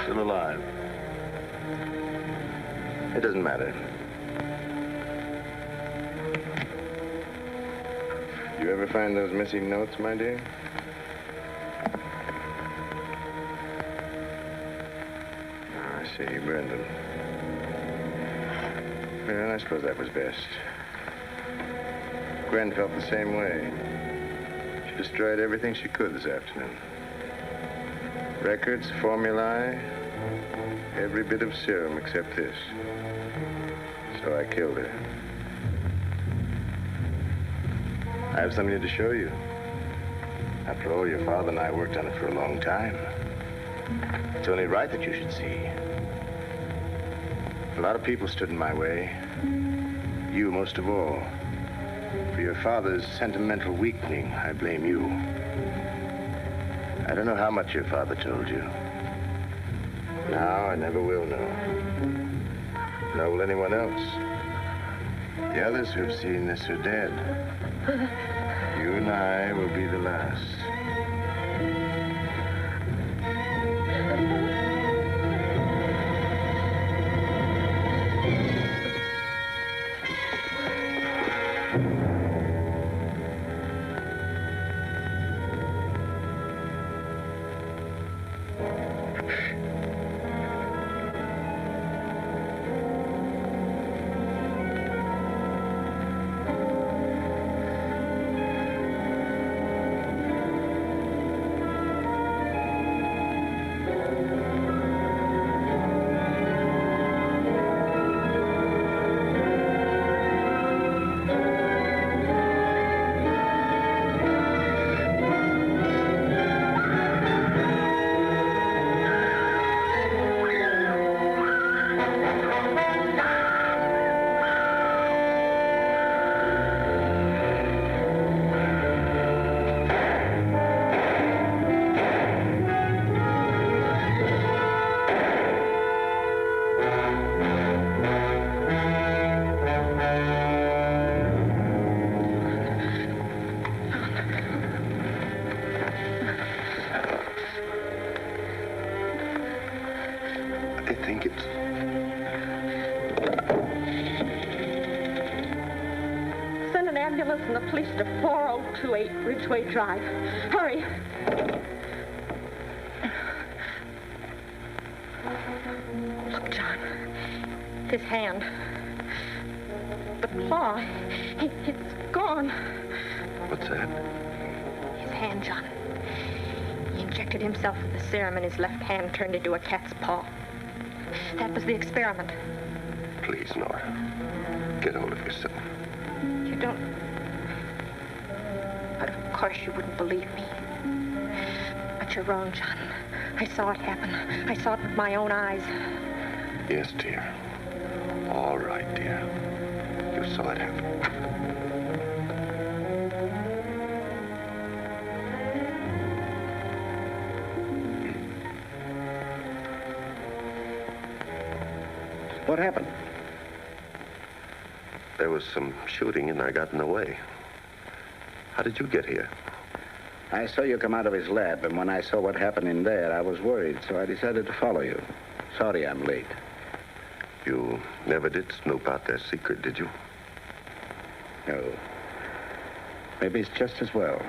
Still alive. It doesn't matter. You ever find those missing notes, my dear? I see, Brendan. Well, I suppose that was best. Gwen felt the same way. She destroyed everything she could this afternoon. Records, formulae, every bit of serum except this. So I killed her. I have something to show you. After all, your father and I worked on it for a long time. It's only right that you should see. A lot of people stood in my way. You most of all. For your father's sentimental weakening, I blame you. I don't know how much your father told you. Now I never will know. Nor will anyone else. The others who've seen this are dead. You and I will be the last. And the police to 4028 Ridgeway Drive. Hurry. Look, John. His hand. The claw. It's gone. What's that? His hand, John. He injected himself with the serum and his left hand turned into a cat's paw. That was the experiment. Please, Nora. Get hold of yourself. You don't... But of course you wouldn't believe me. But you're wrong, John. I saw it happen. I saw it with my own eyes. Yes, dear. All right, dear. You saw it happen. What happened? There was some shooting and I got in the way. How did you get here? I saw you come out of his lab, and when I saw what happened in there, I was worried, so I decided to follow you. Sorry I'm late. You never did snoop out their secret, did you? No. Maybe it's just as well.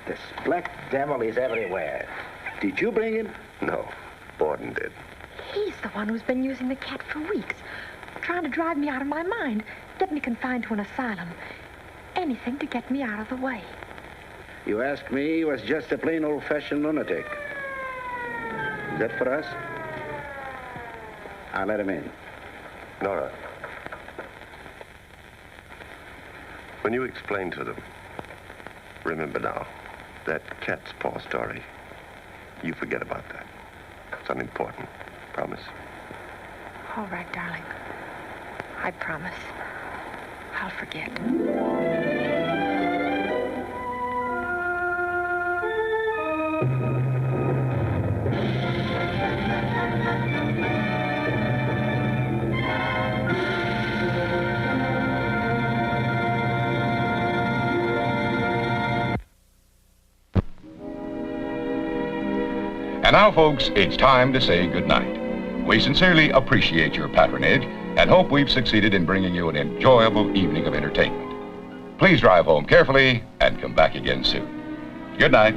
This black devil is everywhere. Did you bring him? No. Borden did. He's the one who's been using the cat for weeks, trying to drive me out of my mind, get me confined to an asylum. Anything to get me out of the way. You ask me, he was just a plain old-fashioned lunatic. Is that for us? I'll let him in. Nora. When you explain to them, remember now, that cat's paw story, you forget about that. It's unimportant. Promise? All right, darling. I promise. I'll forget. And now, folks, it's time to say goodnight. We sincerely appreciate your patronage and hope we've succeeded in bringing you an enjoyable evening of entertainment. Please drive home carefully and come back again soon. Good night.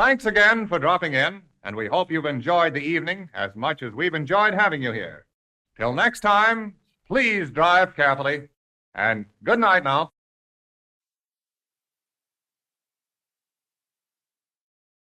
Thanks again for dropping in, and we hope you've enjoyed the evening as much as we've enjoyed having you here. Till next time, please drive carefully, and good night now.